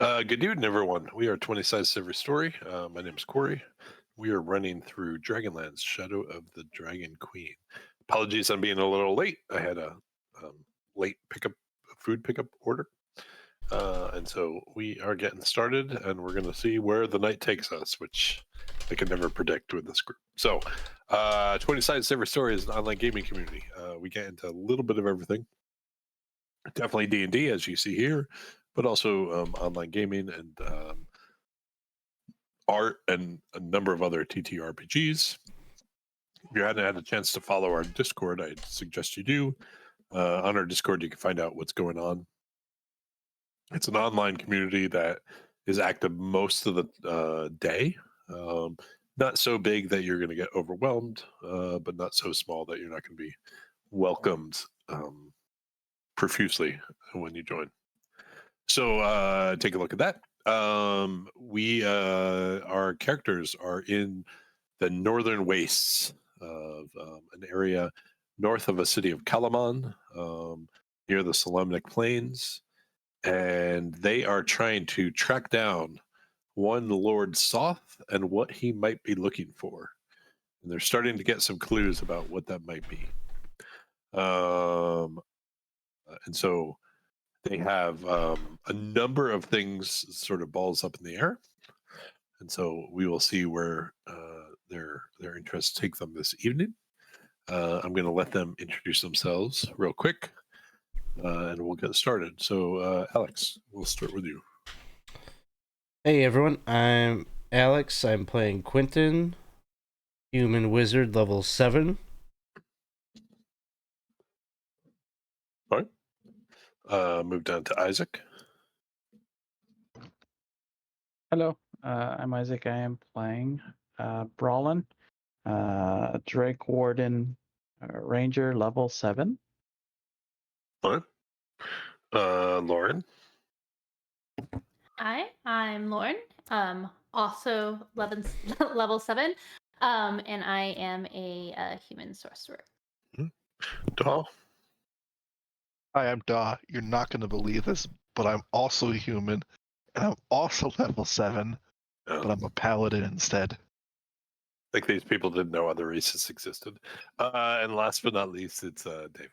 Good evening, everyone. We are 20 Sides to Every Story. My name is Corey. We are running through Dragonlance, Shadow of the Dragon Queen. Apologies on being a little late. I had a late food pickup order. And so we are getting started, and we're going to see where the night takes us, which I can never predict with this group. So, 20 Sides to Every Story is an online gaming community. We get into a little bit of everything. Definitely D&D, as you see here, but also online gaming and art and a number of other TTRPGs. If you hadn't had a chance to follow our Discord, I'd suggest you do. On our Discord, you can find out what's going on. It's an online community that is active most of the day. Not so big that you're going to get overwhelmed, but not so small that you're not going to be welcomed profusely when you join. So take a look at that. Our characters are in the northern wastes of an area north of a city of Kalaman, near the Solemnic Plains, and they are trying to track down one Lord Soth and what he might be looking for. And they're starting to get some clues about what that might be. And so they have a number of things sort of balls up in the air. And so we will see where their interests take them this evening. I'm going to let them introduce themselves real quick, and we'll get started. So, Alex, we'll start with you. Hey everyone, I'm Alex. I'm playing Quinton, human wizard level 7. All right. Move down to Isaac. Hello, I'm Isaac. I am playing Brallin, Drake Warden Ranger level 7. All right. Lauren. Hi, I'm Lauren. Also level 7. And I am a human sorcerer. Daw. Hi, I'm Daw. You're not going to believe this, but I'm also a human, and I'm also level 7, but I'm a paladin instead. I think these people didn't know other races existed. And last but not least, it's David.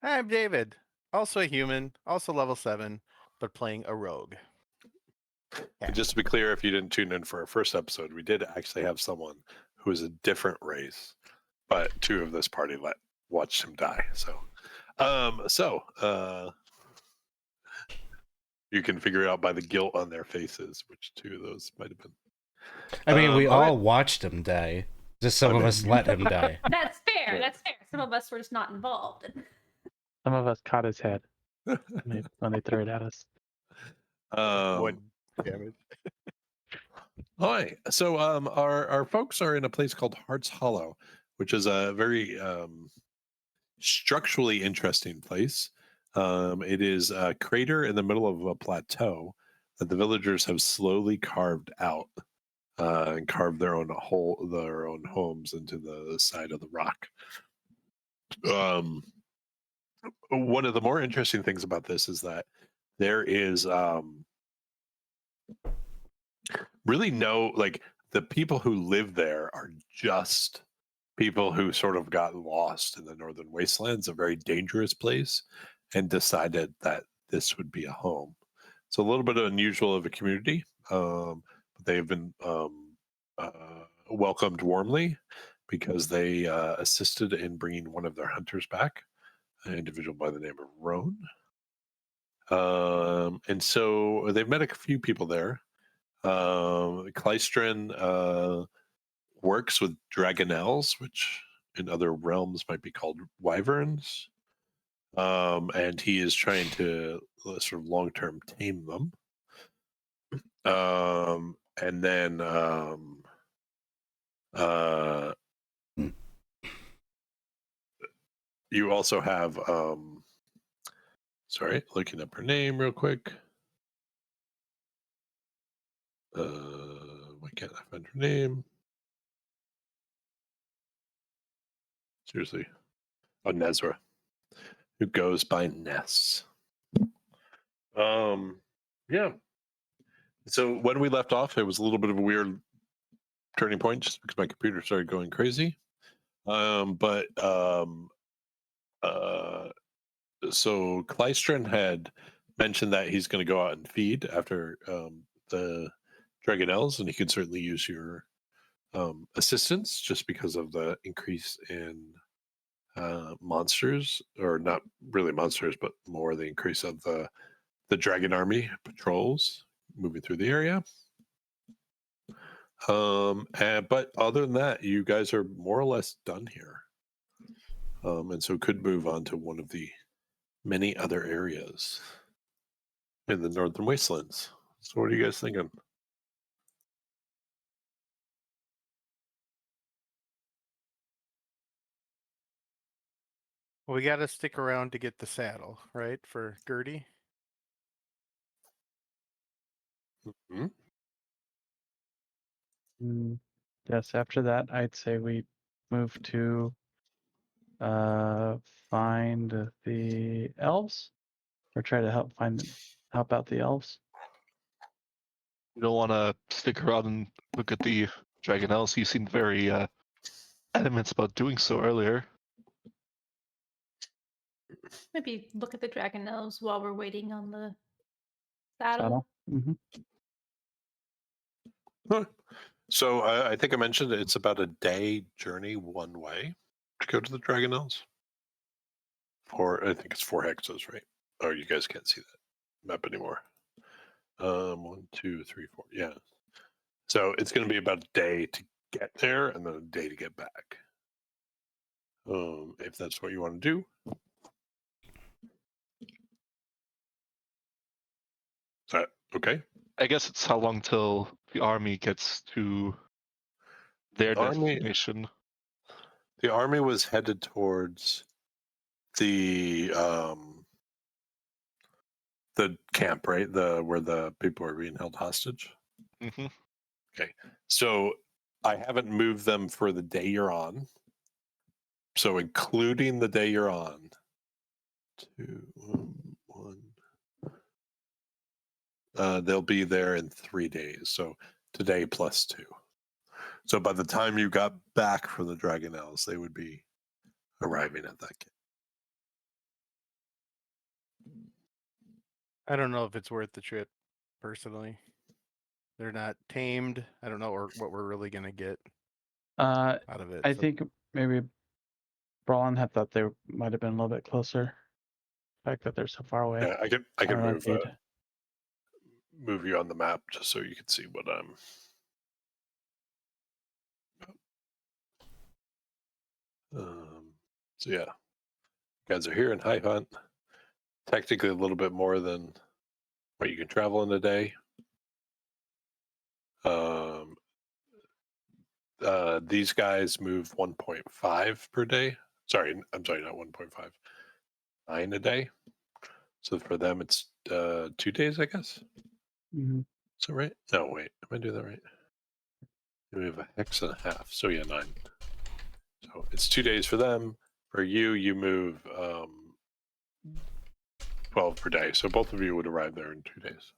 Hi, I'm David. Also a human, also level 7, but playing a rogue. And just to be clear, if you didn't tune in for our first episode, we did actually have someone who is a different race, but two of this party watched him die. So you can figure it out by the guilt on their faces, which two of those might have been. I mean, we all watched him die. Just some of us let him die. That's fair. That's fair. Some of us were just not involved. Some of us caught his head when they threw it at us. One damage. All right. So our folks are in a place called Hearts Hollow, which is a very structurally interesting place. It is a crater in the middle of a plateau that the villagers have slowly carved out and carved their own homes into the side of the rock. One of the more interesting things about this is that there is really the people who live there are just people who sort of got lost in the northern wastelands, a very dangerous place, and decided that this would be a home. So a little bit unusual of a community. But they've been welcomed warmly because they assisted in bringing one of their hunters back, an individual by the name of Roan. And so they've met a few people there. Kleistrin works with dragonelles, which in other realms might be called wyverns. And he is trying to sort of long-term tame them. And then you also have sorry, looking up her name real quick. Why can't I find her name? Seriously. Oh, Nezra, who goes by Ness. Yeah. So when we left off, it was a little bit of a weird turning point just because my computer started going crazy. So Klystron had mentioned that he's going to go out and feed after the Dragonelles, and he could certainly use your assistance just because of the increase in monsters, or not really monsters, but more the increase of the Dragon Army patrols moving through the area. But other than that, you guys are more or less done here, and so could move on to one of the many other areas in the Northern Wastelands. So, what are you guys thinking? Well, we got to stick around to get the saddle, right, for Gertie? Hmm? Yes, after that, I'd say we move to find the elves, or try to help out the elves. You don't want to stick around and look at the Dragonelles. You seemed very adamant about doing so earlier. Maybe look at the Dragonelles while we're waiting on the saddle. Saddle. Mm-hmm. Huh. So, I think I mentioned it's about a day journey one way to go to the Dragonelles. I think it's 4 hexes, right? Oh, you guys can't see that map anymore. 1, 2, 3, 4. Yeah. So it's going to be about a day to get there and then a day to get back. If that's what you want to do. Is that okay? I guess it's how long till the army gets to their destination. The army was headed towards the camp, right? Where the people are being held hostage. Mm-hmm. Okay. So I haven't moved them for the day you're on. So including the day you're on, 2, 1. They'll be there in 3 days. So today plus 2. So by the time you got back from the Dragonelles, they would be arriving at that camp. I don't know if it's worth the trip, personally. They're not tamed. I don't know what we're really going to get out of it. I think maybe Brallin had thought they might have been a little bit closer. The fact that they're so far away. Yeah, I can don't know, move you on the map just so you can see what I'm. So yeah, you guys are here in High Hunt. Technically, a little bit more than what you can travel in a day. These guys move 1.5 per day. Sorry, I'm sorry, not 1.5. 9 a day. So for them, it's 2 days, I guess. Mm-hmm. Is that right? No, wait. Am I doing that right? We have a hex and a half. So yeah, 9. So it's 2 days for them. For you, you move 12 per day. So both of you would arrive there in 2 days.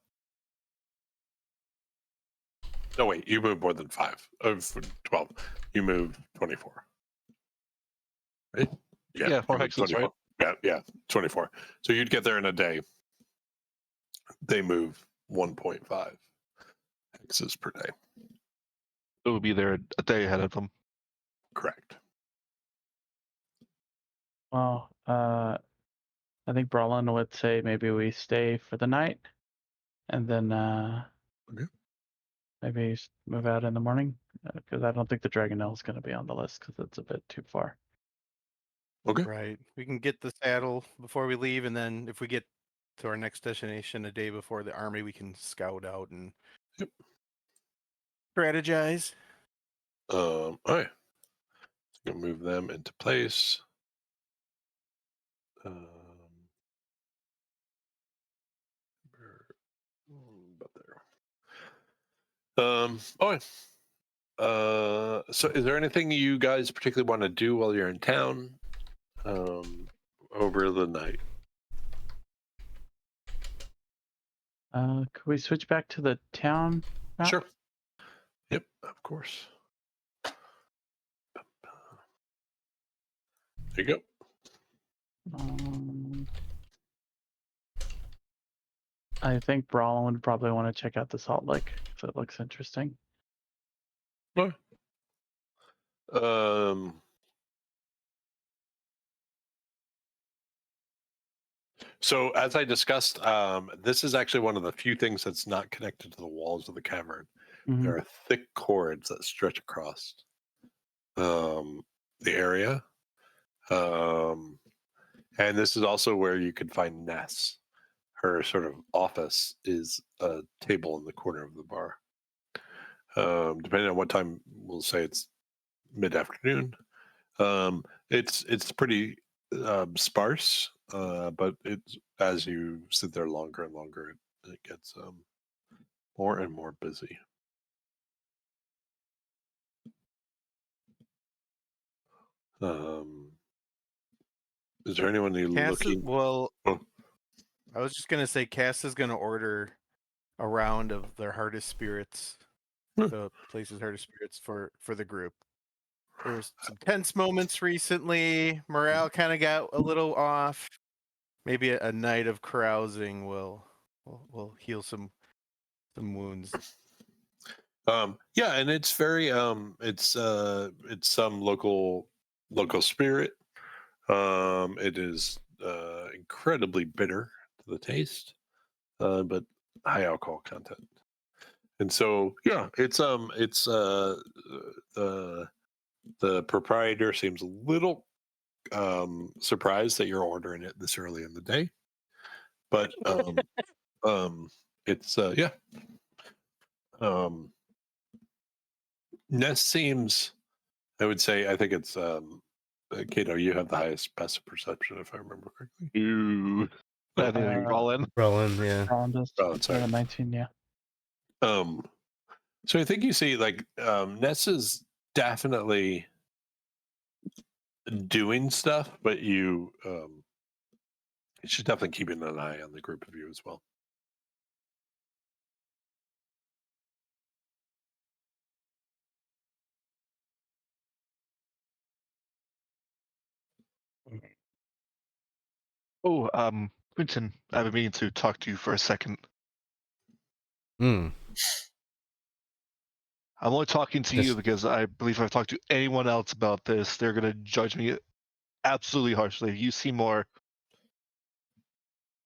No, wait. You move more than 5. 12. You move 24. Right? Yeah, 4 hexes, right? Yeah, 24. So you'd get there in a day. They move 1.5 hexes per day. It would be there a day ahead of them. Correct. Well, I think Brallin would say maybe we stay for the night, and then Okay. maybe move out in the morning, because I don't think the Dragonelle is going to be on the list because it's a bit too far. Okay. Right. We can get the saddle before we leave, and then if we get to our next destination a day before the army, we can scout out and strategize. All right. So you move them into place. About there. All right. So is there anything you guys particularly want to do while you're in town over the night? Could we switch back to the town map? Sure. Yep, of course. There you go. I think Brallin would probably want to check out the Salt Lick if it looks interesting. So as I discussed, this is actually one of the few things that's not connected to the walls of the cavern. Mhm. There are thick cords that stretch across the area. And this is also where you could find Ness. Her sort of office is a table in the corner of the bar. Depending on what time, we'll say it's mid-afternoon. It's pretty sparse, but it's as you sit there longer and longer, it gets more and more busy. Is there anyone you looking? Well, Oh. I was just gonna say Cass is gonna order a round of their hardest spirits, the place's hardest spirits for the group. There was some tense moments recently. Morale kind of got a little off. Maybe a night of carousing will heal some wounds. Yeah, and it's very it's some local spirit. It is incredibly bitter to the taste, but high alcohol content. And so yeah, it's the proprietor seems a little surprised that you're ordering it this early in the day, but it's yeah. Ness seems, I would say, I think it's Kato, you have the highest passive perception if I remember correctly. I think you're all in. Brallin, yeah. Brallin does. Oh, sorry. 19, yeah. So I think you see like Ness is definitely doing stuff, but she's definitely keeping an eye on the group of you as well. Oh, Quinton, I've been meaning to talk to you for a second. Hmm. I'm only talking to you because I believe if I talk to anyone else about this, they're gonna judge me absolutely harshly. You seem more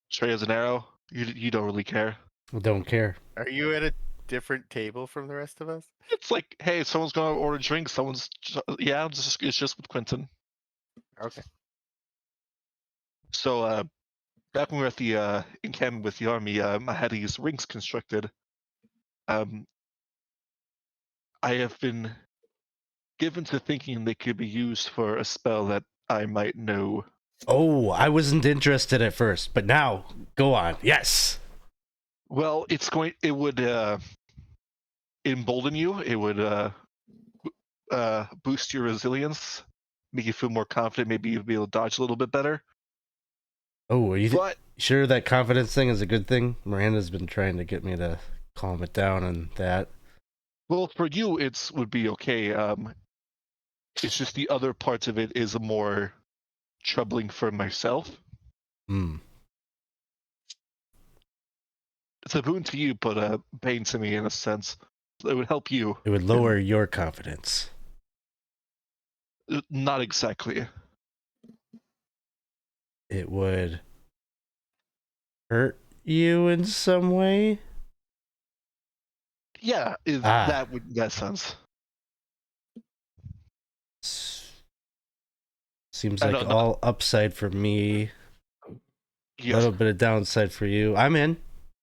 straight as an arrow. You don't really care. Don't care. Are you at a different table from the rest of us? It's like, hey, someone's gonna order a drink. Yeah, it's just with Quinton. Okay. So back when we were at the encampment with the army, I had these rings constructed. I have been given to thinking they could be used for a spell that I might know. Oh, I wasn't interested at first, but now go on. Yes. Well, it would embolden you. It would boost your resilience, make you feel more confident. Maybe you'll be able to dodge a little bit better. Oh, are you But sure that confidence thing is a good thing? Miranda's been trying to get me to calm it down and that. well, for you, would be okay. It's just the other parts of it is more troubling for myself. Hmm. It's a boon to you, but a pain to me in a sense. It would help you. It would lower your confidence. Not exactly. It would hurt you in some way. Yeah, that would that sense. Seems like all upside for me. Yes. A little bit of downside for you. I'm in.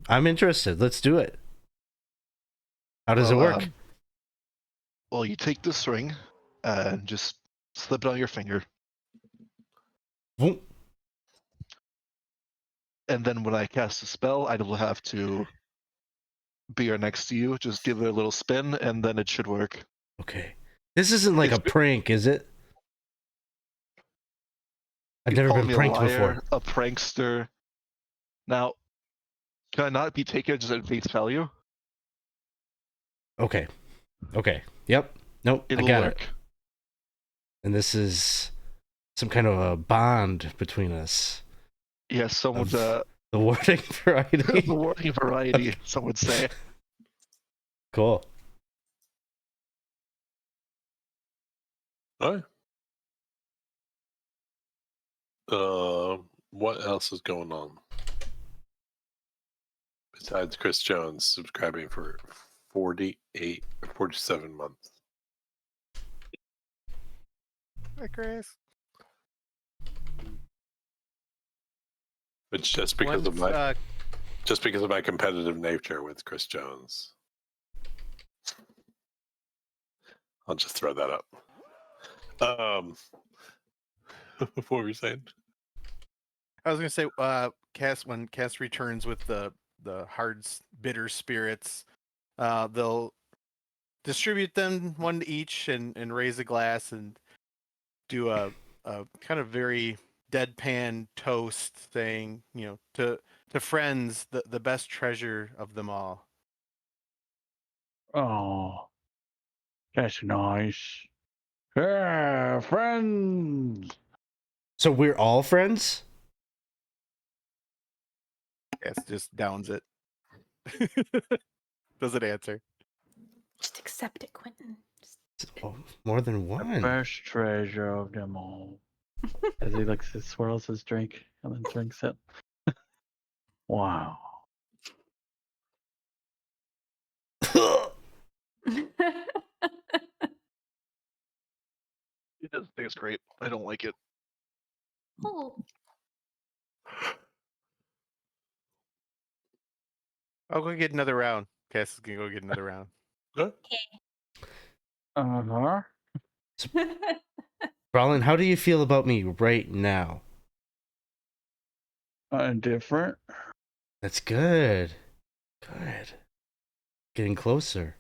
I'm interested. Let's do it. How does it work? Well, you take this ring and just slip it on your finger. Boom. And then when I cast a spell, I will have to be right next to you. Just give it a little spin, and then it should work. Okay. This isn't like a prank, is it? I've never been pranked before. A prankster. Now, Can I not be taken just at face value? Okay. Yep. Nope. It'll I got work. it. And this is some kind of a bond between us. Yes, someone's The wording variety. the wording variety, some would say. Cool. All right. What else is going on? Besides Chris Jones subscribing for 47 months. Hi, Chris. It's just because of Once, my competitive nature with Chris Jones. I'll just throw that up. What were you saying? I was gonna say, when Cass returns with the hard bitter spirits, they'll distribute them one to each and raise a glass and do a kind of very deadpan toast, saying, to friends, the best treasure of them all. Oh, that's nice. Yeah, friends. So we're all friends? Cass just downs it. Doesn't answer. Just accept it, Quinton. Oh, more than The one. best treasure of them all. As he swirls his drink and then drinks it. Wow. It doesn't think it's great. I don't like it. Oh, I'll go get another round. Cass is gonna go get another round. Uh-huh. Brallin, how do you feel about me right now? Indifferent. That's good. Good. Getting closer.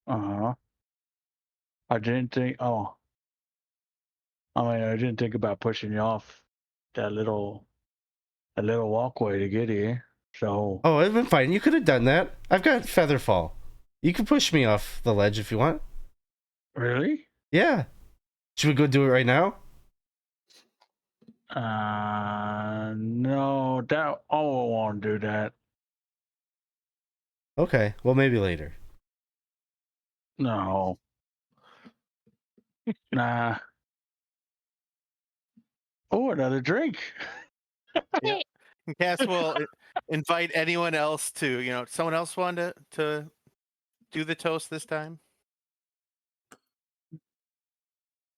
Uh-huh. I didn't think I didn't think about pushing you off that little walkway to get here. So Oh, it's been fine. You could have done that. I've got Featherfall. You can push me off the ledge if you want. really? Yeah. Should we go do it right now? No, I won't want to do that. Okay. Well, maybe later. No. Nah. Oh, another drink. Yeah. And Cass will invite anyone else to, someone else wanted to do the toast this time.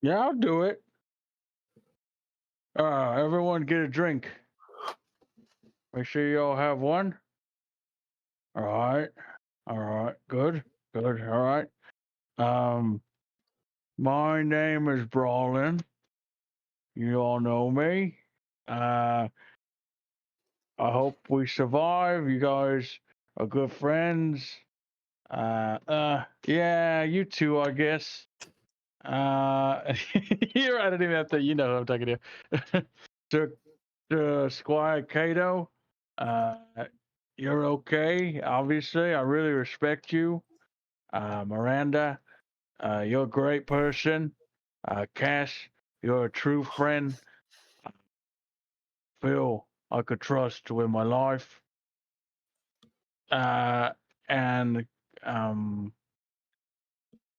Yeah, I'll do it. Everyone get a drink. Make sure you all have one. All right. Good. All right. My name is Brallin. You all know me. I hope we survive. You guys are good friends. Yeah, you too, I guess. You're right. I didn't even have to. You know who I'm talking to. to Squire Kato. You're okay. Obviously, I really respect you. Miranda, you're a great person. Cass, you're a true friend. Phil, I could trust with my life. And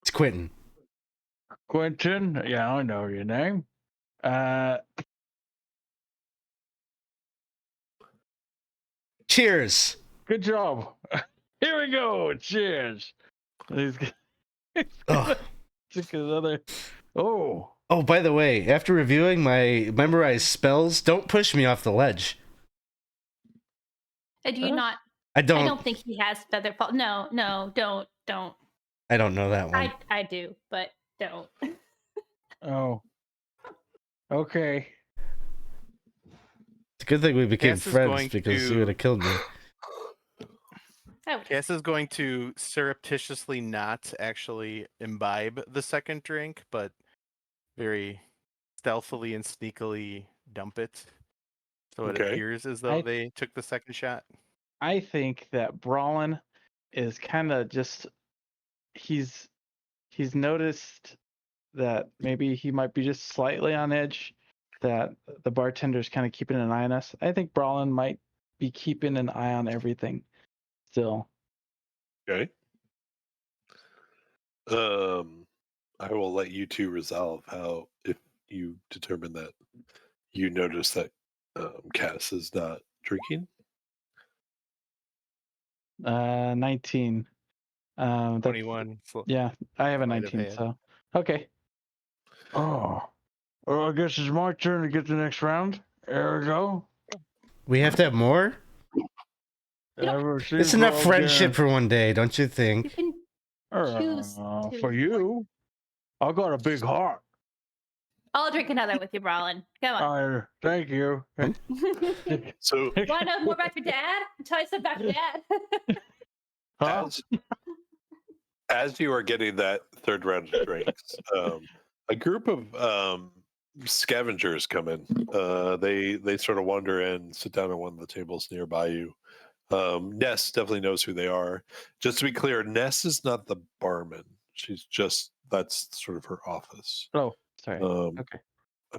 It's Quinton. Quinton, yeah, I know your name. Cheers. Good job. Here we go. Cheers. He's Oh. Drink another. Oh. Oh, by the way, after reviewing my memorized spells, don't push me off the ledge. do you not? I I don't. don't think he has Featherfall. No, don't. I don't know that one. I do, but don't. Oh. Okay. It's a good thing we became Cass is friends going because you to- would have killed me. Oh, Cass is going to surreptitiously not actually imbibe the second drink, but very stealthily and sneakily dump it So it Okay. appears as though they took the second shot. I think that Brallin is kind of just he's noticed that maybe he might be just slightly on edge, that the bartender's kind of keeping an eye on us. I think Brallin might be keeping an eye on everything still. Okay. I will let you two resolve how, if you determine that you notice that Cass is not drinking. 19. That's, 21. yeah, I have a Might have 19, had. so okay. Oh, well, I guess it's my turn to get the next round. There we go. We have to have more? It's enough friendship for one day, don't you You think? can choose to. For you, I got a big heart. I'll drink another with you, Brallin. Come on. Thank you. So Want to know more about your dad? Tell you something about your dad. Huh? as you are getting that third round of drinks, a group of scavengers come in. They sort of wander in, sit down at one of the tables nearby you. Ness definitely knows who they are. Just to be clear, Ness is not the barman. That's sort of her office. Oh, sorry. Okay. I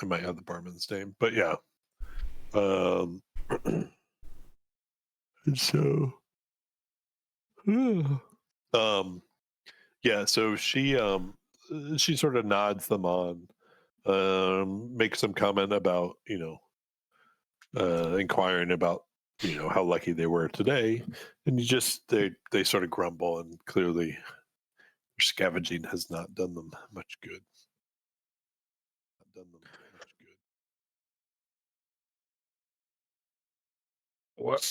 might have the barman's name, but yeah. And so yeah, so she sort of nods them on, makes some comment about, inquiring about, how lucky they were today, and they sort of grumble, and clearly their scavenging has not done them much good. What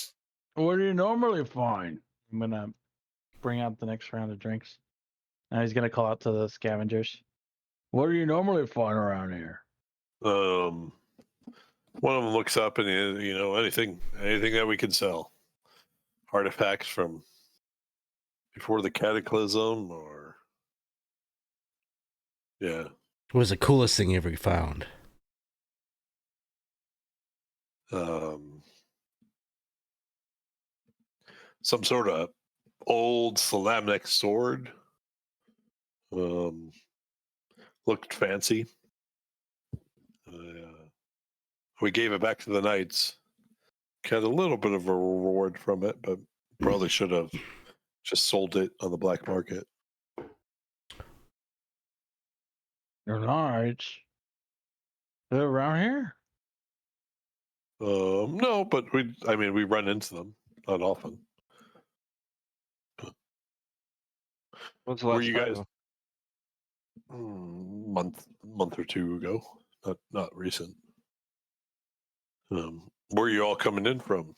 do you normally find? I'm gonna bring out the next round of drinks. Now he's gonna call out to the scavengers. What do you normally find around here? One of them looks up and anything that we can sell, artifacts from before the cataclysm, or yeah. What was the coolest thing you ever found? Some sort of old Salamnic sword. Looked fancy. We gave it back to the knights. Got a little bit of a reward from it, but probably should have just sold it on the black market. The knights? They're around here? No, but we run into them not often. When's the Were last you time? guys month or two ago? Not recent. Where are you all coming in from?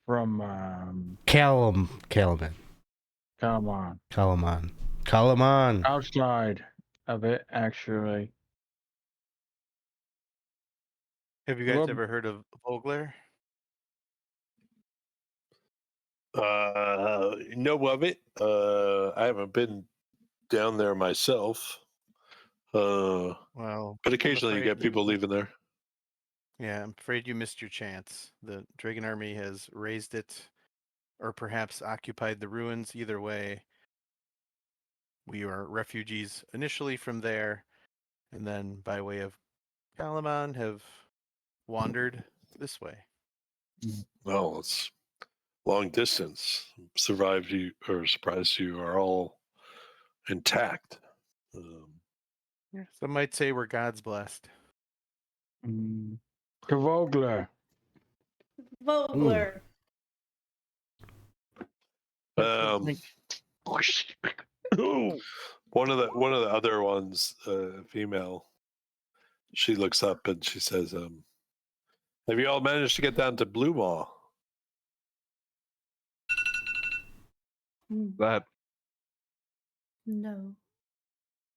From Calaman. Come on. outside of it, actually. Have you guys Well- ever heard of Vogler? Know of it. I haven't been down there myself. Well, But occasionally you afraid get people leaving there. Yeah, I'm afraid you missed your chance. The Dragon Army has raised it, or perhaps occupied the ruins. Either way, we are refugees initially from there, and then by way of Kalaman have wandered this way. Well, it's long distance. Surprised you are all intact. Yeah, some might say we're God's blessed. Kavogler. Vogler. One of the other ones, female, she looks up and she says, "Have you all managed to get down to Blue Maw?" That No.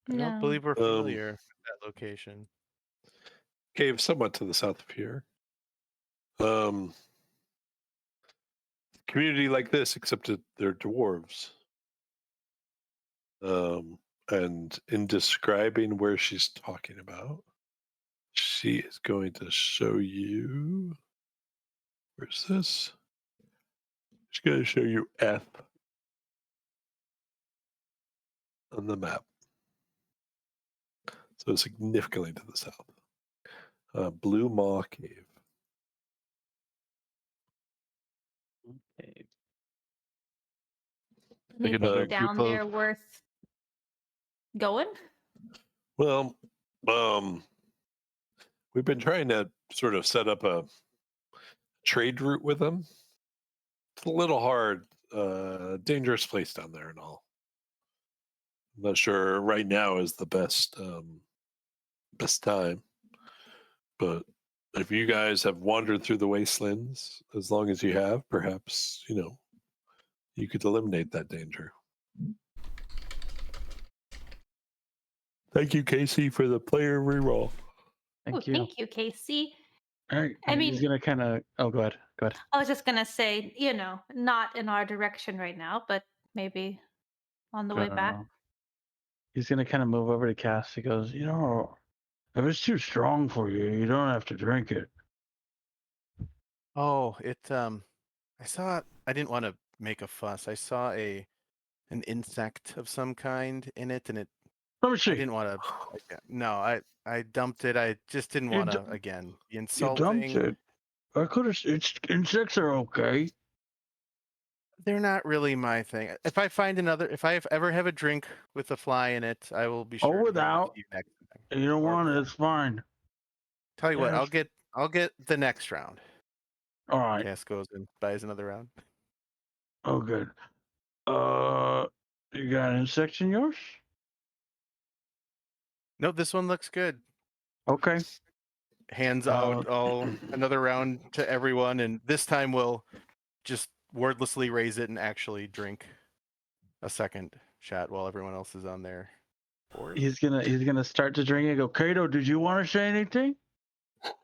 I don't believe we're familiar with that location. Cave somewhat to the south of here. community like this, except that they're dwarves. And in describing where she's talking about, she is going to show you. Where's this? She's going to show you F on the map. So significantly to the south. Blue Maw Cave. Okay. Anything a down group there of- worth going? Well, we've been trying to sort of set up a trade route with them. It's a little hard, dangerous place down there and all. I'm not sure right now is the best time, but if you guys have wandered through the wastelands as long as you have, perhaps you could eliminate that danger. Thank you, Casey, for the player reroll. Thank you. Thank you, Casey. All right. I He's mean- gonna kind of. Oh, go ahead. Go ahead. I was just gonna say, not in our direction right now, but maybe on the way back. He's gonna kind of move over to Cass. He goes, if it's too strong for you, you don't have to drink it. Oh, I saw it. I didn't want to make a fuss. I saw an insect of some kind in it, and Let me I see. didn't want to. No, I dumped it. I just didn't You want to du- again be You insulting. dumped it. I could have. Insects are okay. They're not really my thing. If I ever have a drink with a fly in it, I will be sure. to bring it to without. you next time. You don't Or want it. with- It's fine. Tell you what, Yes. I'll get the next round. All right. Cass goes and buys another round. Oh, good. You got insects in yours? No, this one looks good. Okay. Hands out another round to everyone, and this time we'll just wordlessly raise it and actually drink a second shot while everyone else is on their board. He's gonna start to drink and go. Kato, did you want to say anything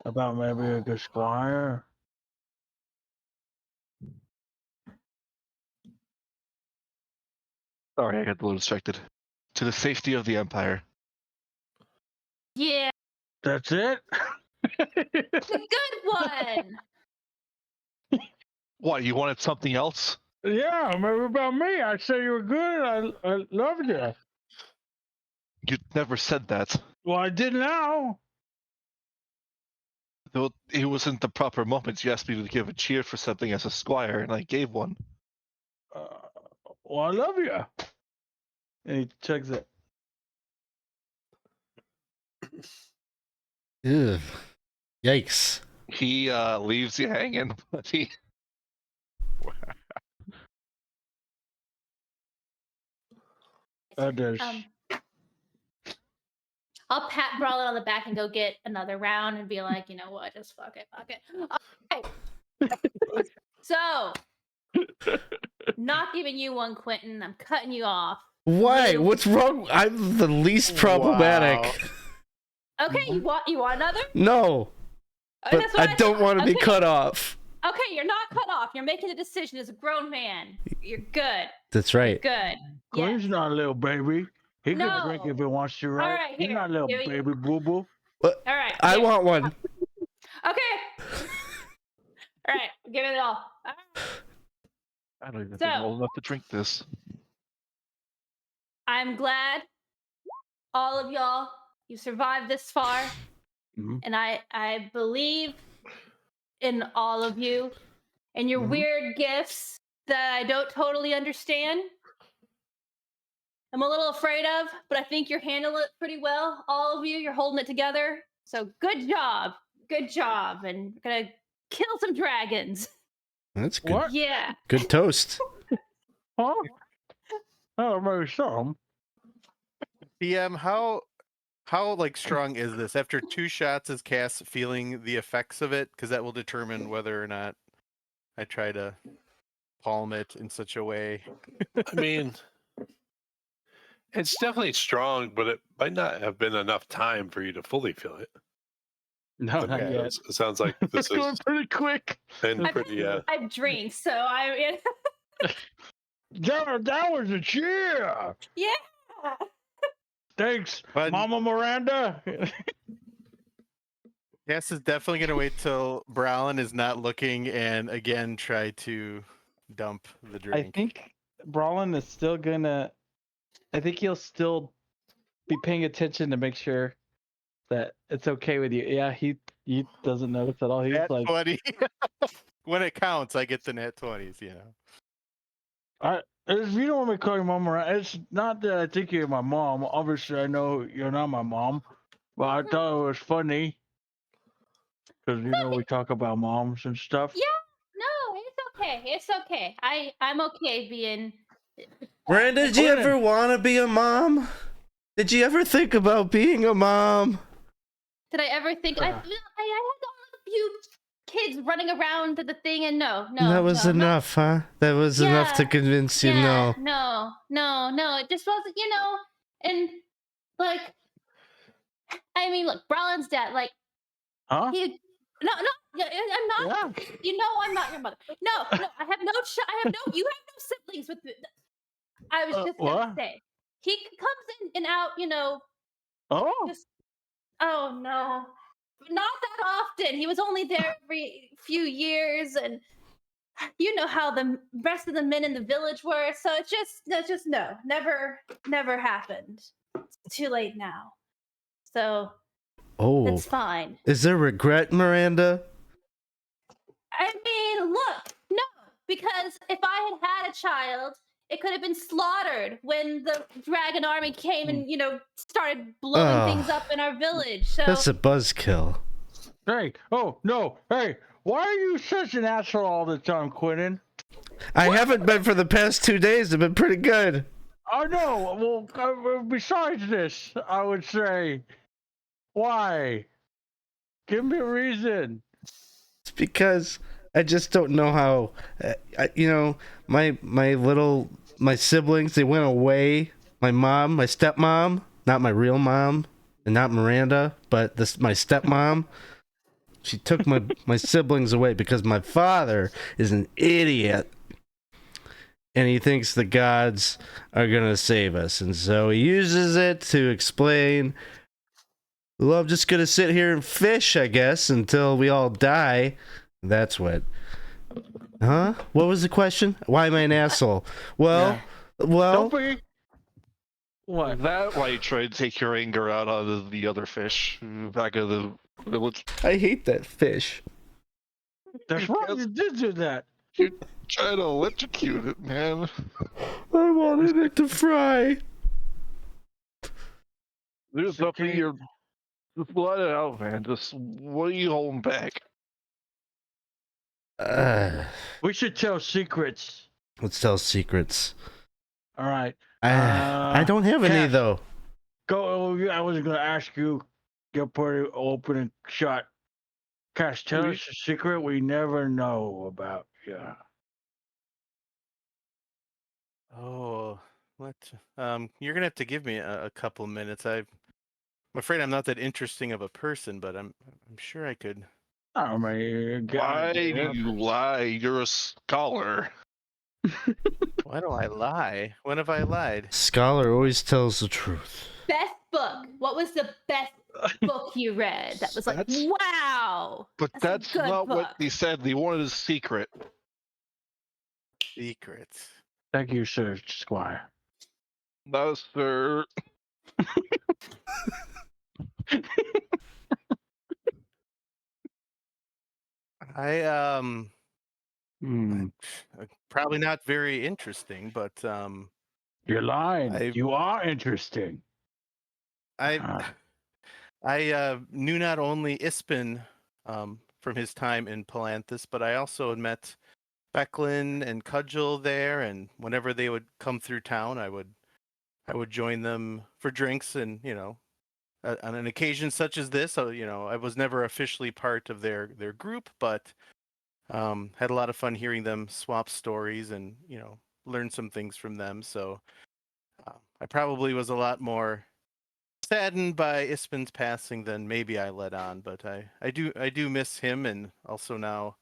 about maybe a good squire? Sorry, I got a little distracted. To the safety of the Empire. Yeah, That's it. it's a good one. What, you wanted something else? Yeah, maybe about me. I said you were good. I loved you. You never said that. Well, I did now. Though it wasn't the proper moment. You asked me to give a cheer for something as a squire, and I gave one. Well, I love you. And he chugs it. Ew. Yikes. He leaves you hanging, but he There's I'll pat Brallin on the back and go get another round and be like, you know what, just fuck it. Okay. So, not giving you one, Quinton. I'm cutting you off. Why? What's wrong? I'm the least problematic. Okay, you want another? No, but That's what I don't thought. want to be Okay. cut off. Okay, you're not cut off. You're making a decision as a grown man. You're good. That's right. Good. Queen's Yes. not a little baby. He can No. drink if he wants to, right? right, He's here. not a little Here you- baby boo boo. All right. I here. want one. Okay. All right. Give it all. All right. I don't even So- think I'm old enough to drink this. I'm glad all of y'all you survived this far, Mhm. and I believe in all of you and your Mhm. weird gifts that I don't totally understand. I'm a little afraid of, but I think you're handling it pretty well. All of you, you're holding it together. So good job, and we're gonna kill some dragons. That's good. What? Yeah. Good toast. Huh? Oh, maybe some. PM, how like strong is this? After 2 shots, is Cass feeling the effects of it? Because that will determine whether or not I try to palm it in such a way. I mean, it's definitely strong, but it might not have been enough time for you to fully feel it. No, not Okay, yet. it sounds like It's this going is pretty quick. and I've- pretty. I've drank, so I That was a cheer. yeah. Thanks, But- Mama Miranda. Cass is definitely gonna wait till Brallin is not looking and again try to dump the drink. I think Brallin is still gonna. I think he'll still be paying attention to make sure that it's okay with you. Yeah, he doesn't notice at all. He's Nat like, 20. When it counts, I get the nat 20s, you know. if you don't want me to call you Mom Miranda, it's not that I think you're my mom. Obviously, I know you're not my mom, but I thought it was funny because we talk about moms and stuff. Yeah. No, it's okay. It's okay. I'm okay being. Miranda, did you ever want to be a mom? Did you ever think about being a mom? Did I ever think I had a few kids running around to the thing, and no. That was no, enough, huh? That was enough to Yeah, convince you yeah, no. no. It just wasn't, and like, I mean, look, Brallin's dad, like, Huh? yeah, I'm not. Yeah. I'm not your mother. No, I have no. You have no siblings with me. I was just gonna what? say, he comes in and out, Oh. just. Oh no, not that often. He was only there every few years, and you know how the rest of the men in the village were. So it's just no, never happened. It's too late now, so Oh, it's fine. is there regret, Miranda? I mean, look, no, because if I had a child, it could have been slaughtered when the dragon army came and started blowing things up in our village. So That's a buzzkill. Hey. Oh no. Hey. Why are you such an asshole all the time, Quinton? I haven't been for the past 2 days. I've been pretty good. I know. Well, besides this, I would say, why? Give me a reason. It's because I just don't know how. My siblings, they went away. My mom, my stepmom, not my real mom, and not Miranda, but my stepmom. She took my siblings away because my father is an idiot. And he thinks the gods are going to save us. And so he uses it to explain, well, I'm just going to sit here and fish, I guess, until we all die. That's what. Huh? What was the question? Why am I an asshole? Well, Don't be. What? Is that why you tried to take your anger out on the other fish back of the village? I hate that fish. That's right. You did do that. Try to electrocute it, man. I wanted it to fry. There's something you're. Just let it out, man. Just what are you holding back? We should tell secrets. Let's tell secrets. All right. I don't have any, Cass. though. I was gonna ask you. Get pretty open and shut. Cass, tell us a secret we never know about. Yeah. Oh, what? You're gonna have to give me a couple minutes. I'm afraid I'm not that interesting of a person, but I'm sure I could. I mean, Why do you lie? You're a scholar. Why do I lie? When have I lied? Scholar always tells the truth. best book. What was the best book you read? That was like, That's- wow. But That's a that's good not what book. they said. They wanted a secret. Secrets. Thank you, sir, Squire. No, sir. I Hmm. probably not very interesting, but You're lying. I- You are interesting. I Ah. I knew not only Ispin from his time in Palanthus, but I also had met Becklin and Cudgel there, and whenever they would come through town, I would join them for drinks, and on an occasion such as this, I was never officially part of their group, but had a lot of fun hearing them swap stories and learn some things from them. So I probably was a lot more saddened by Ispin's passing than maybe I let on, but I do miss him, and also now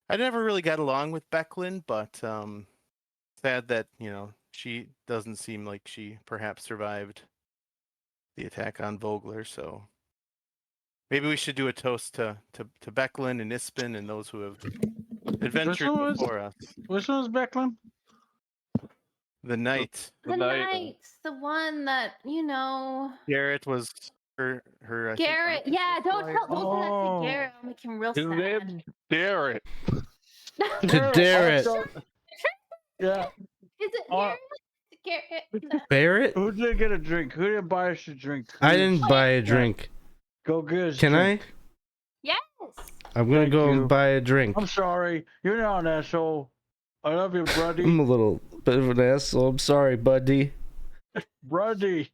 I never really got along with Becklin, but sad that she doesn't seem like she perhaps survived the attack on Vogler. So maybe we should do a toast to Becklin and Ispin and those who have adventured before us. Which one was Becklin? The knight. The knight's the one that Garrett was her. I think, Garrett, yeah, don't say that Oh. to Garrett. I'll make him real His sad. name's Garrett. To Garrett. Yeah. Is it Oh. Garrett? Barrett? Who did get a drink? Who didn't buy us a drink? I didn't buy a drink. Go get us. Can I? Yes. I'm gonna Thank go you. and buy a drink. I'm sorry. You're not an asshole. I love you, buddy. I'm a little bit of an asshole. I'm sorry, buddy. Buddy.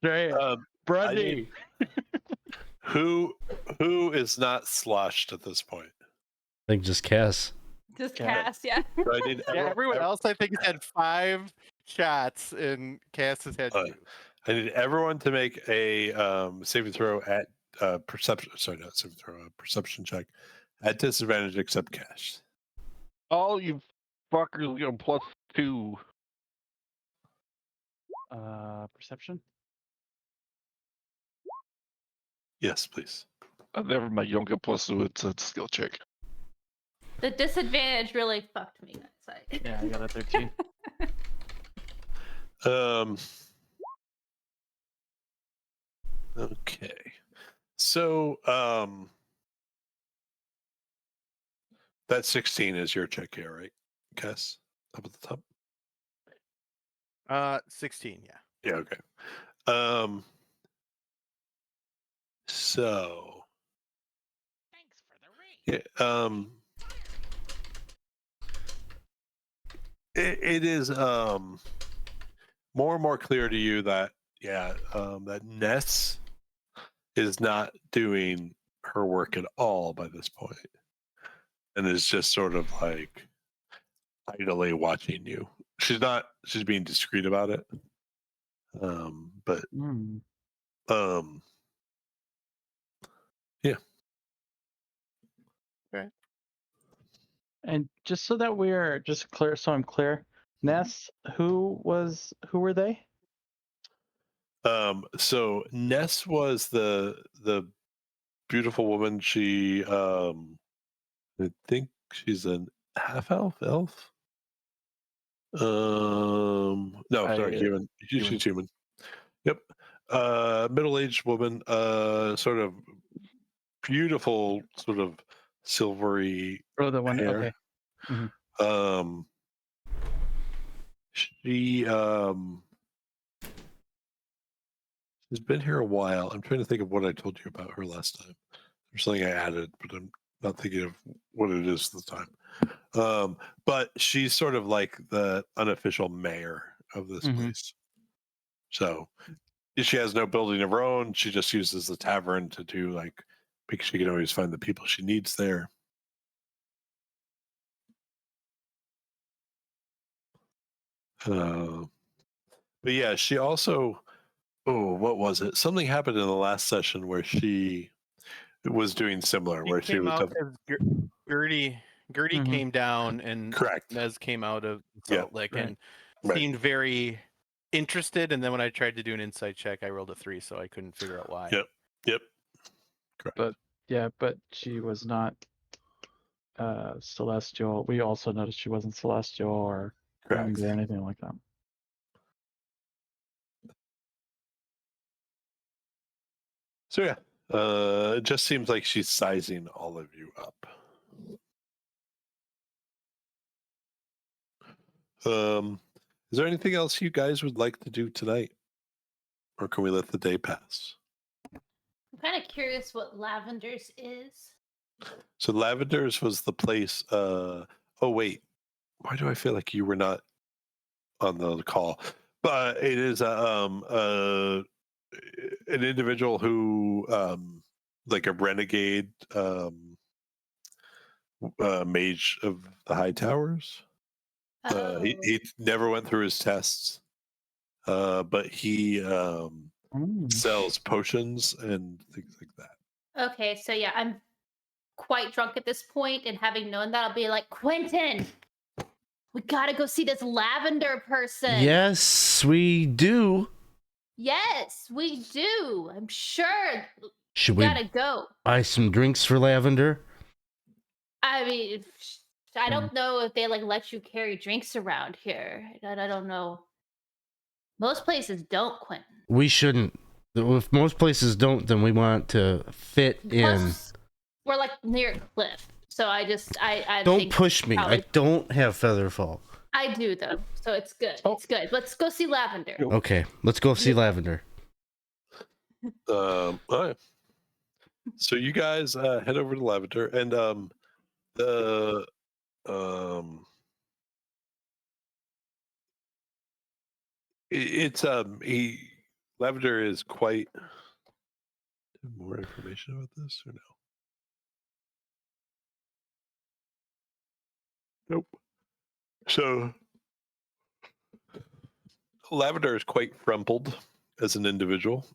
Say it. Buddy. Who is not sloshed at this point? I think just Cass. Just Cat. cast, yeah. So I need everyone else I think had 5 shots, and Cass has had 2. I need everyone to make a saving throw at perception. Sorry, not saving throw. A perception check at disadvantage except Cash. All you fuckers get a +2. Perception. Yes, please. Never mind. You don't get +2. It's a skill check. The disadvantage really fucked me. That's like... Yeah, I got a 13. Okay. So that 16 is your check here, right? Cass? Up at the top? 16, yeah. Yeah, okay. So Thanks for the ring. yeah, it is more and more clear to you that that Ness is not doing her work at all by this point, and is just sort of like idly watching you. She's being discreet about it, but yeah. Okay. And just so that we're just clear, so I'm clear, Ness, who were they? So Ness was the beautiful woman. She I think she's an half elf. No, sorry, human. She's human. Yep. Middle-aged woman, sort of beautiful, sort of silvery Oh, the one. hair. Okay. She she's been here a while. I'm trying to think of what I told you about her last time. There's something I added, but I'm not thinking of what it is this time. But she's sort of like the unofficial mayor of this place. So she has no building of her own. She just uses the tavern to do because she can always find the people she needs there. But yeah, she also, what was it? Something happened in the last session where she was doing similar, where she was. Gertie came down, and Correct. Nez came out of Salt Lake and Right. seemed very interested. And then when I tried to do an insight check, I rolled a 3, so I couldn't figure out why. Yep. Correct. But she was not celestial. We also noticed she wasn't celestial or Correct. anything like that. So yeah, it just seems like she's sizing all of you up. Is there anything else you guys would like to do tonight, or can we let the day pass? I'm kind of curious what Lavender's is. So Lavender's was the place. Oh wait, why do I feel like you were not on the call? But it is an individual who, like a renegade mage of the High Towers. He never went through his tests. but he Mm. sells potions and things like that. Okay, so yeah, I'm quite drunk at this point, and having known that, I'll be like, Quinton, we gotta go see this lavender person. Yes, we do. Yes, we do. I'm sure. Should We we gotta go. buy some drinks for Lavender? I mean, I don't know if they like let you carry drinks around here. I don't know. Most places don't, Quentin. We shouldn't. If most places don't, then we want to fit in. Plus, we're like near a cliff, so I Don't think push me. probably- I don't have Featherfall. I do though, so it's good. Oh. It's good. Let's go see Lavender. Okay, let's go see Lavender. All right. So you guys head over to Lavender, and the it's Lavender is quite. More information about this or no? Nope. So Lavender is quite frumpled as an individual.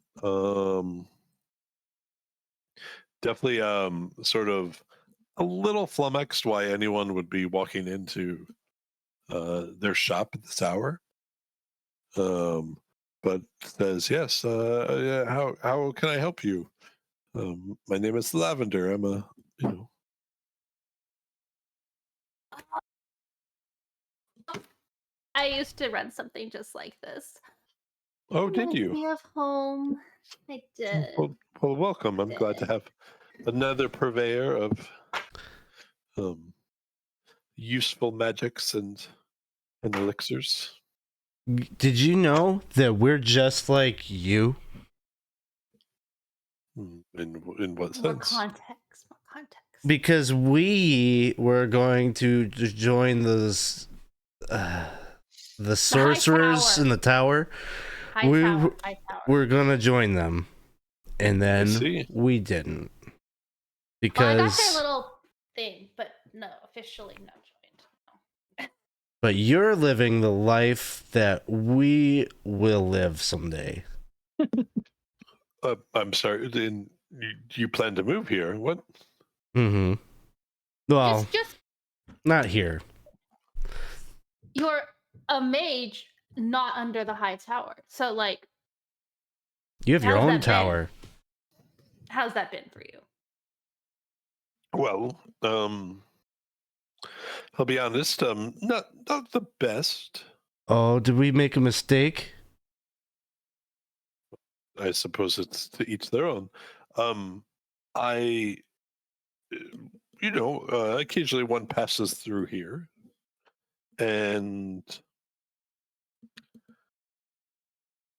Definitely sort of a little flummoxed why anyone would be walking into their shop at this hour. But says, yes, yeah, how can I help you? My name is Lavender. I'm a, I used to run something just like this. Oh, did you? Me of home. I did. Well, welcome. I'm glad to have another purveyor of useful magics and elixirs. Did you know that we're just like you? In what More sense? context. More context. Because we were going to join the sorcerers tower. in the tower. High we tower. High tower. We're gonna join them, and then see. we didn't Well, I because. got their little thing, but no, officially not joined. No. But you're living the life that we will live someday. I'm sorry. Then you plan to move here? What? Mm-hmm. Well, Just not here. you're a mage, not under the high tower. So, like, You have your How's own that been? tower. how's that been for you? Well, I'll be honest. Not the best. Oh, did we make a mistake? I suppose it's to each their own. I, occasionally one passes through here, and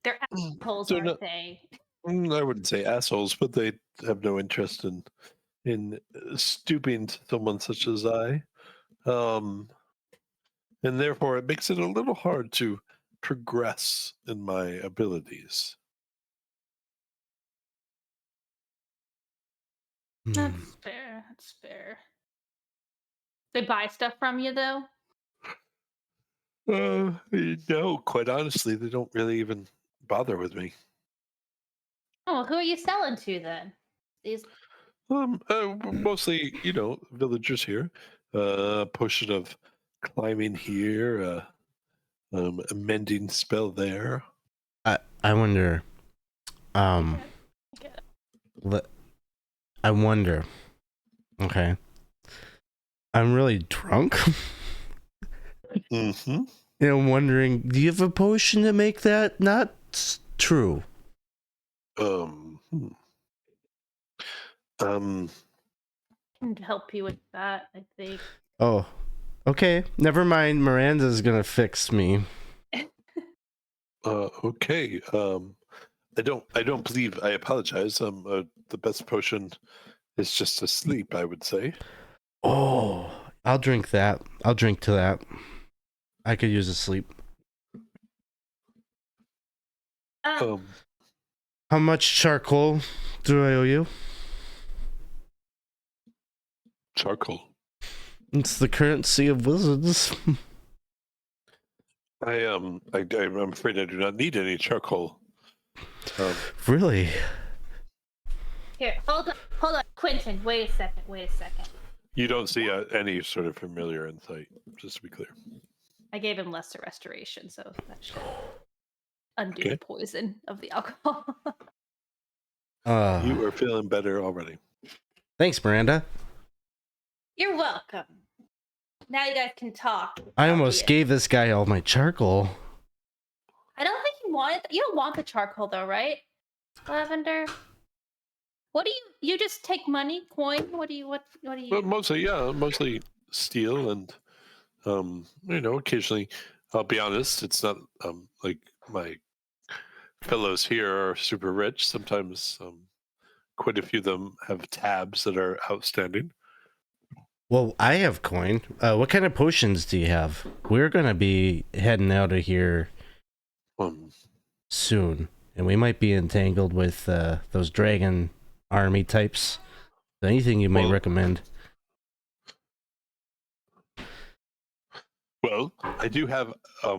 They're assholes, They're aren't not- they? I wouldn't say assholes, but they have no interest in stooping to someone such as I. And therefore it makes it a little hard to progress in my abilities. Hmm. That's fair. That's fair. They buy stuff from you, though? No, quite honestly, they don't really even bother with me. Oh, who are you selling to then? These. Mostly, villagers here. Potion of climbing here. A mending spell there. I wonder. Okay. I wonder. Okay. I'm really drunk. Mm-hmm. And I'm wondering, do you have a potion to make that not true? Can help you with that, I think. Oh, okay. Never mind. Miranda's gonna fix me. Okay. I don't believe. I apologize. The best potion is just to sleep, I would say. Oh, I'll drink that. I'll drink to that. I could use a sleep. Um, How much charcoal do I owe you? charcoal. It's the currency of wizards. I'm afraid I do not need any charcoal. Really? Here, hold on, Quinton. Wait a second. You don't see any sort of familiar in sight, just to be clear. I gave him lesser restoration, so that should undo Okay. the poison of the alcohol. You are feeling better already. Thanks, Miranda. You're welcome. Now you guys can talk. I almost gave this guy all my charcoal. I don't think you want it. You don't want the charcoal though, right? Lavender. What do you just take money, coin? What do you? Well, mostly steel and occasionally. I'll be honest, it's not like my fellows here are super rich. Sometimes quite a few of them have tabs that are outstanding. Well, I have coin. What kind of potions do you have? We're gonna be heading out of here soon, and we might be entangled with those dragon army types. Anything you might recommend? Well, I do have it's a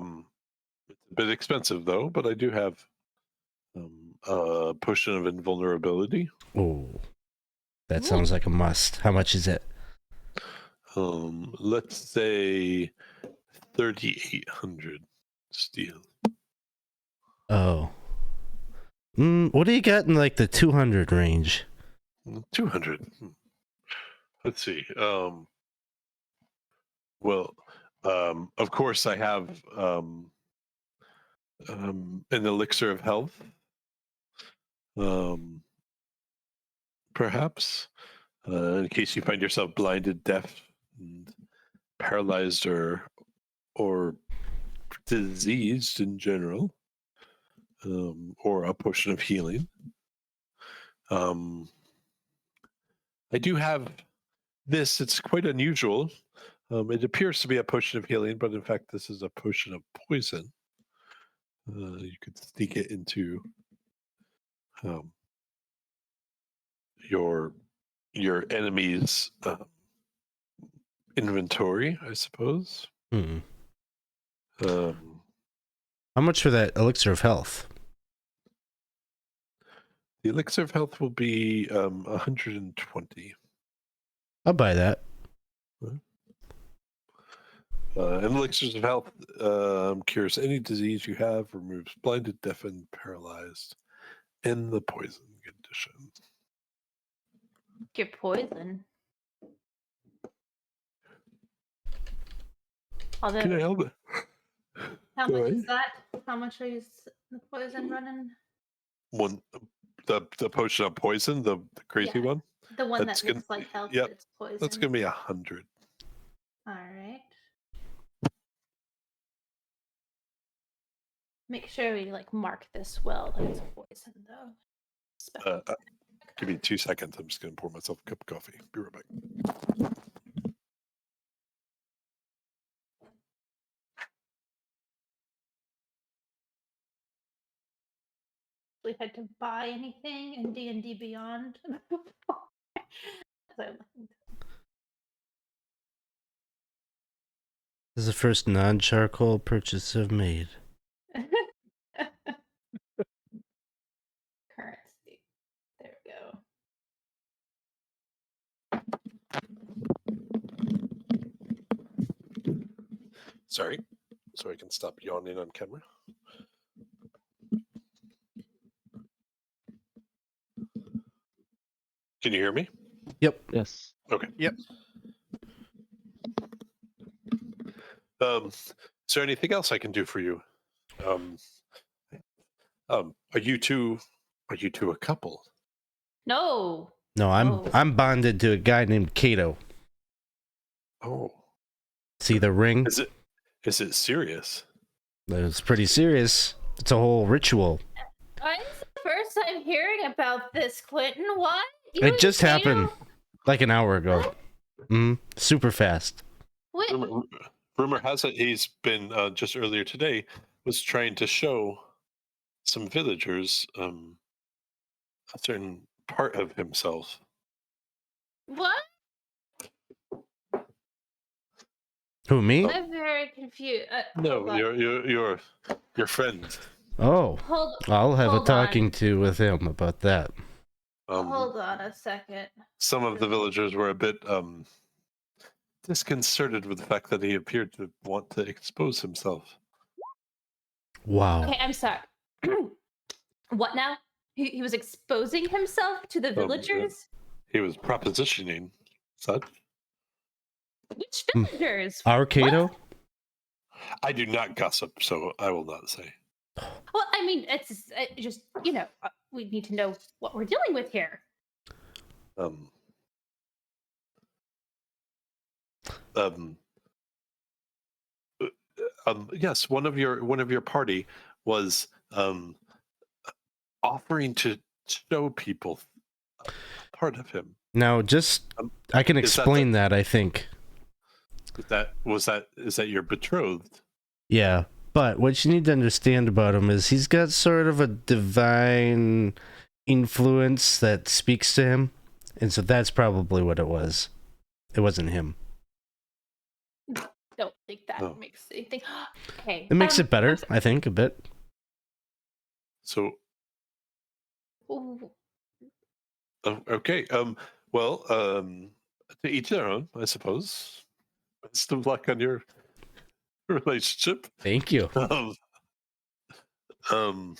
bit expensive though, but I do have a potion of invulnerability. Oh, that sounds like a must. How much is it? Let's say 3,800 steel. Oh. What do you got in like the 200 range? 200. Let's see. Well, of course I have an elixir of health. Perhaps in case you find yourself blinded, deaf, and paralyzed, or diseased in general, or a potion of healing. I do have this. It's quite unusual. It appears to be a potion of healing, but in fact, this is a potion of poison. You could sneak it into your enemy's inventory, I suppose. How much for that elixir of health? The elixir of health will be 120. I'll buy that. And elixirs of health cures any disease you have, removes blinded, deafened, paralyzed, in the poison condition. Your poison. Can I help it? How much is that? How much are you the poison running? The potion of poison, the crazy one. The one that looks like health, but it's poison. That's gonna be 100. All right. Make sure we mark this well that it's poison though. Give me 2 seconds. I'm just gonna pour myself a cup of coffee. Be right back. We had to buy anything in D&D Beyond. This is the first non-charcoal purchase I've made. Currency. There we go. Sorry. So I can stop yawning on camera. Can you hear me? Yep. Yes. Okay. Yep. Is there anything else I can do for you? Are you two a couple? No. No, I'm bonded to a guy named Kato. Oh. See the ring? Is it serious? It's pretty serious. It's a whole ritual. It's the first time hearing about this, Quinton. What? It just happened like an hour ago. Super fast. What? Rumor has it he's been just earlier today was trying to show some villagers a certain part of himself. What? Who, me? I'm very confused. No, your friend. Oh, Hold, I'll have a hold on. talking to with him about that. Hold on a second. Some of the villagers were a bit disconcerted with the fact that he appeared to want to expose himself. Wow. Okay, I'm sorry. What now? He was exposing himself to the villagers? He was propositioning such. Which villagers? Our Kato? What? I do not gossip, so I will not say. Well, I mean, it's just, we need to know what we're dealing with here. Yes, one of your party was offering to show people part of him. Now, I can explain that, I think. Is that your betrothed? Yeah, but what you need to understand about him is he's got sort of a divine influence that speaks to him, and so that's probably what it was. It wasn't him. Don't think that makes anything. Okay. It makes it better, I think, a bit. So. Okay. Well, to each their own, I suppose. Best of luck on your relationship. Thank you. And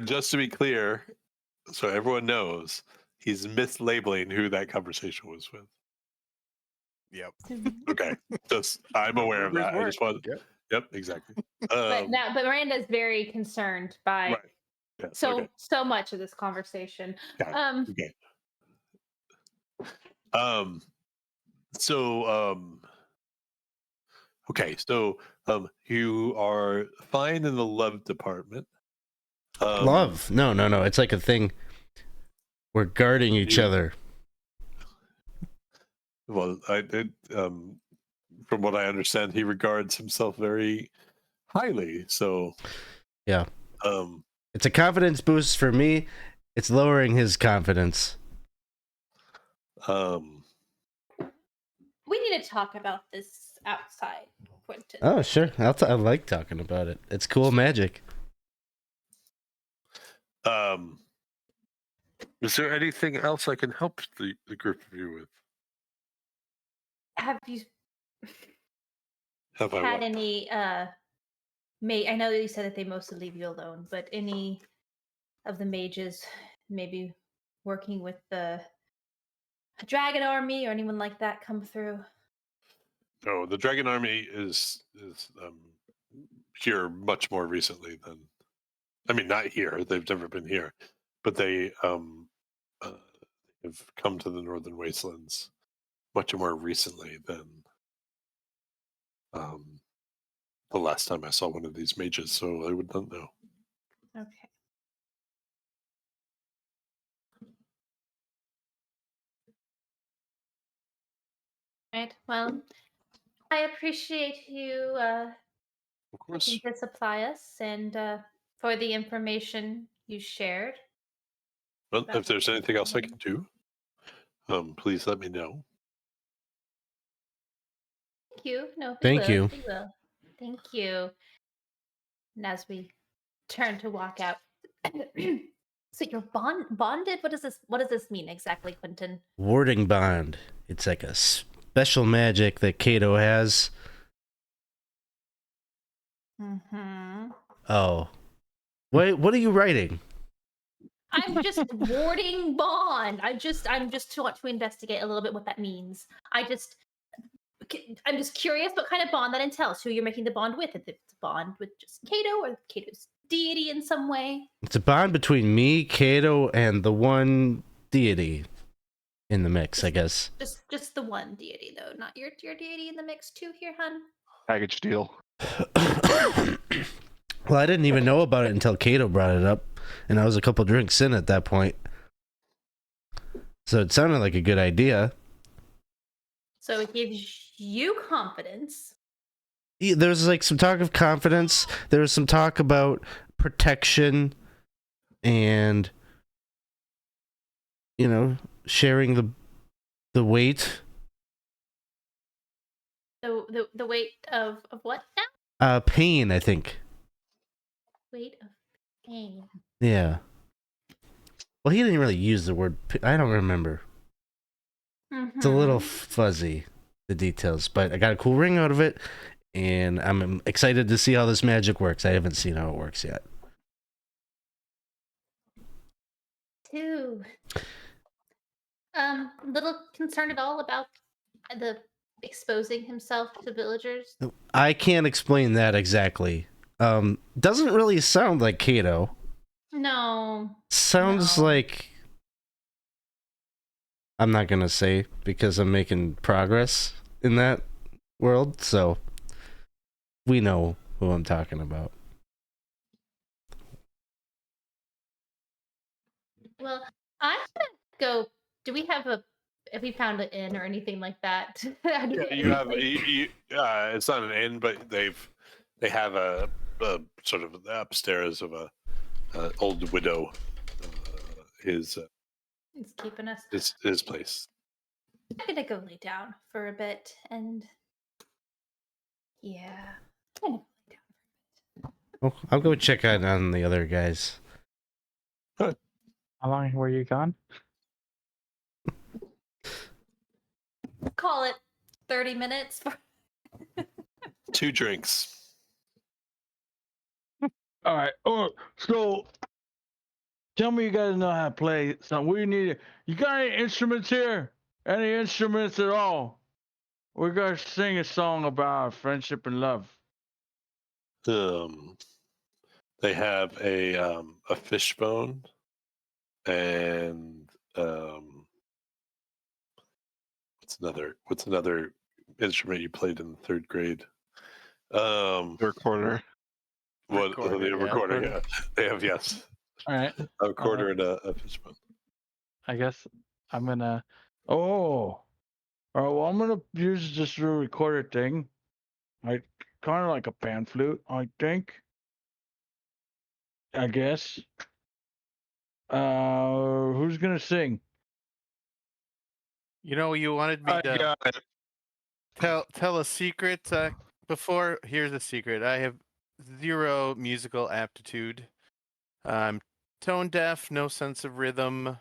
just to be clear, so everyone knows, he's mislabeling who that conversation was with. Yep. Okay. I'm aware of that. I just want. Yep. Exactly. But Miranda's very concerned by right. Yes, so much of this conversation. Okay. Okay. So you are fine in the love department. Love? No. It's like a thing. We're guarding each other. Well, from what I understand, he regards himself very highly. So, yeah. It's a confidence boost for me. It's lowering his confidence. We need to talk about this outside, Quinton. Oh, sure. I like talking about it. It's cool magic. Is there anything else I can help the group of you with? Have you Have I had any I know that you said that they mostly leave you alone, but any of the mages maybe working with the dragon army or anyone like that come through? No, the dragon army is here much more recently than. I mean, not here. They've never been here, but they have come to the northern wastelands much more recently than the last time I saw one of these mages. So I would not know. Okay. Right. Well, I appreciate you Of course. to supply us and for the information you shared. Well, if there's anything else I can do, please let me know. Thank you. No, Thank you. We will. Thank you. And as we turn to walk out, so you're bonded. What does this mean exactly, Quinton? Warding bond. It's like a special magic that Kato has. Mm-hmm. Oh, what are you writing? I'm just warding bond. I'm just want to investigate a little bit what that means. I'm just curious what kind of bond that entails. Who you're making the bond with? If it's a bond with just Kato or Kato's deity in some way. It's a bond between me, Kato, and the one deity in the mix, I guess. Just the one deity though, not your deity in the mix too here, hun. Package deal. Well, I didn't even know about it until Kato brought it up, and I was a couple drinks in at that point. So it sounded like a good idea. So it gives you confidence. There was like some talk of confidence. There was some talk about protection and, sharing the weight The weight of what now? Pain, I think. Weight of pain. Yeah. Well, he didn't really use the word. I don't remember. It's a little fuzzy, the details, but I got a cool ring out of it, and I'm excited to see how this magic works. I haven't seen how it works yet. Too. Little concerned at all about the exposing himself to villagers. I can't explain that exactly. Doesn't really sound like Kato. No. Sounds No. like... I'm not gonna say because I'm making progress in that world, so we know who I'm talking about. Well, I'm gonna go. Do we have have we found an inn or anything like that? Yeah, you have. It's not an inn, but they have a sort of upstairs of a old widow. His It's keeping us. his place. I'm gonna go lay down for a bit, and yeah, I'm gonna lay down. Oh, I'll go check out on the other guys. How long were you gone? Call it 30 minutes. 2 drinks. All right. Oh, so tell me you guys know how to play something. We need. You got any instruments here? Any instruments at all? We're gonna sing a song about friendship and love. They have a fishbone and what's another instrument you played in the 3rd grade? The recorder. What Recorder, the yeah. recorder? Yeah, they have All right. a recorder and a fishbone. I guess I'm gonna. Oh. All right. Well, I'm gonna use this little recorder thing. Like kind of like a pan flute, I think. I guess. Who's gonna sing? You know, you wanted me to got it. tell a secret before. Here's a secret. I have 0 musical aptitude. I'm tone deaf, no sense of rhythm.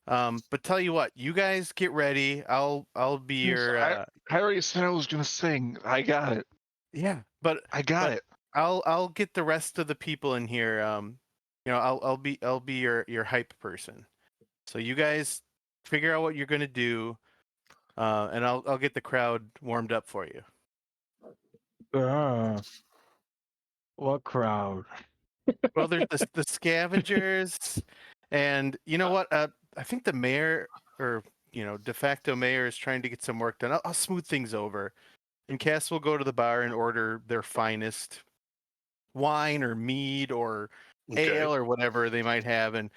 But tell you what, you guys get ready. I'll be your I already said I was gonna sing. I got it. yeah, but I got but it. I'll get the rest of the people in here. You know, I'll be your hype person. So you guys figure out what you're gonna do, and I'll get the crowd warmed up for you. What crowd? Well, there's the scavengers, and you know what? I think the mayor, or de facto mayor, is trying to get some work done. I'll smooth things over, and Cass will go to the bar and order their finest wine or mead or Okay. ale or whatever they might have, and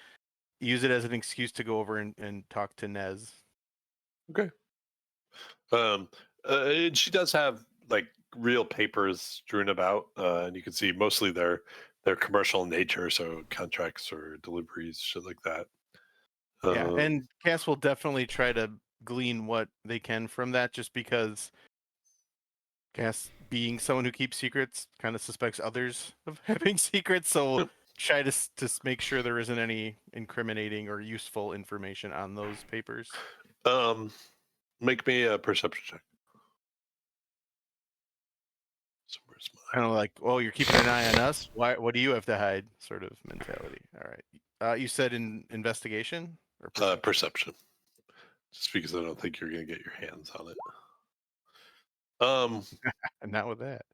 use it as an excuse to go over and talk to Nez. Okay. And she does have like real papers strewn about, and you can see mostly they're commercial in nature, so contracts or deliveries, shit like that. Yeah, and Cass will definitely try to glean what they can from that, just because Cass, being someone who keeps secrets, kind of suspects others of having secrets, so we'll try to make sure there isn't any incriminating or useful information on those papers. Make me a perception check. So where's Kind of like, oh, you're keeping an eye on us. Why? What do you have to hide? Sort of mentality. All right. You said in investigation or perception? perception? Just because I don't think you're gonna get your hands on it. And not with that.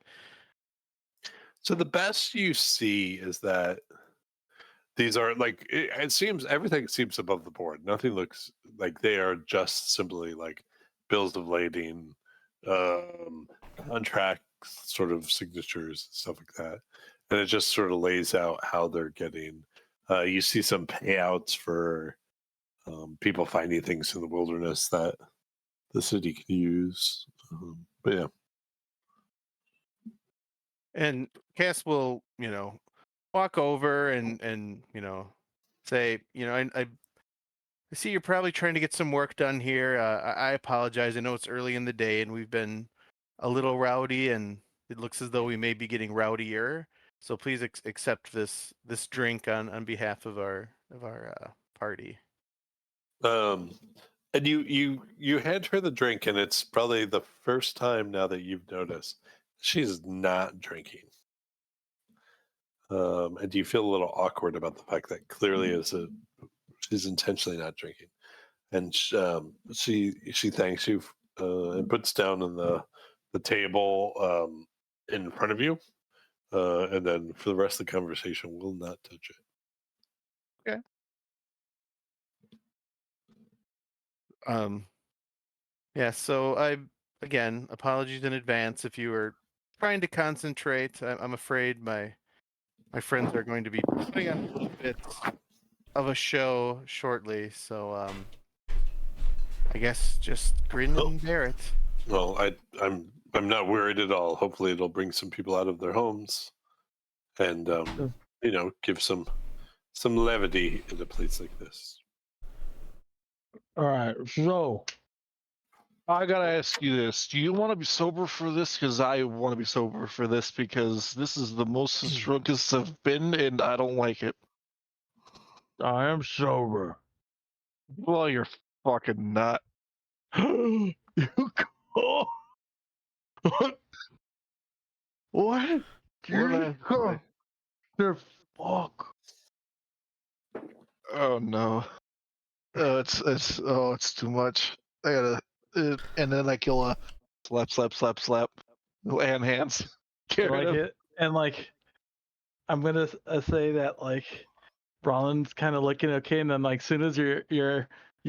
So the best you see is that these are like it seems everything seems above the board. Nothing looks like they are just simply like bills of lading, contracts, sort of signatures, stuff like that. And it just sort of lays out how they're getting. You see some payouts for people finding things in the wilderness that the city can use. But yeah. And Cass will, walk over and say, I see you're probably trying to get some work done here. I apologize. I know it's early in the day and we've been a little rowdy, and it looks as though we may be getting rowdier. So please accept this drink on behalf of our party. And you hand her the drink, and it's probably the first time now that you've noticed she's not drinking. And you feel a little awkward about the fact that clearly she's intentionally not drinking. And she thanks you and puts down on the table in front of you, and then for the rest of the conversation, will not touch it. Okay. Yeah. So again, apologies in advance if you were trying to concentrate. I'm afraid my friends are going to be putting on a little bit of a show shortly. So I guess just grin and bear it. Well, I'm not worried at all. Hopefully, it'll bring some people out of their homes, and give some levity in a place like this. All right, so I gotta ask you this: do you want to be sober for this? Because I want to be sober for this, because this is the most drunkest I've been, and I don't like it. I am sober. Well, you're fucking not. You go. What? What? The fuck? Oh no. It's too much. I gotta, and then I kill a slap, and hands. Get rid of it, and like, I'm gonna say that like, Brallin's kind of looking okay, and then like, soon as you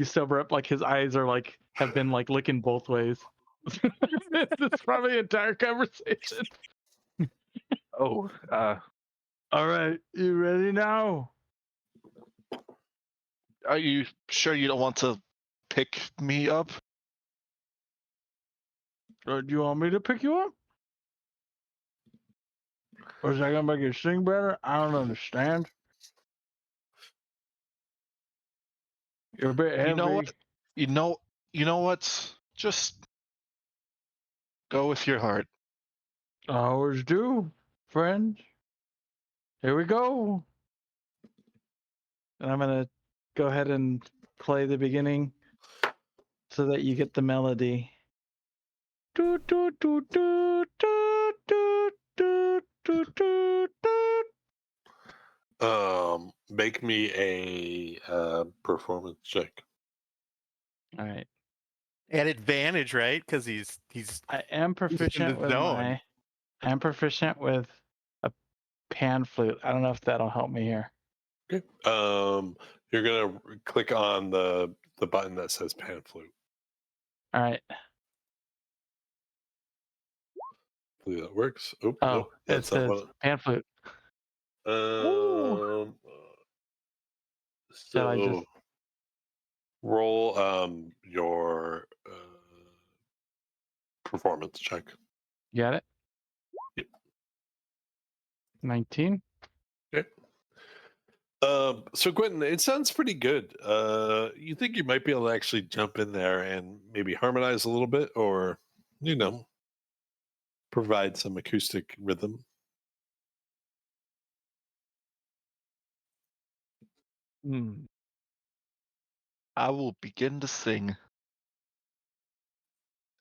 sober up, like his eyes are like have been like looking both ways. It's probably the entire conversation. Oh, All right, you ready now? are you sure you don't want to pick me up? Or do you want me to pick you up? Or is that gonna make you sing better? I don't understand. You're a bit heavy. You know what? You know what? Just go with your heart. I always do, friends. Here we go. And I'm gonna go ahead and play the beginning so that you get the melody. Do, do, do, do, do, do, do, do, do, do. Make me a performance check. All right. At advantage, right? Because he's I am proficient with zone. I'm proficient with a pan flute. I don't know if that'll help me here. Okay. You're gonna click on the button that says pan flute. All right. Hopefully that works. Oh, Oh, nope, it that's not says what. pan flute. So Shall I just roll your performance check. get it? Yep. 19. Okay. So Quinton, it sounds pretty good. You think you might be able to actually jump in there and maybe harmonize a little bit, or provide some acoustic rhythm? I will begin to sing.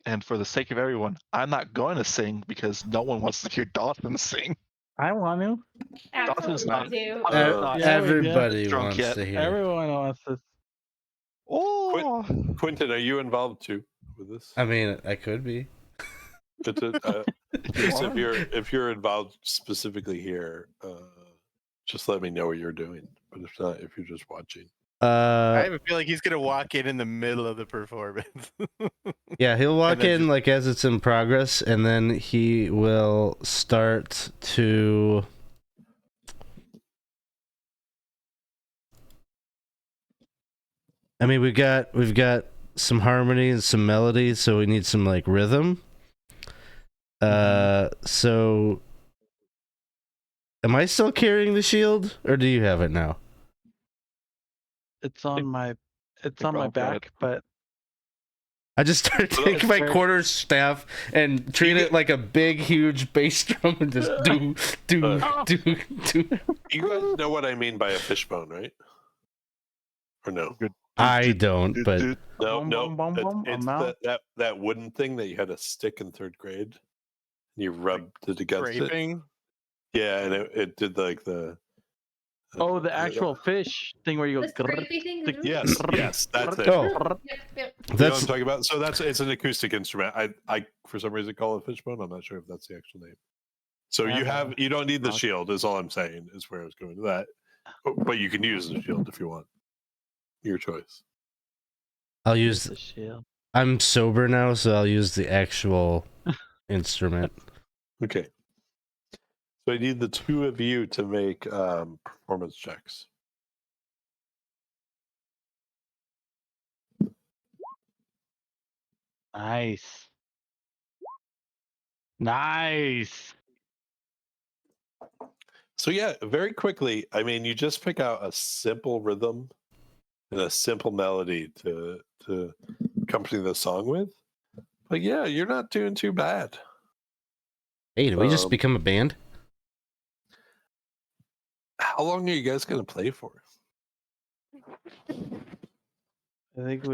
And for the sake of everyone, I'm not going to sing because no one wants to hear Dawson sing. I want to. Dawson's not do. Everybody drunk wants yet. to hear. Everyone wants this. Oh, Quinton, are you involved too with this? I mean, I could be. If you're involved specifically here, just let me know what you're doing. But if not, if you're just watching, I have a feeling he's gonna walk in the middle of the performance. Yeah, he'll walk then in just- like as it's in progress, and then he will start to. I mean, we've got some harmony and some melody, so we need some like rhythm. So am I still carrying the shield, or do you have it now? It's on my we're all got back, but I just started Well, taking my it's- quarter staff and treat it like a big, huge bass drum and just do. You guys know what I mean by a fishbone, right? Or no? I don't, but No, Boom, no. boom, boom, boom, It's amount. that wooden thing that you had a stick in third grade. And you rubbed it against it. Scraping. Yeah, and it did like the. Oh, the actual fish thing where you go. The scrapey thing. tick, Yes, yes, that's it. Oh. You Yep, yep. know what that's I'm talking about? So it's an acoustic instrument. I for some reason call it fishbone. I'm not sure if that's the actual name. So you don't need the shield, is all I'm saying, is where I was going to that. But you can use the shield if you want. Your choice. I'll use. the shield. I'm sober now, so I'll use the actual instrument. Okay. So I need the two of you to make performance checks. Nice. Nice. So yeah, very quickly, I mean, you just pick out a simple rhythm and a simple melody to accompany the song with. But yeah, you're not doing too bad. Hey, did we just become a band? How long are you guys going to play for? I think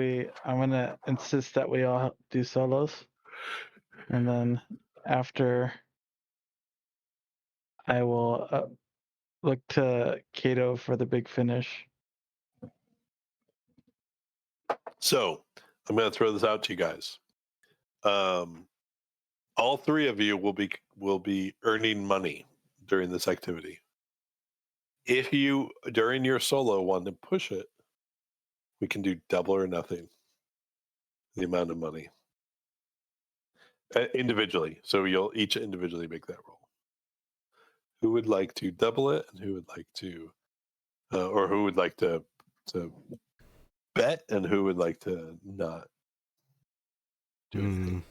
I'm gonna insist that we all do solos, and then after, I will look to Kato for the big finish. So I'm going to throw this out to you guys. All three of you will be earning money during this activity. If you during your solo want to push it, we can do double or nothing. The amount of money individually. So you'll each individually make that roll. Who would like to double it, and who would like to, or who would like to bet, and who would like to not do anything?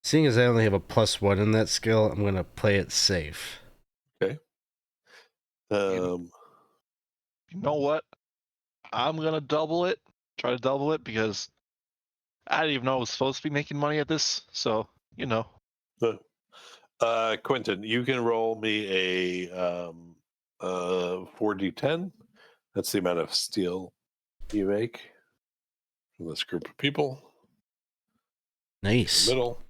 Seeing as I only have a +1 in that skill, I'm gonna play it safe. Okay. You know what? I'm gonna double it. Try to double it because I didn't even know I was supposed to be making money at this. So you know. Quinton, you can roll me a 4d10. That's the amount of steel you make from this group of people. Nice. Middle.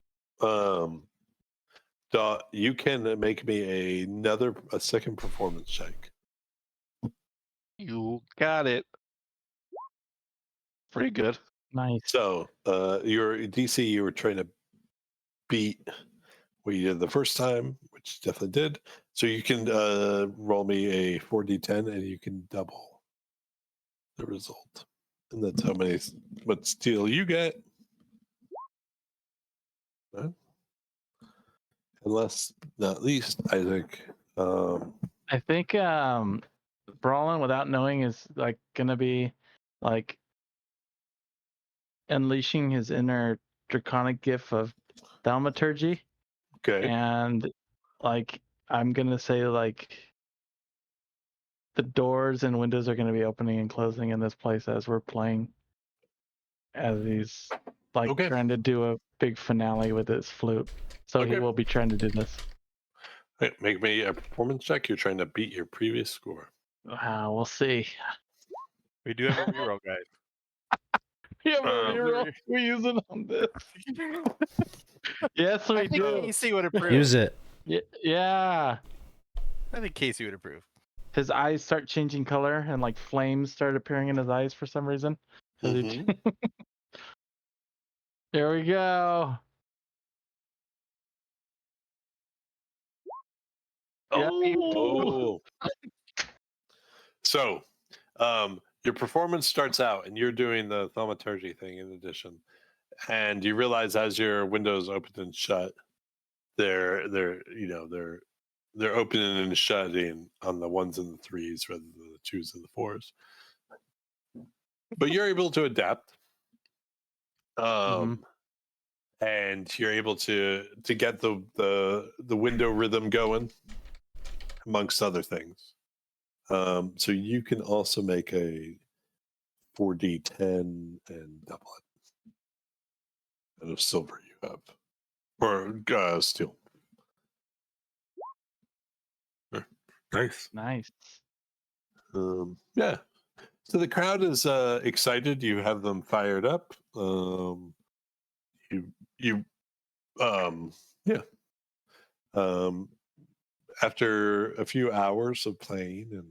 You can make me a second performance check. You got it. Pretty good. Nice. So your DC, you were trying to beat what you did the first time, which you definitely did. So you can roll me a 4d10 and you can double the result. And that's what steel you get. Huh? And last not least, Isaac. I think Brallin, without knowing, is like gonna be like unleashing his inner draconic gift of thaumaturgy, Okay. and like I'm gonna say like the doors and windows are gonna be opening and closing in this place as we're playing, as he's like Okay. trying to do a big finale with his flute. So he Okay. will be trying to do this. Hey, make me a performance check. You're trying to beat your previous score. We'll see. We do have a reroll, guys. Yeah, Um, we use it on this. Yes, we I think do. Casey would approve. Use it. Yeah. I think Casey would approve. His eyes start changing color and like flames start appearing in his eyes for some reason. Mhm. There we go. Oh. So, your performance starts out, and you're doing the thaumaturgy thing in addition, and you realize as your windows open and shut, they're opening and shutting on the ones and the threes rather than the twos and the fours. But you're able to adapt, and you're able to get the window rhythm going, amongst other things. So you can also make a 4d10 and double it. of silver you have, or steel. Nice. Nice. Yeah. So the crowd is excited. You have them fired up. You yeah. After a few hours of playing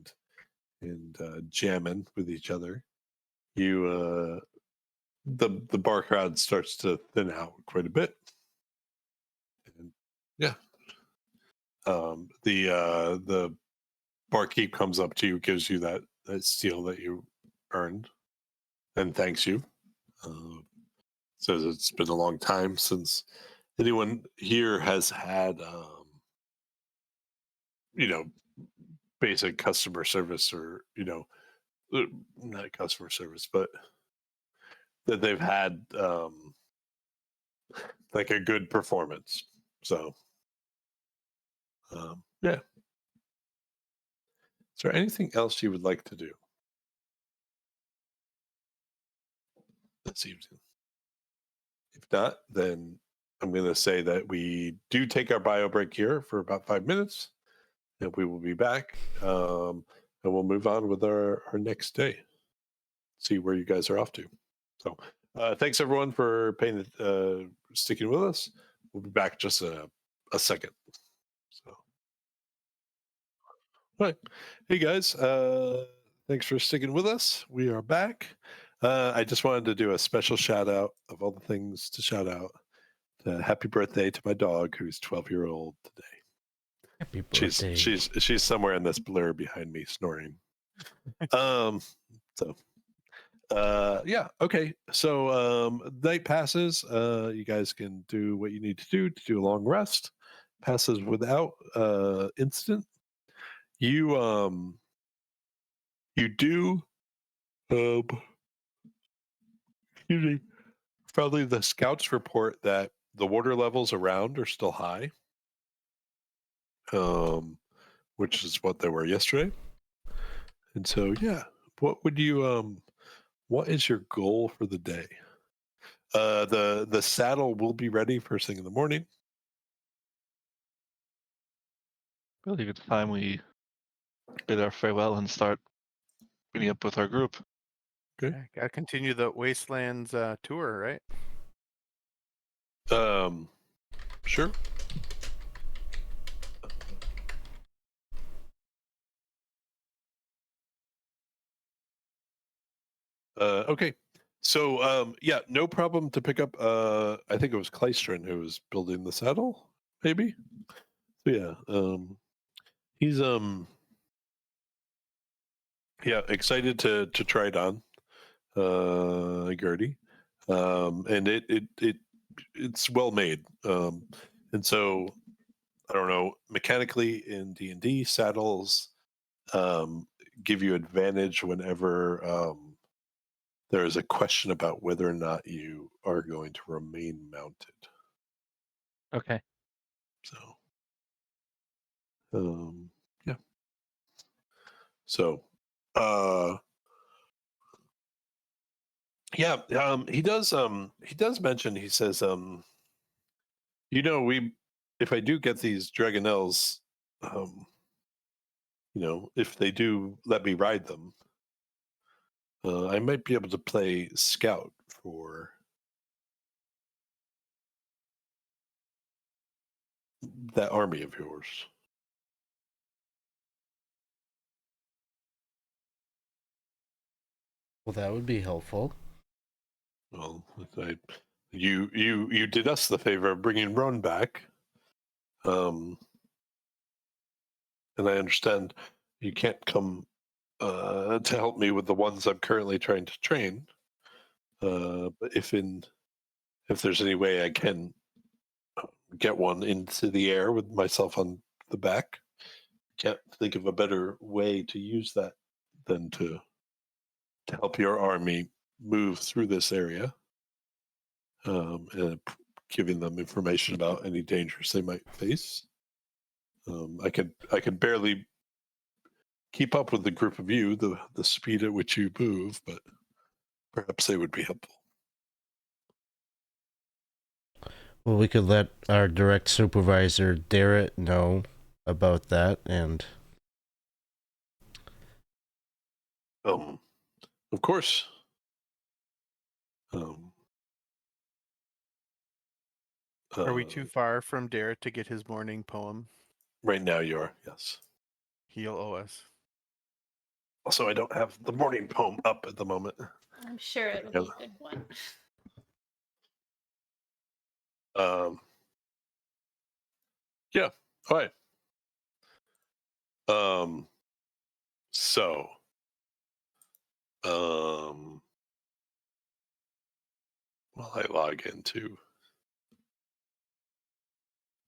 and jamming with each other, you the bar crowd starts to thin out quite a bit. And yeah. The barkeep comes up to you, gives you that steel that you earned, and thanks you. Says it's been a long time since anyone here has had, basic customer service, or not customer service, but that they've had like a good performance. So, yeah. Is there anything else you would like to do this evening? If not, then I'm going to say that we do take our bio break here for about 5 minutes, and we will be back, and we'll move on with our next day. See where you guys are off to. So, thanks everyone for sticking with us. We'll be back just a second. So, all right, hey guys, thanks for sticking with us. We are back. I just wanted to do a special shout out of all the things to shout out. Happy birthday to my dog, who's 12-year-old today. Happy birthday. She's somewhere in this blur behind me snoring. Yeah, okay. So night passes. You guys can do what you need to do a long rest. Passes without incident. You do excuse me, probably the scouts report that the water levels around are still high, which is what they were yesterday. And so, yeah, what is your goal for the day? The saddle will be ready first thing in the morning. I believe it's time we bid our farewell and start meeting up with our group. Okay. Yeah, gotta continue the Wastelands tour, right? Sure. Okay. So yeah, no problem to pick up. I think it was Kleistron who was building the saddle, maybe. So yeah, he's yeah, excited to try it on, Gertie, and it's well made, and so I don't know, mechanically in D&D, saddles give you advantage whenever there is a question about whether or not you are going to remain mounted. Okay. So, yeah. So, yeah, he does mention, he says, if I do get these Dragonelles, if they do let me ride them, I might be able to play scout for that army of yours. Well, that would be helpful. Well, you did us the favor of bringing Ron back, and I understand you can't come to help me with the ones I'm currently trying to train. But if there's any way I can get one into the air with myself on the back, can't think of a better way to use that than to help your army move through this area, and giving them information about any dangers they might face. I could barely keep up with the group of you, the speed at which you move, but perhaps they would be helpful. Well, we could let our direct supervisor, Darrett, know about that, and of course. Are we too far from Darrett to get his morning poem? Right now you are, yes. Heal OS. Also, I don't have the morning poem up at the moment. I'm sure it'll be a good one. Yeah. All right. So, well, I log into.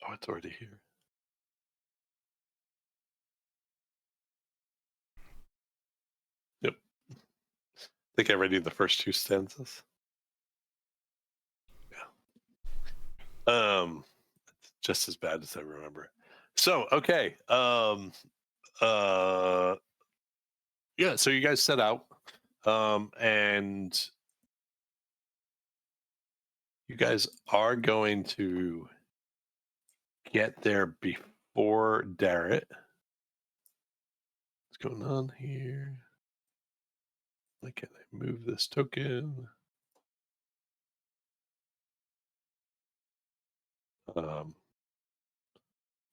Oh, it's already here. Yep. I think I read you the first two stanzas. Yeah. It's just as bad as I remember. So, okay. Yeah, so you guys set out. And you guys are going to get there before Darrett. What's going on here? Why can't I move this token?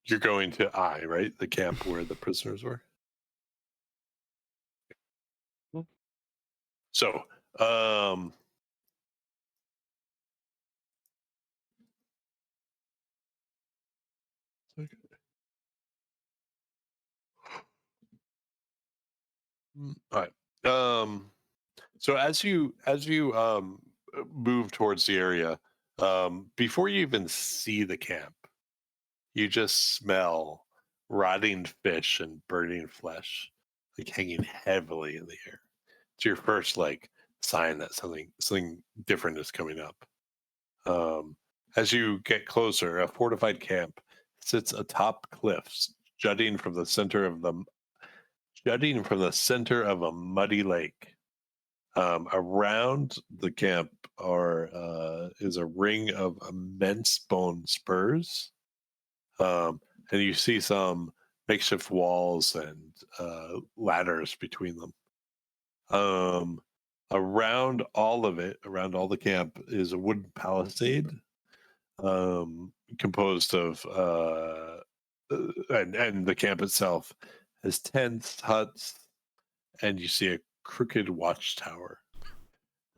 You're going to I, right? The camp where the prisoners were. So, all right. So as you move towards the area, before you even see the camp, you just smell rotting fish and burning flesh, like hanging heavily in the air. It's your first like sign that something different is coming up. As you get closer, a fortified camp sits atop cliffs, jutting from the center of a muddy lake. Around the camp is a ring of immense bone spurs, and you see some makeshift walls and ladders between them. Around all the camp, is a wooden palisade, composed of and the camp itself has tents, huts, and you see a crooked watchtower.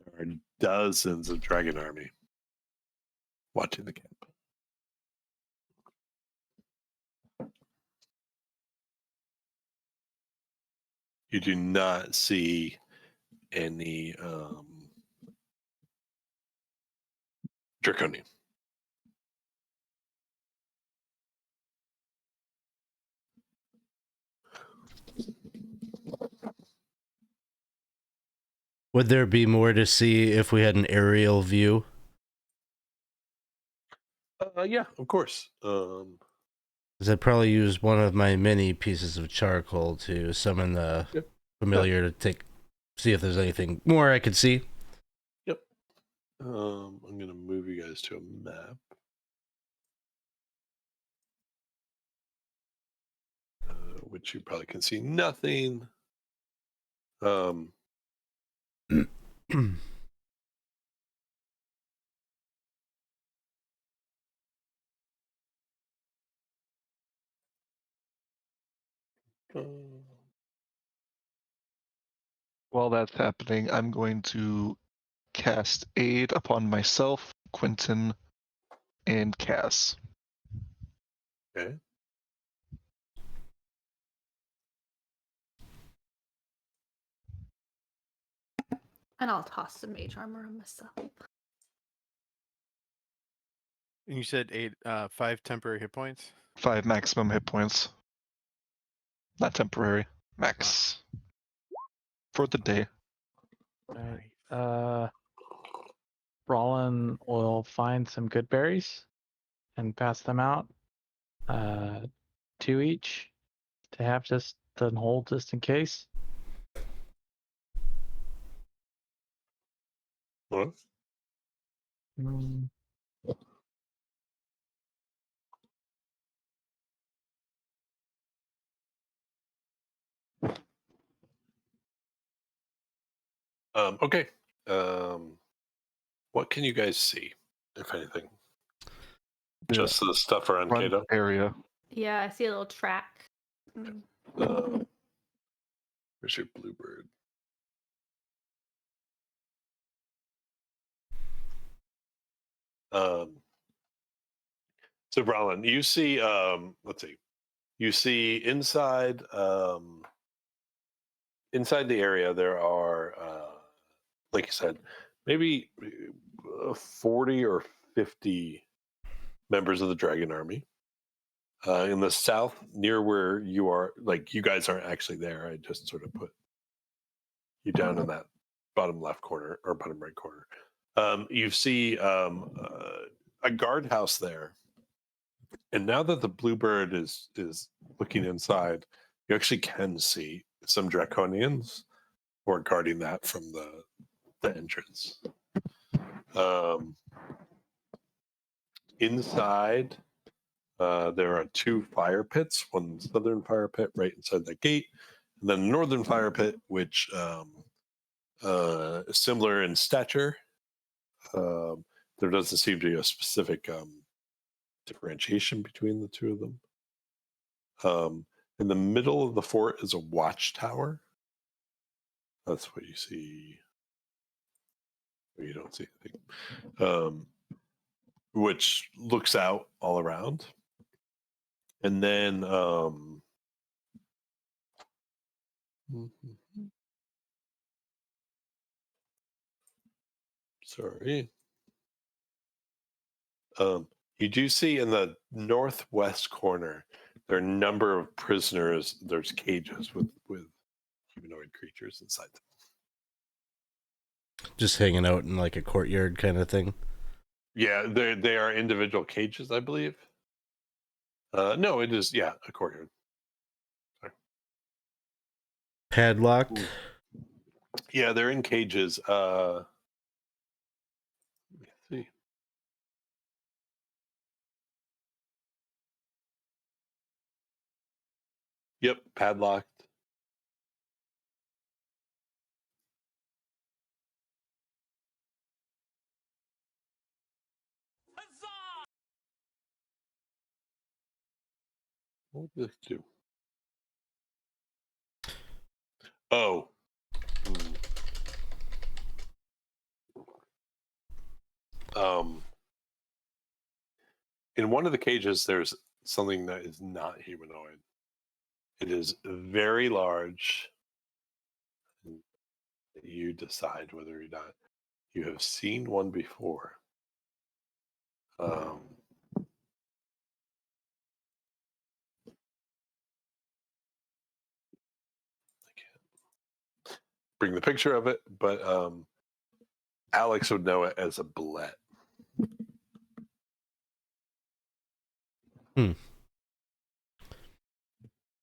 There are dozens of dragon army watching the camp. You do not see any draconian. would there be more to see if we had an aerial view? Yeah, of course. Because I'd probably use one of my many pieces of charcoal to summon the familiar to see if there's anything more I could see. Yep. I'm going to move you guys to a map. Which you probably can see nothing. While that's happening, I'm going to cast Aid upon myself, Quinton, and Cass. Okay. And I'll toss some mage armor on myself. And you said 5 temporary hit points? 5 maximum hit points. Not temporary. Max. For the day. Brallin will find some good berries and pass them out. 2 each to have just to hold just in case. What? Okay. What can you guys see, if anything? The Just the stuff around front Kato. area. Yeah, I see a little track. Where's your bluebird? So Brallin, you see, let's see, you see inside inside the area there are, like you said, maybe 40 or 50 members of the Dragon Army. In the south, near where you are, like you guys aren't actually there. I just sort of put you down in that bottom left corner or bottom right corner. You see a guardhouse there. And now that the bluebird is looking inside, you actually can see some draconians who are guarding that from the entrance. Inside, there are 2 fire pits. One southern fire pit right inside the gate, and then a northern fire pit, which is similar in stature. There doesn't seem to be a specific differentiation between the 2 of them. In the middle of the fort is a watchtower. That's what you see. Well, you don't see anything. Which looks out all around. And then sorry. You do see in the northwest corner there are a number of prisoners. There's cages with humanoid creatures inside them. Just hanging out in like a courtyard kind of thing. Yeah, they are individual cages, I believe. No, it is a courtyard. Sorry. Padlocked. Ooh. Yeah, they're in cages. Let me see. Yep, padlocked. What would this do? Oh. In one of the cages, there's something that is not humanoid. It is very large. You decide whether or not you have seen one before. I can't bring the picture of it, but Alex would know it as a bullet.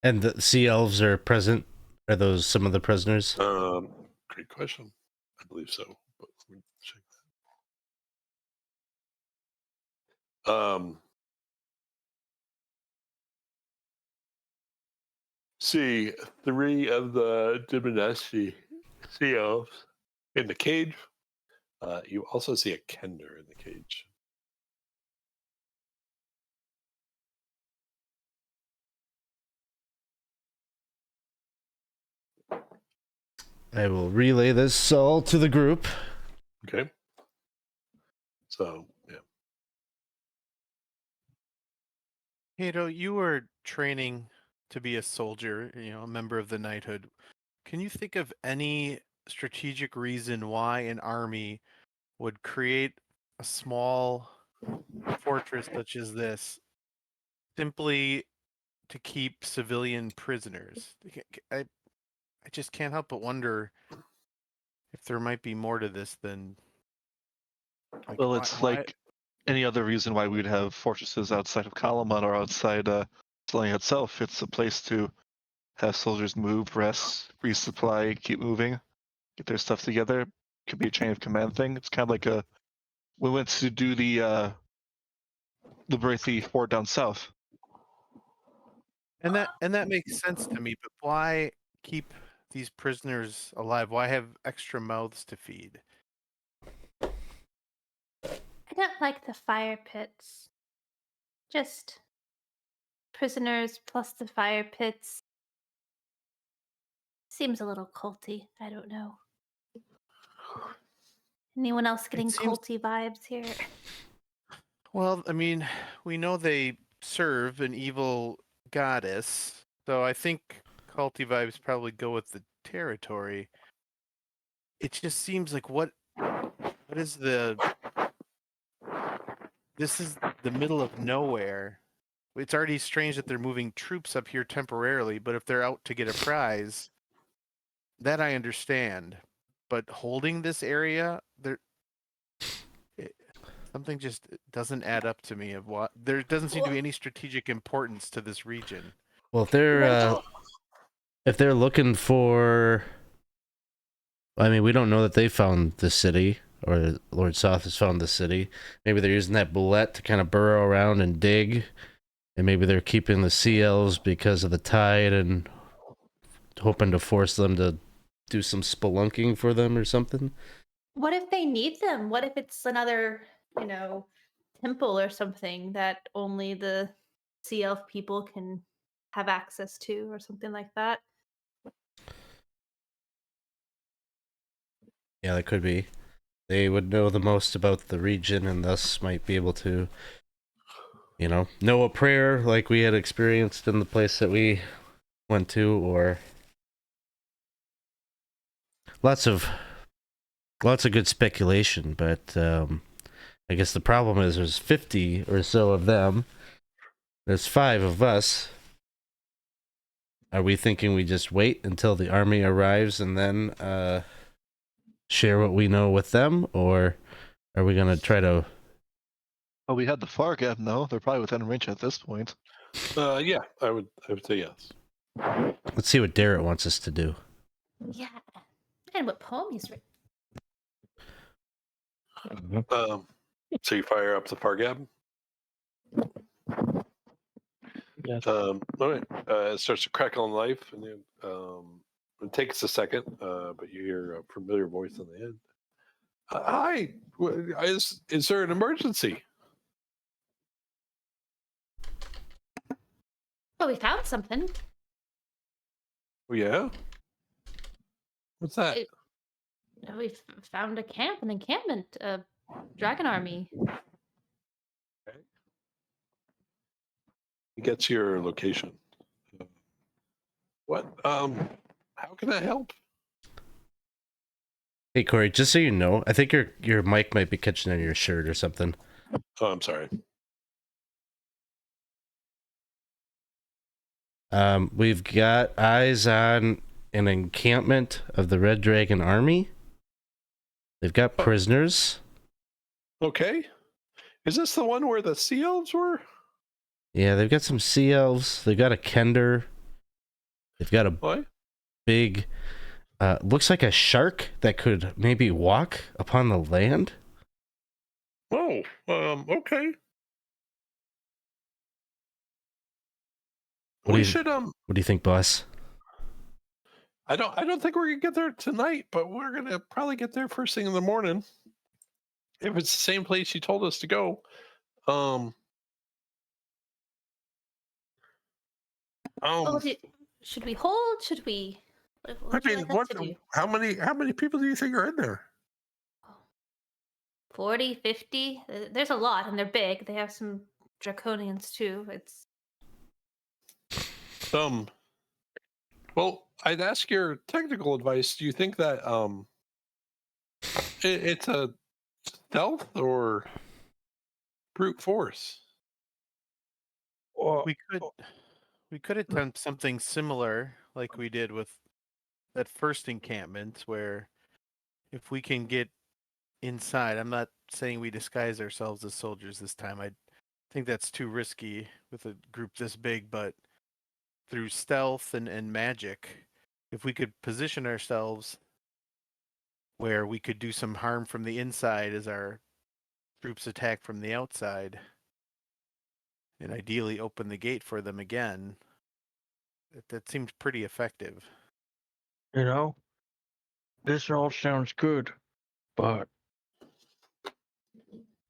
And the sea elves are present. Are those some of the prisoners? Great question. I believe so. But let me check that. See 3 of the Dimineshi sea elves in the cage. You also see a Kender in the cage. I will relay this all to the group. Okay. So, yeah. Kato, you were training to be a soldier, a member of the knighthood. Can you think of any strategic reason why an army would create a small fortress such as this simply to keep civilian prisoners? I just can't help but wonder if there might be more to this than. Well, it's like any other reason why we would have fortresses outside of Kalaman or outside Selenia itself. It's a place to have soldiers move, rest, resupply, keep moving, get their stuff together. Could be a chain of command thing. It's kind of like we went to do the liberate the fort down south. And that makes sense to me, but why keep these prisoners alive? Why have extra mouths to feed? I don't like the fire pits. Just prisoners plus the fire pits. Seems a little culty. I don't know. Anyone else getting seems- culty vibes here? Well, I mean, we know they serve an evil goddess, so I think culty vibes probably go with the territory. It just seems like what is the this is the middle of nowhere. It's already strange that they're moving troops up here temporarily, but if they're out to get a prize, that I understand. But holding this area, something just doesn't add up to me of what there doesn't seem to be any strategic importance to this region. Well, What if they're looking for, I mean, we don't know that they found the city or Lord Soth has found the city. Maybe they're using that bullet to kind of burrow around and dig, and maybe they're keeping the sea elves because of the tide and hoping to force them to do some spelunking for them or something. What if they need them? What if it's another, temple or something that only the sea elf people can have access to or something like that? Yeah, that could be. They would know the most about the region and thus might be able to, know a prayer like we had experienced in the place that we went to, or lots of good speculation, but I guess the problem is there's 50 or so of them. There's 5 of us. Are we thinking we just wait until the army arrives and then share what we know with them, or are we gonna try to? Oh, we had the Fargab, though. They're probably within range at this point. Yeah, I would say yes. Let's see what Darrett wants us to do. Yeah. And what poem he's written. So you fire up the Fargab. Yes. All right. It starts to crackle in life, and then it takes a second, but you hear a familiar voice on the end. Hi, is there an emergency? Well, we found something. Oh, yeah. What's that? We found an encampment, a dragon army. It gets your location. What? How can I help? Hey Corey, just so you know, I think your mic might be catching on your shirt or something. Oh, I'm sorry. We've got eyes on an encampment of the Red Dragon Army. They've got prisoners. Okay. Is this the one where the sea elves were? Yeah, they've got some sea elves. They've got a kender. They've got a What? big, looks like a shark that could maybe walk upon the land. Oh, okay. What do We you- should What do you think, boss? I don't think we're gonna get there tonight, but we're gonna probably get there first thing in the morning. If it's the same place you told us to go. Should we hold? Should we? What would you like us to do? how many people do you think are in there? 40, 50? There's a lot, and they're big. They have some draconians too. It's Well, I'd ask your technical advice. Do you think that it's a stealth or brute force? Well, We could attempt something similar like we did with that first encampment, where if we can get inside, I'm not saying we disguise ourselves as soldiers this time. I think that's too risky with a group this big, but through stealth and magic, if we could position ourselves where we could do some harm from the inside as our troops attack from the outside, and ideally open the gate for them again, that seems pretty effective. You know, this all sounds good, but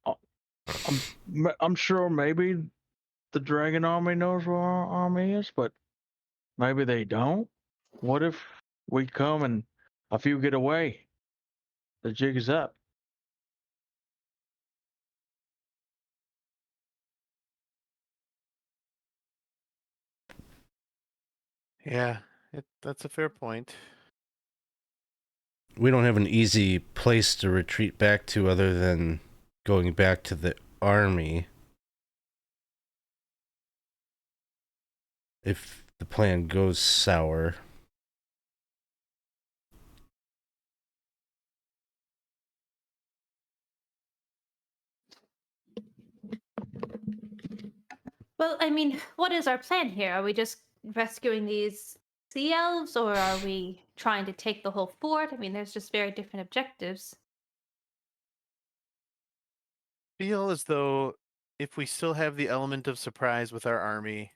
uh, I'm sure maybe the Dragon Army knows where our army is, but maybe they don't. What if we come and a few get away? The jig is up. Yeah, that's a fair point. We don't have an easy place to retreat back to other than going back to the army. If the plan goes sour. Well, I mean, what is our plan here? Are we just rescuing these sea elves, or are we trying to take the whole fort? I mean, there's just very different objectives. Feel as though if we still have the element of surprise with our army,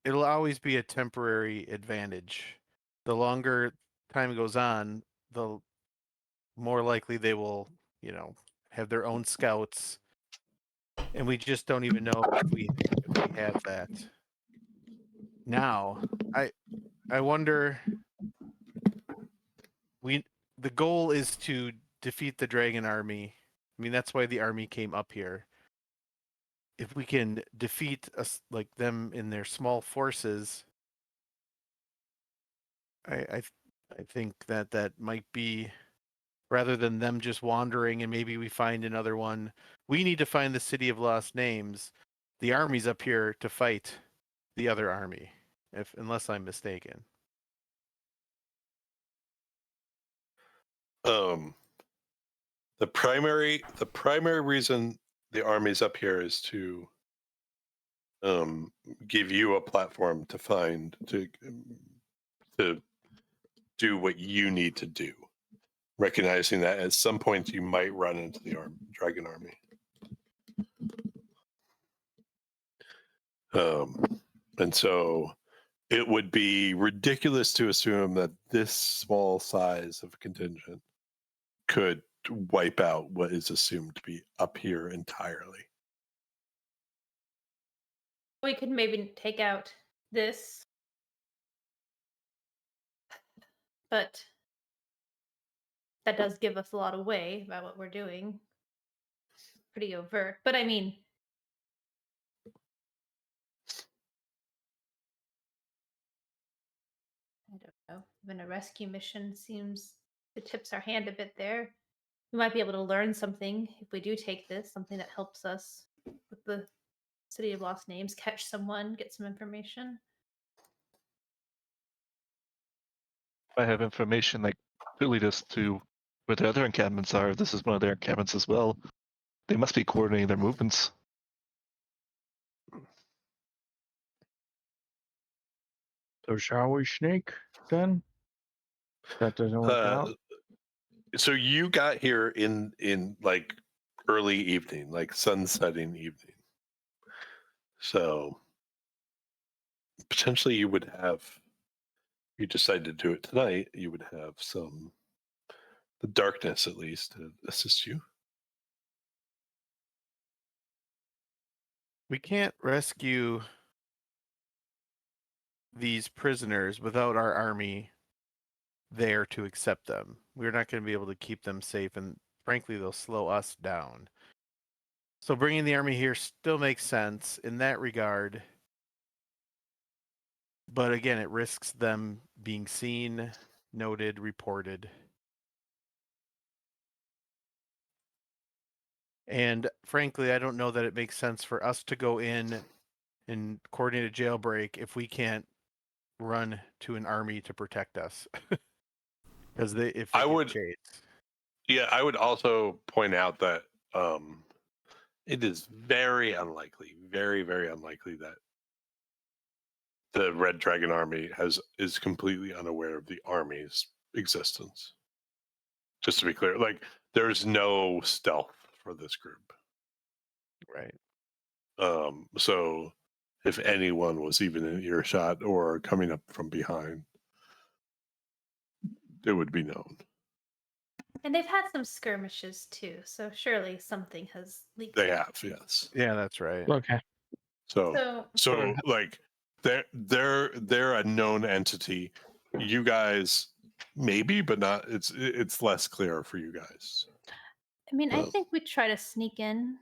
it'll always be a temporary advantage. The longer time goes on, the more likely they will, have their own scouts, and we just don't even know if we have that. Now, I wonder. The goal is to defeat the dragon army. I mean, that's why the army came up here. If we can defeat us, like them in their small forces, I think that might be, rather than them just wandering and maybe we find another one. We need to find the city of lost names. The army's up here to fight the other army, unless I'm mistaken. The primary reason the army's up here is to give you a platform to find to do what you need to do, recognizing that at some point you might run into the dragon army. And so it would be ridiculous to assume that this small size of contingent could wipe out what is assumed to be up here entirely. We could maybe take out this, but that does give us a lot away about what we're doing. Pretty overt. But I mean, I don't know. Even a rescue mission seems it tips our hand a bit there. We might be able to learn something if we do take this, something that helps us with the City of Lost Names, catch someone, get some information. I have information like could lead us to where the other encampments are. This is one of their encampments as well. They must be coordinating their movements. So shall we sneak then? That doesn't work out. So you got here in like early evening, like sunsetting evening. So potentially you would have, if you decide to do it tonight, you would have the darkness at least to assist you. We can't rescue these prisoners without our army there to accept them. We're not going to be able to keep them safe, and frankly, they'll slow us down. So bringing the army here still makes sense in that regard. But again, it risks them being seen, noted, reported. And frankly, I don't know that it makes sense for us to go in and coordinate a jailbreak if we can't run to an army to protect us. Because I would chased. Yeah, I would also point out that it is very unlikely, very, very unlikely that the Red Dragon Army is completely unaware of the army's existence. Just to be clear, like there's no stealth for this group. Right. So if anyone was even in earshot or coming up from behind, it would be known. And they've had some skirmishes too, so surely something has leaked. They out. have, yes. Yeah, that's right. Okay. So Sure. like they're a known entity. You guys maybe, but not. It's less clear for you guys. I mean, I Well- think we try to sneak in.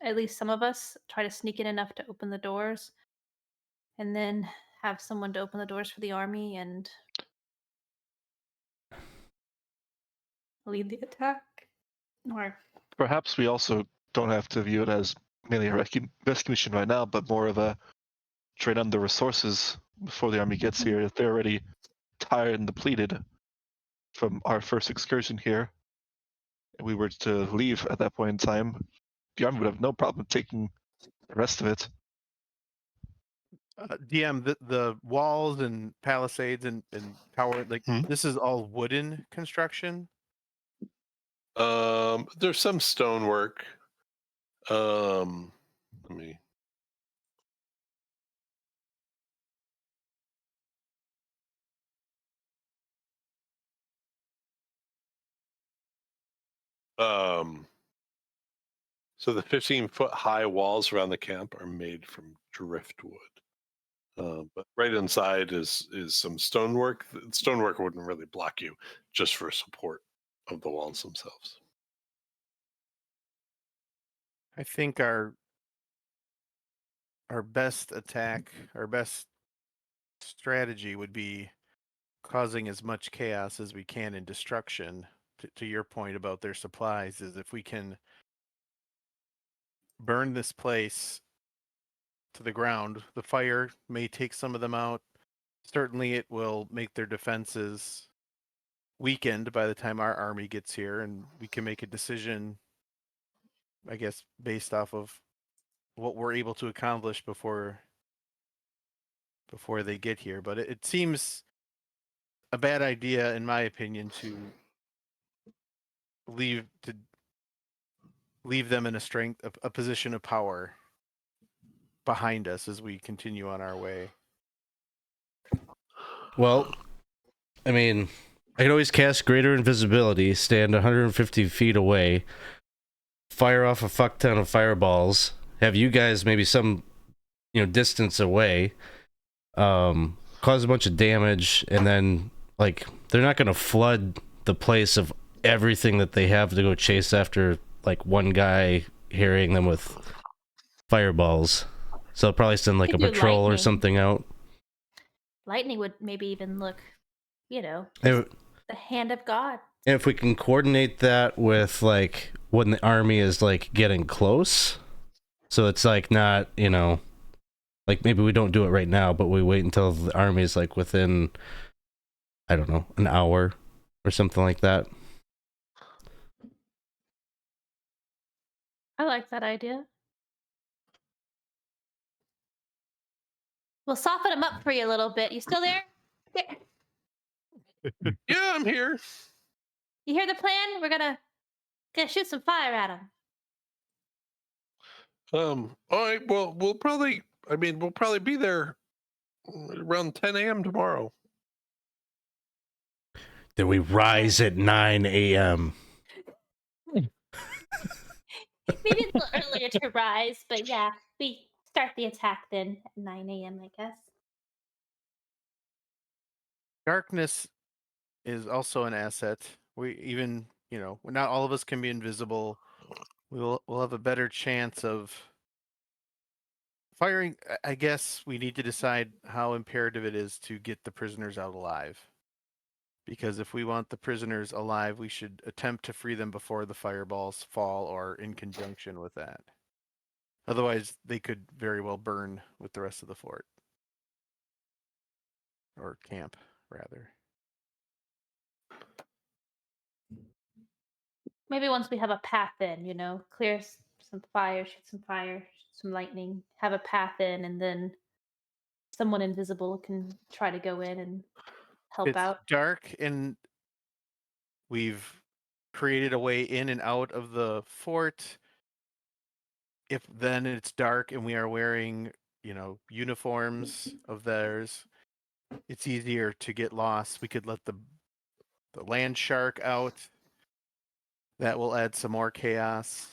At least some of us try to sneak in enough to open the doors, and then have someone to open the doors for the army and lead the attack. Or Perhaps we also don't have to view it as mainly a rescue mission right now, but more of a trade on the resources before the army gets here. If they're already tired and depleted from our first excursion here, and we were to leave at that point in time, the army would have no problem taking the rest of it. DM, the walls and palisades and tower, like this is all wooden construction. There's some stonework. Let me. So the 15-foot high walls around the camp are made from driftwood. But right inside is some stonework. Stonework wouldn't really block you, just for support of the walls themselves. I think our best attack, our best strategy would be causing as much chaos as we can and destruction. To your point about their supplies, is if we can burn this place to the ground, the fire may take some of them out. Certainly, it will make their defenses weakened by the time our army gets here, and we can make a decision, I guess, based off of what we're able to accomplish before they get here. But it seems a bad idea, in my opinion, to leave them in a position of power behind us as we continue on our way. Well, I mean, I could always cast Greater Invisibility, stand 150 feet away, fire off a fuck ton of fireballs, have you guys maybe some, distance away, cause a bunch of damage, and then, like, they're not going to flood the place of everything that they have to go chase after, like, one guy harrying them with fireballs. So they'll probably send, like, a Could do patrol or lightning. something out. lightning would maybe even look, And the hand of God. if we can coordinate that with, like, when the army is, like, getting close, so it's, like, not, like, maybe we don't do it right now, but we wait until the army is, like, within, I don't know, an hour or something like that. I like that idea. We'll soften them up for you a little bit. You still there? Yeah, I'm here. You hear the plan? We're gonna shoot some fire at them. All right. Well, we'll probably be there around 10 a.m. tomorrow. Then we rise at 9 a.m. Maybe it's a little earlier to rise, but yeah, we start the attack then at 9 a.m. I guess. Darkness is also an asset. We even, not all of us can be invisible. We'll have a better chance of firing. I guess we need to decide how imperative it is to get the prisoners out alive. Because if we want the prisoners alive, we should attempt to free them before the fireballs fall or in conjunction with that. Otherwise, they could very well burn with the rest of the fort. Or camp, rather. Maybe once we have a path in, clear some fire, shoot some fire, some lightning, have a path in, and then someone invisible can try to go in and help It's out. dark and we've created a way in and out of the fort. If then it's dark and we are wearing, uniforms of theirs, it's easier to get lost. We could let the land shark out. That will add some more chaos.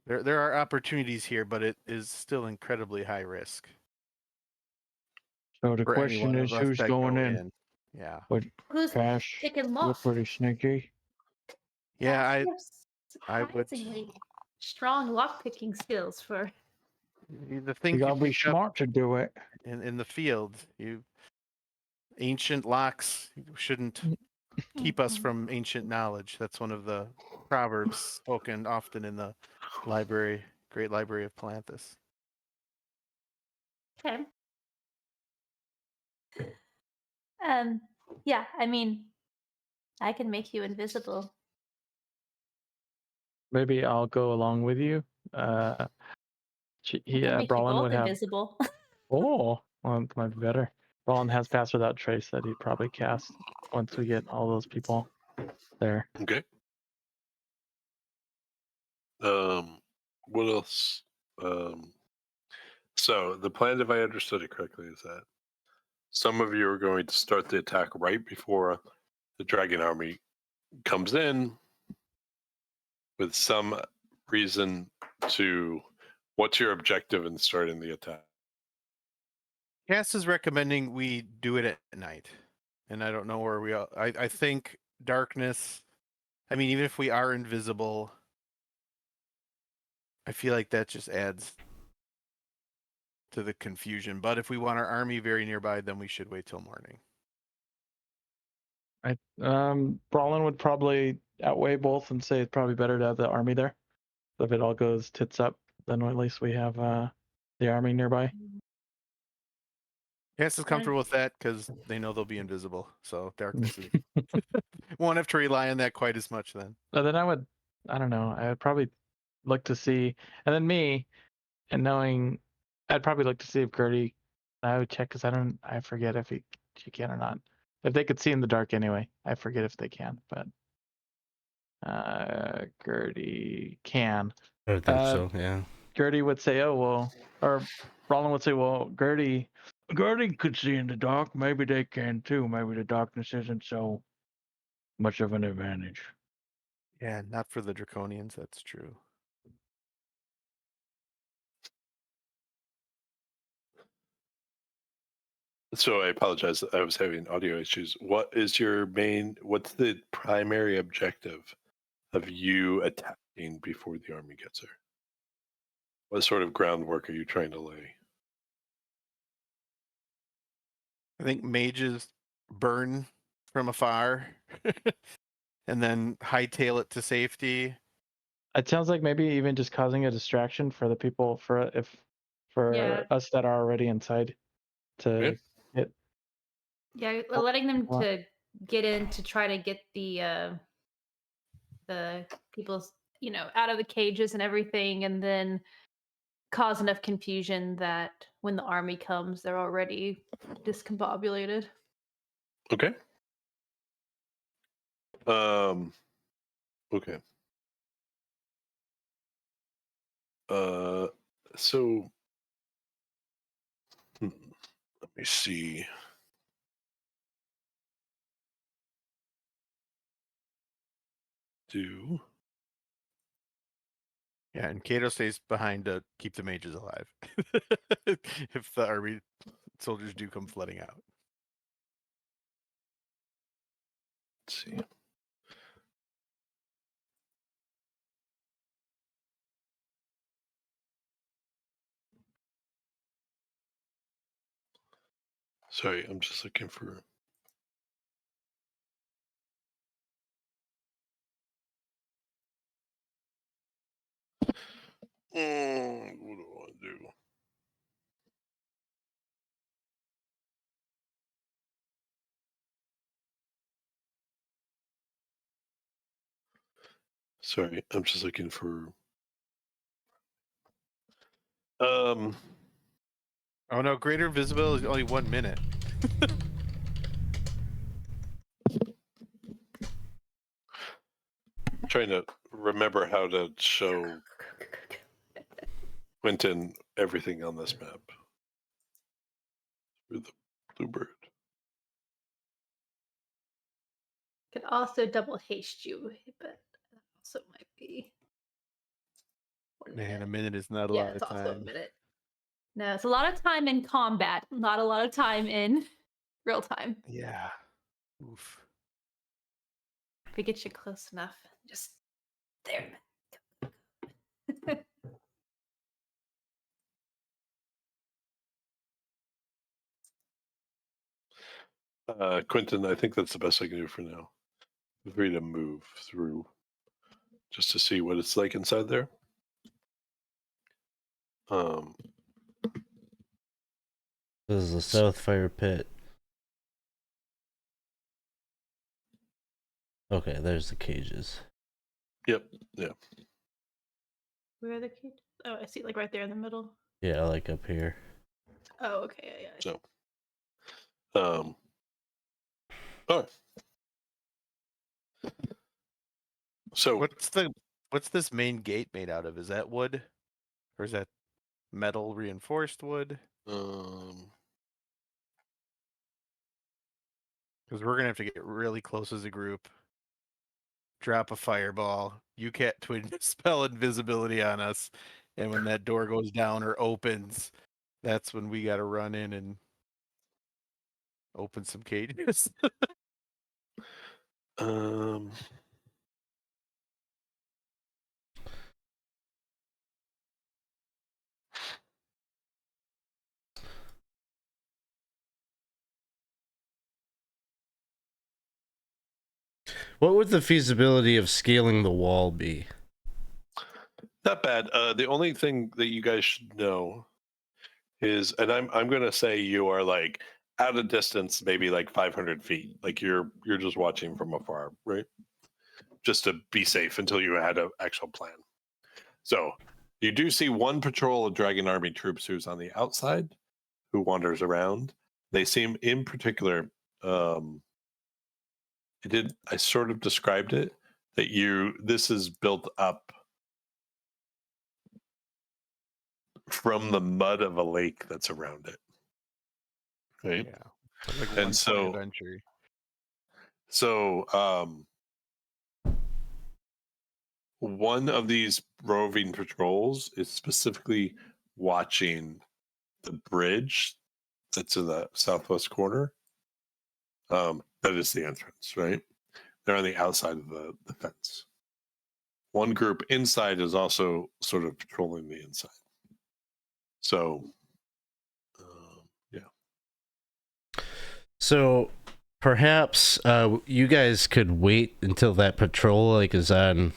There are opportunities here, but it is still incredibly high risk So the for any question one is, of us who's that going go in? Yeah. What Who's Cash? picking them You're off? pretty sneaky. Yeah, Gosh, you I have would. surprisingly strong lock picking skills for. The You things you gotta be pick up smart to do it. in the field, ancient locks shouldn't keep us from ancient knowledge. That's one of the proverbs spoken often in the library, Great Library of Palanthas. Okay. Yeah, I mean, I can make you invisible. Maybe I'll go along with you. I can make you Brallin both would have. invisible. Oh, well, it might be better. Brallin has Pass Without Trace that he'd probably cast once we get all those people there. Okay. What else? So the plan, if I understood it correctly, is that some of you are going to start the attack right before the dragon army comes in, with some reason to. What's your objective in starting the attack? Cass is recommending we do it at night, and I don't know where we are. I think darkness. I mean, even if we are invisible, I feel like that just adds to the confusion. But if we want our army very nearby, then we should wait till morning. Brallin would probably outweigh both and say it's probably better to have the army there. So if it all goes tits up, then at least we have the army nearby. Cass is comfortable with that because they know they'll be invisible. So darkness is won't have to rely on that quite as much then. Then I don't know, I would probably look to see, and then me, and knowing, I'd probably look to see if Gertie, I would check because I forget if she can or not. If they could see in the dark anyway, I forget if they can, but Gertie can. I think so. Yeah. Gertie would say, "Oh well," or Brallin would say, "Well, Gertie could see in the dark. Maybe they can too. Maybe the darkness isn't so much of an advantage." Yeah, not for the Draconians. That's true. So I apologize. I was having audio issues. What's the primary objective of you attacking before the army gets there? What sort of groundwork are you trying to lay? I think mages burn from afar and then hightail it to safety. It sounds like maybe even just causing a distraction for the people for Yeah. us that are already inside to hit. Yeah, letting them What? to get in to try to get the people, out of the cages and everything, and then cause enough confusion that when the army comes, they're already discombobulated. Okay. Okay. So let me see. Yeah, and Kato stays behind to keep the mages alive if the army soldiers do come flooding out. Let's see. Sorry, I'm just looking for. What do I want to do? Sorry, I'm just looking for. Oh no, greater visibility is only 1 minute. Trying to remember how to show Quinton everything on this map. Through the bluebird. Could also double haste you, but also might be 1 minute. Man, a minute is not a Yeah, lot it's of also a time. minute. No, it's a lot of time in combat, not a lot of time in real time. Yeah. Oof. If we get you close enough, just there. Quinton, I think that's the best I can do for now. Feel free to move through just to see what it's like inside there. This is the South Fire Pit. Okay, there's the cages. Yep. Yeah. Where are the cages? Oh, I see, like right there in the middle. Yeah, like up here. Oh, okay, yeah. So, all right. So What's this main gate made out of? Is that wood? Or is that metal reinforced wood? Because we're gonna have to get really close as a group. Drop a fireball. You can't twin spell invisibility on us. And when that door goes down or opens, that's when we gotta run in and open some cages. What would the feasibility of scaling the wall be? not bad. The only thing that you guys should know is, and I'm gonna say you are like out of distance, maybe like 500 feet. Like you're just watching from afar, right? Just to be safe until you had an actual plan. So you do see one patrol of Dragon Army troops who's on the outside, who wanders around. They seem, in particular, I sort of described it that this is built up from the mud of a lake that's around it, right? Yeah. Like And so, adventure. one of these roving patrols is specifically watching the bridge that's in the southwest corner. That is the entrance, right? They're on the outside of the fence. One group inside is also sort of patrolling the inside. So, yeah. So perhaps you guys could wait until that patrol is on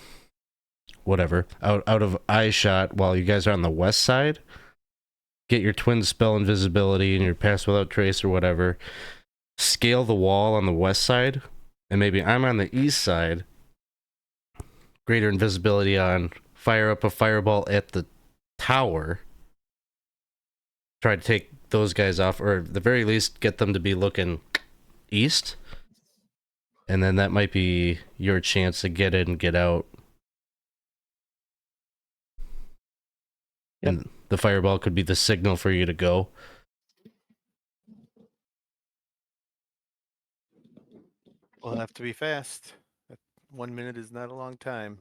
whatever out of eye shot while you guys are on the west side. Get your twin spell invisibility and your pass without trace or whatever. Scale the wall on the west side, and maybe I'm on the east side. Greater invisibility on. Fire up a fireball at the tower. Try to take those guys off, or at the very least get them to be looking east, and then that might be your chance to get in and get out. Yep. And the fireball could be the signal for you to go. We'll have to be fast. 1 minute is not a long time.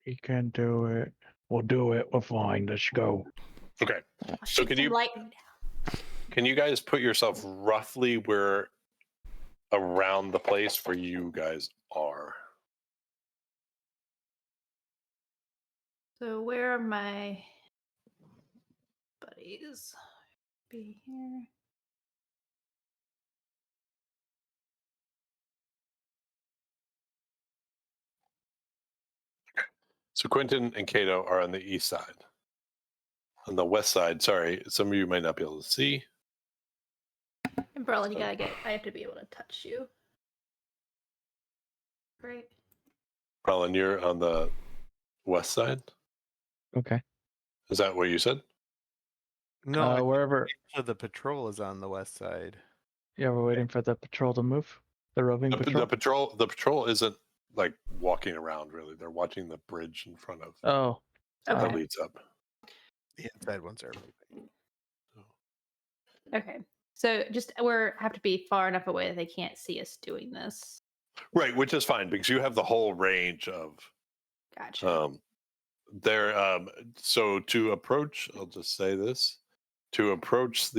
He can do it. We'll do it. We're fine. Let's go. Okay. I'll So shoot can some you lightning down. Can you guys put yourself roughly where around the place where you guys are? So where are my buddies? Be here. So Quinton and Kato are on the east side. On the west side, sorry, some of you might not be able to see. And Brallin, you gotta I have to be able to touch you. Great. Brallin, you're on the west side. Okay. Is that what you said? No, Wherever. so the patrol is on the west side. Yeah, we're waiting for the patrol to move. The roving patrol. The patrol isn't like walking around really. They're watching the bridge in front of Oh. that Okay. leads up. The inside ones are moving. Okay. So just have to be far enough away that they can't see us doing this. Right, which is fine because you have the whole range of Gotcha. there. So to approach, I'll just say this: to approach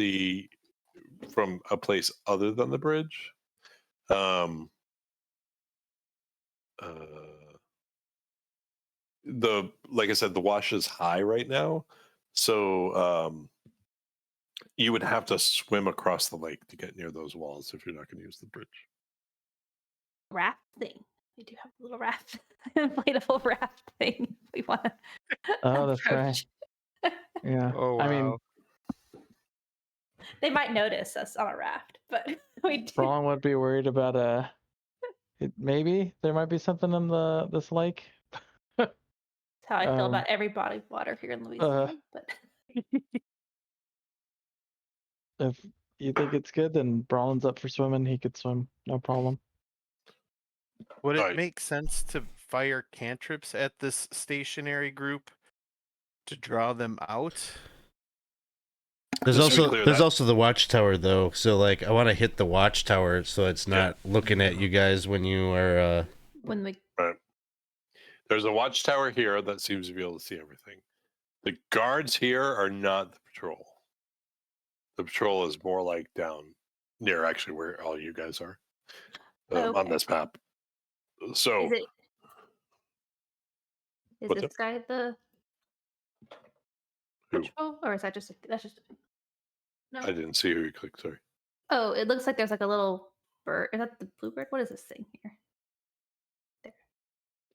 from a place other than the bridge. Like I said, the wash is high right now, so you would have to swim across the lake to get near those walls if you're not going to use the bridge. Raft thing. We do have a little raft, inflatable raft thing. We want to. Oh, that's right. Yeah. Oh, I mean, wow. They might notice us on a raft, but we do. Brallin would be worried about maybe there might be something in this lake. That's how I feel Um, about every body of water here in Louisiana. But If you think it's good, then Brawlin's up for swimming. He could swim, no problem. Would it Alright. make sense to fire cantrips at this stationary group to draw them out? There's Just to be also clear, there's that- also the watchtower though. So like I want to hit the watchtower so it's not looking at you guys when you are. when we There's a watchtower here that seems to be able to see everything. The guards here are not the patrol. The patrol is more like down near actually where all you guys are on Okay. this map. So is What's this guy the Who? patrol, or is that just that's just no? I didn't see who you clicked. Sorry. Oh, it looks like there's like a little bird. Is that the bluebird? What is this thing here?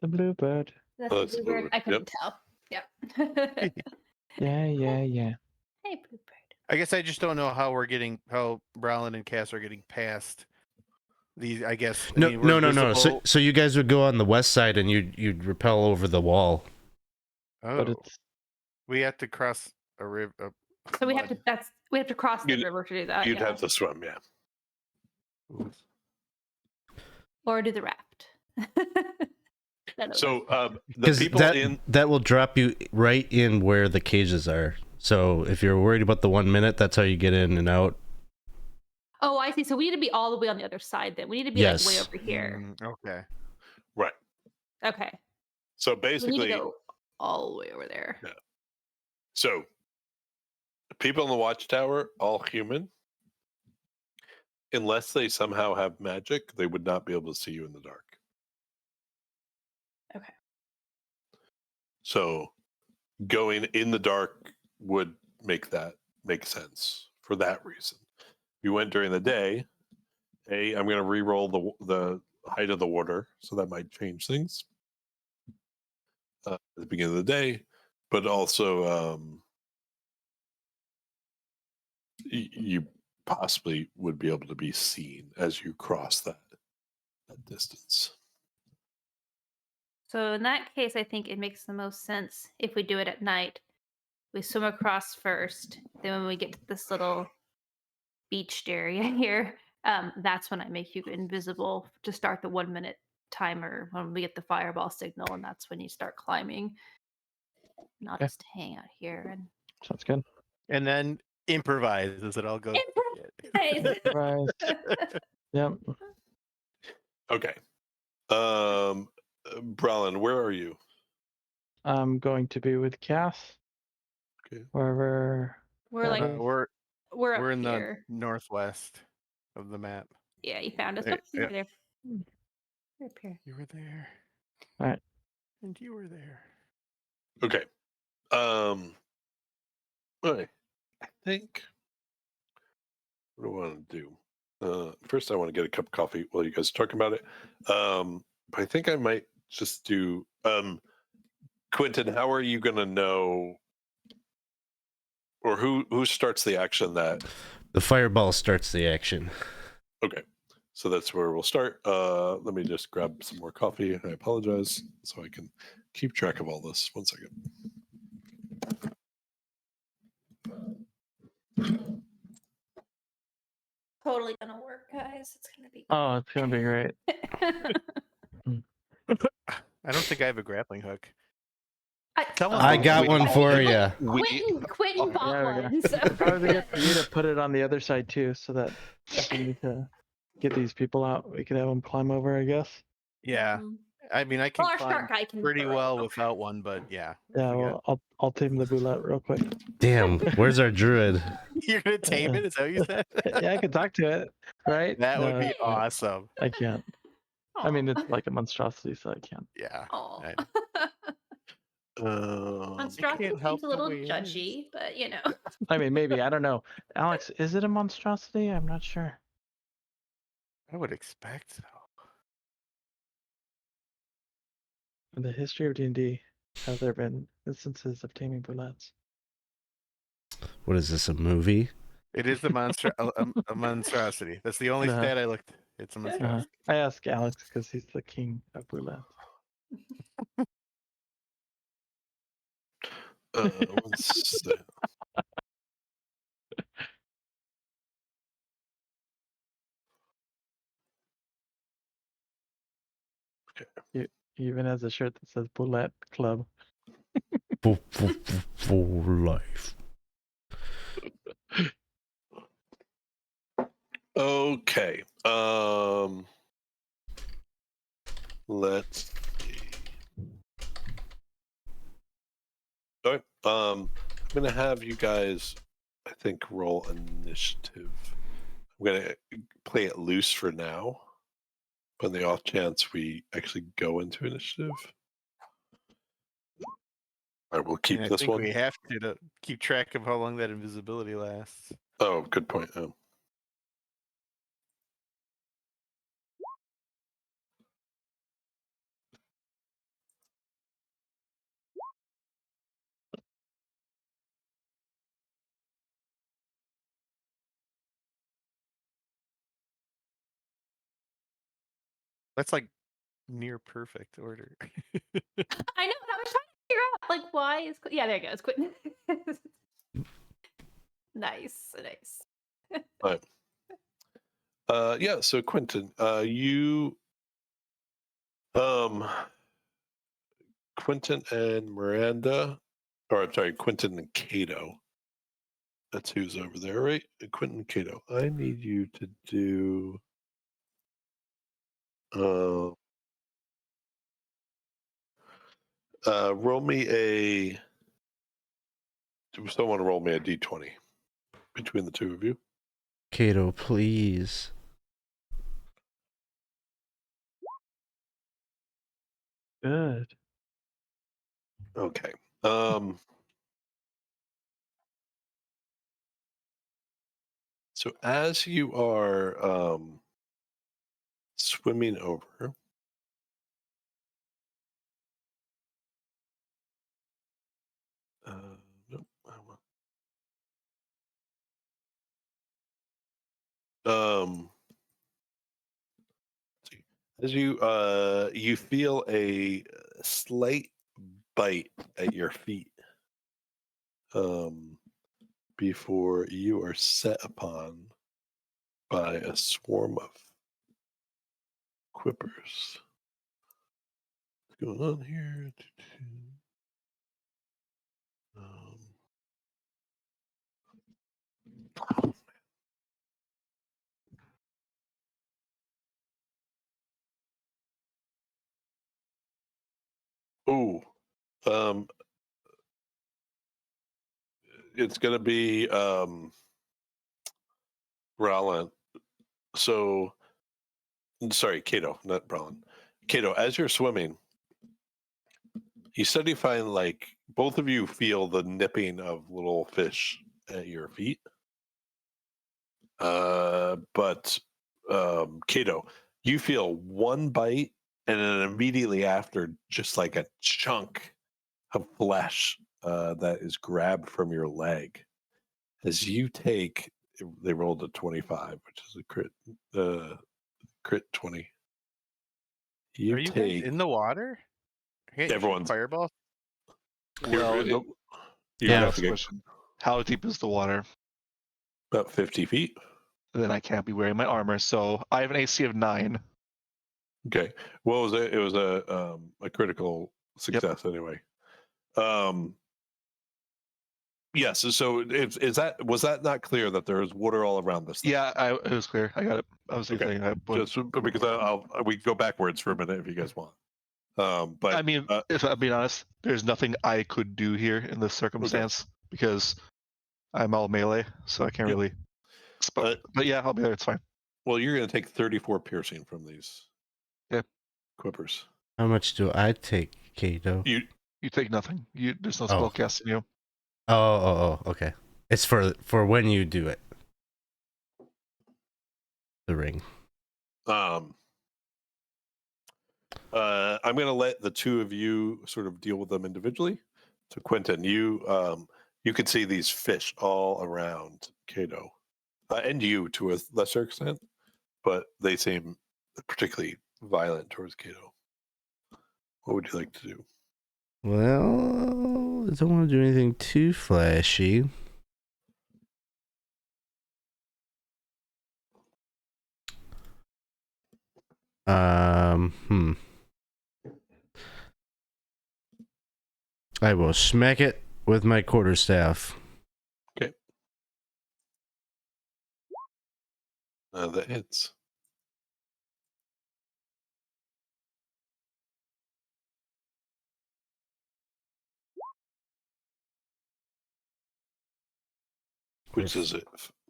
The bluebird. That's Oh, the that's the bluebird. bluebird. I couldn't tell. Yep. Yeah. Hey, bluebird. I guess I just don't know how Brallin and Cass are getting past these. I guess. I mean, we're No. visible- So you guys would go on the west side and you'd rappel over the wall. But Oh, it's we have to cross a river. So we have to cross the You'd- river to do that. You'd yeah. have to swim, yeah. Or do the raft. None of So those. the Because people in that will drop you right in where the cages are. So if you're worried about the 1 minute, that's how you get in and out. Oh, I see. So we need to be all the way on the other side then. We need to be like way Yes. over here. Okay. right. Okay. So We need basically, to go all the way over there. Yeah. so people in the watchtower, all human. Unless they somehow have magic, they would not be able to see you in the dark. Okay. So going in the dark would make sense for that reason. If you went during the day, I'm going to re-roll the height of the water, so that might change things at the beginning of the day. But also, you possibly would be able to be seen as you cross that distance. So in that case, I think it makes the most sense if we do it at night. We swim across first. Then when we get to this little beached area here, that's when I make you invisible to start the 1 minute timer when we get the fireball signal, and that's when you start climbing. And I'll Okay. just hang out here and sounds good. And then improvise as it all goes. improvise. Surprise. Yep. Okay. Brallin, where are you? I'm going to be with Cass. Okay. Wherever. We're that like is. we're we're up in here. the northwest of the map. Yeah, you found us. Hey, Oh, you yeah. were there. We're up here. You were there. All right. And you were there. Okay. All right. I think what do I want to do? First, I want to get a cup of coffee while you guys are talking about it. But I think I might just do. Quinton, how are you going to know, or who starts the action that? The fireball starts the action. Okay, so that's where we'll start. Let me just grab some more coffee. I apologize, so I can keep track of all this. 1 second. Totally gonna work, guys. It's gonna be. Oh, it's gonna be great. I don't think I have a grappling hook. Someone I bought got one. one for you. Quinton bought There we go. one. So It's probably good for you to put it on the other side too, so that if we need to get these people out, we could have them climb over, I guess. Yeah. Mhm. I mean, I can Well, our climb shark guy can pretty throw it well over. without one, but yeah. Yeah, we got- well, I'll tame the boulette real quick. Damn, where's our druid? You're gonna tame it? Is that what you said? Yeah, I could talk to it, right? That would be Yeah. awesome. I can't. I mean, it's like a monstrosity, so I can't. Yeah. Oh. I- Monstrosity can't help seems a the little way it judgy, but you know. I mean, maybe. I don't know. Alex, is it a monstrosity? I'm not sure. I would expect so. In the history of D&D, have there been instances of taming boulettes? What is this, a movie? It is a monstrosity. That's the only Uh-huh. stat I looked. It's a monstrosity. I ask Alex because he's the king of boulettes. Let's see. He even has a shirt that says Boulette Club. For life. Okay. Let's see. All right. I'm gonna have you guys, I think, roll initiative. I'm gonna play it loose for now. On the off chance we actually go into initiative. I will keep And I this think one. we have to keep track of how long that invisibility lasts. Oh, good point. Oh. That's like near perfect order. I know. I was trying to figure out like why is there you go. It's Quinton. Nice. Right. Yeah, so Quinton, you Quinton and Miranda, or I'm sorry, Quinton and Kato. That's who's over there, right? Quinton and Kato. I need you to do roll me a someone roll me a d20 between the two of you. Kato, please. Good. Okay. So as you are swimming over, nope, I won't. As you feel a slight bite at your feet, before you are set upon by a swarm of quippers. What's going on here? It's gonna be Brallin. So sorry, Kato, not Brallin. Kato, as you're swimming, you suddenly find like both of you feel the nipping of little fish at your feet. But Kato, you feel one bite and then immediately after just like a chunk of flesh that is grabbed from your leg. As you take, they rolled a 25, which is a crit 20. You Are you take guys in the water? Can't you shoot everyone's fireball. Well, you Yeah. have to get question. How deep is the water? about 50 feet. Then I can't be wearing my armor, so I have an AC of 9. Okay. What was it? It was a critical success anyway. Yes. So was that not clear that there is water all around this thing? Yeah, it was clear. I got it. I was Okay. thinking I would. Just because we can go backwards for a minute if you guys want. But I mean, if I'm being honest, there's nothing I could do here in this circumstance because I'm all melee, so I can't Yep. really. But yeah, I'll be there. It's fine. well, you're going to take 34 piercing from these. Yeah. Quippers. How much do I take, Kato? You take nothing. There's no Oh. spell casting you. Oh, okay. It's for when you do it. The ring. I'm going to let the two of you sort of deal with them individually. So Quinton, you can see these fish all around Kato, and you to a lesser extent, but they seem particularly violent towards Kato. What would you like to do? Well, I don't want to do anything too flashy. I will smack it with my quarterstaff. Okay. That hits. Which is it?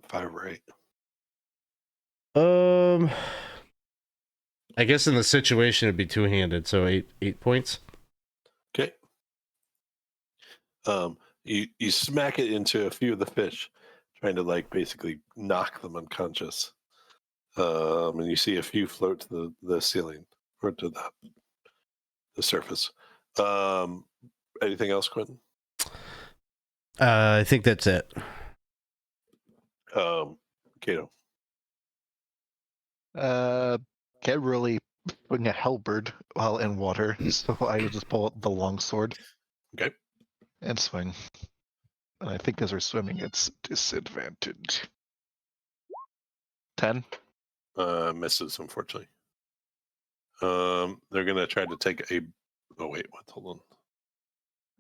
5 or 8? I guess in the situation it'd be two-handed, so 8 points. Okay. You smack it into a few of the fish, trying to basically knock them unconscious. And you see a few float to the ceiling or to the surface. Anything else, Quinton? I think that's it. Kato. Can't really bring a halberd while in water, so I would just pull out the longsword. Okay. And swing. And I think as we're swimming, it's disadvantage. 10. Misses, unfortunately. They're gonna try to take a. Oh wait, what? Hold on.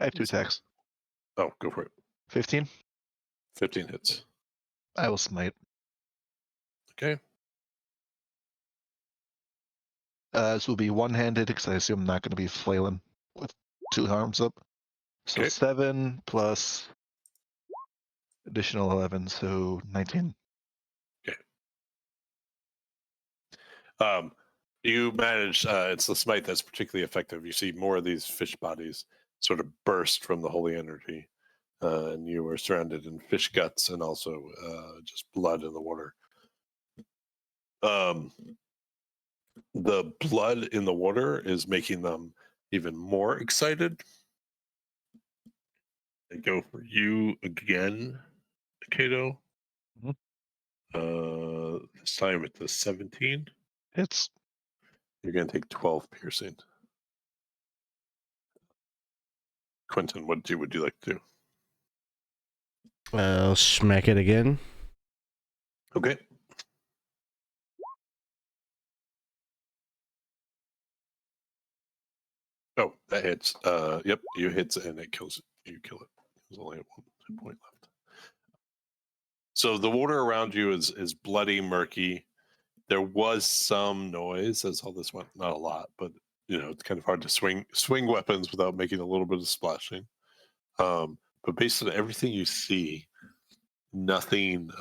I have 2 attacks. Oh, go for it. 15. 15 hits. I will smite. Okay. This will be one-handed because I assume I'm not going to be flailing with 2 arms up. So Okay. 7 plus additional 11, so 19. You manage. It's the smite that's particularly effective. You see more of these fish bodies sort of burst from the holy energy, and you are surrounded in fish guts and also just blood in the water. The blood in the water is making them even more excited. They go for you again, Kato. This time it's a 17. It's You're going to take 12 piercing. Quinton, what would you like to do? I'll smack it again. Okay. Oh, that hits. Yep, you hits and it kills it. You kill it. There's only 1 hit point left. So the water around you is bloody, murky. There was some noise as all this went. Not a lot, but it's kind of hard to swing weapons without making a little bit of splashing. But based on everything you see, nothing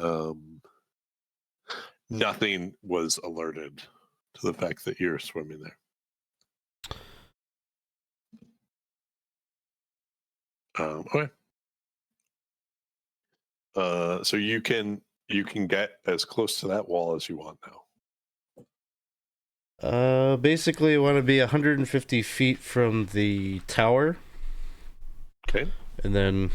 was alerted to the fact that you're swimming there. Okay. So you can get as close to that wall as you want now. Basically, I want to be 150 feet from the tower. Okay. And then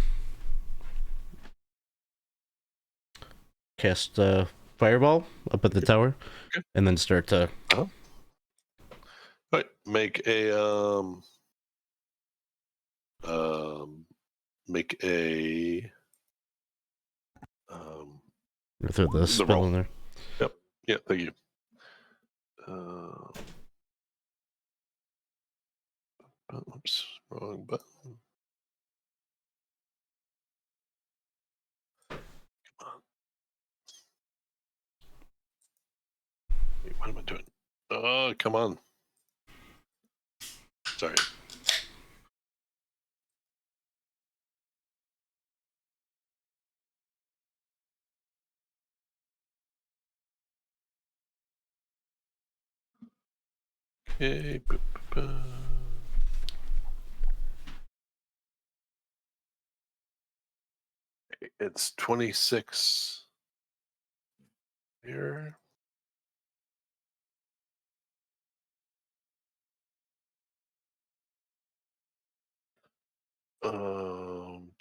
cast a fireball up at the tower. Okay. And then start to. All right. Make a throw the spell roll. in there. Yep. Yeah. Thank you. Oops, wrong button. Oh, come on. Sorry. Okay. It's 26 here.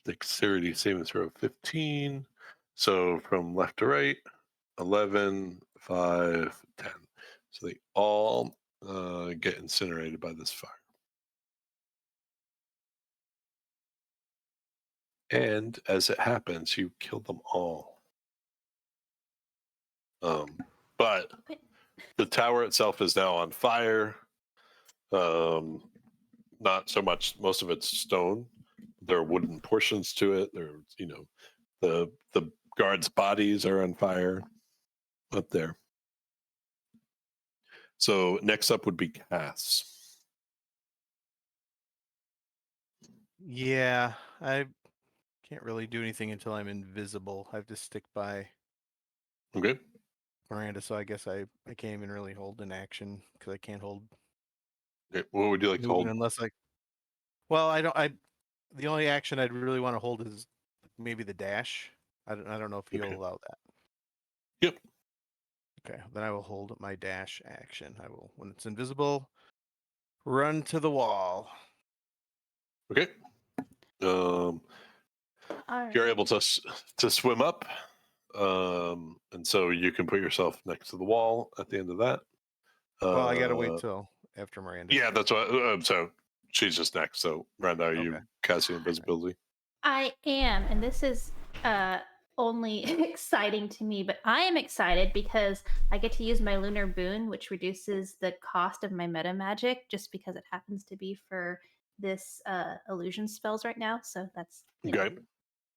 Dexterity saving throw 15. So from left to right, 11, 5, 10. So they all get incinerated by this fire. And as it happens, you kill them all. But the tower itself is now on fire. Not so much. Most of it's stone. There are wooden portions to it. There, the guards' bodies are on fire up there. So next up would be Cass. Yeah, I can't really do anything until I'm invisible. I have to stick by Okay. Miranda, so I guess I can't even really hold an action because I can't hold Okay. What would you like to hold? movement unless Well, I don't. The only action I'd really want to hold is maybe the dash. I don't know if you'll Okay. allow that. Yep. Okay, then I will hold my dash action. I will, when it's invisible, run to the wall. Okay. All right. You're able to swim up, and so you can put yourself next to the wall at the end of that. Well, I gotta wait till after Miranda. Yeah, that's what. So she's just next. So Miranda, are you Okay. casting invisibility? I am, and this is only exciting to me, but I am excited because I get to use my lunar boon, which reduces the cost of my meta magic, just because it happens to be for this illusion spells right now. So that's Okay.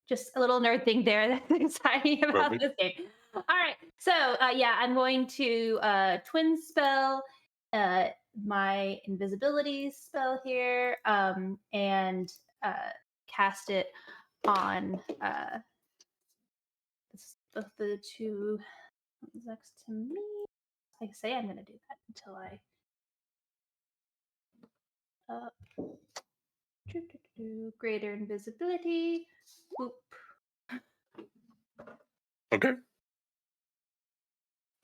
just a little nerd thing there that's exciting about Perfect. this game. All right, so yeah, I'm going to twin spell my invisibility spell here, and cast it on both the two next to me. Like I say, I'm going to do that until I greater invisibility. Boop. Okay.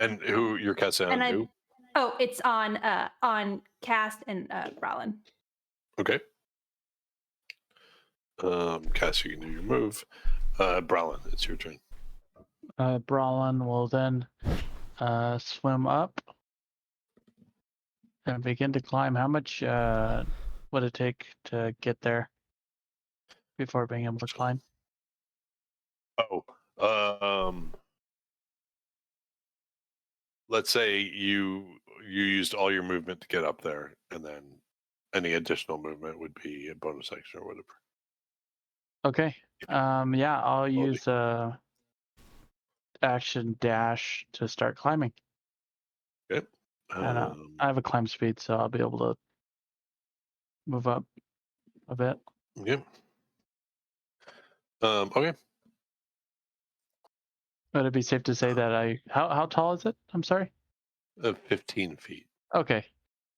And who you're casting on? Who? Oh, it's on cast and Brallin. Okay. Cass, you can do your move. Brallin, it's your turn. Brallin will then swim up and begin to climb. How much would it take to get there before being able to climb? Let's say you used all your movement to get up there, and then any additional movement would be a bonus action or whatever. Okay. Yeah, I'll use action dash to start climbing. Okay. And I have a climb speed, so I'll be able to move up a bit. Okay. Okay. Would it be safe to say that how tall is it? I'm sorry. 15 feet. Okay,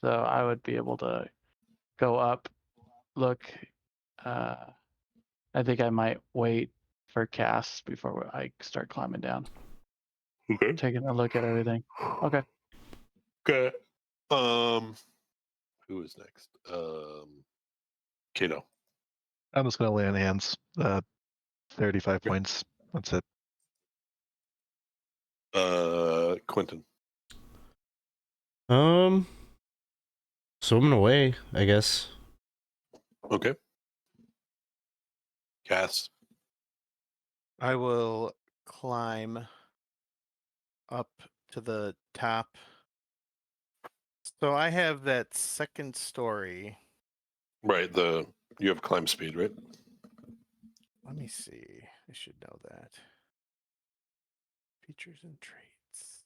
so I would be able to go up, look. I think I might wait for Cass before I start climbing down. Okay. Taking a look at everything. Okay. Okay. Who is next? Kato. I'm just gonna lay on hands. 35 Okay. points. That's it. Quinton. Swimming away, I guess. Okay. Cass. I will climb up to the top. So I have that second story. Right. You have climb speed, right? Let me see. I should know that. Features and traits.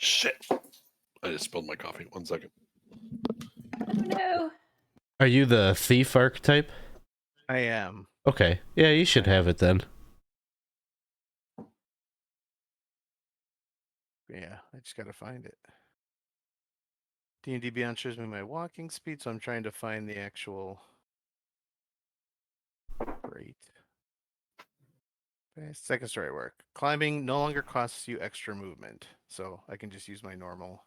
Shit. I just spilled my coffee. 1 second. Oh no. Are you the thief archetype? I am. Okay. Yeah, you should have it then. Yeah, I just gotta find it. D&D Beyond shows me my walking speed, so I'm trying to find the actual. Great. Okay, second story work. Climbing no longer costs you extra movement, so I can just use my normal.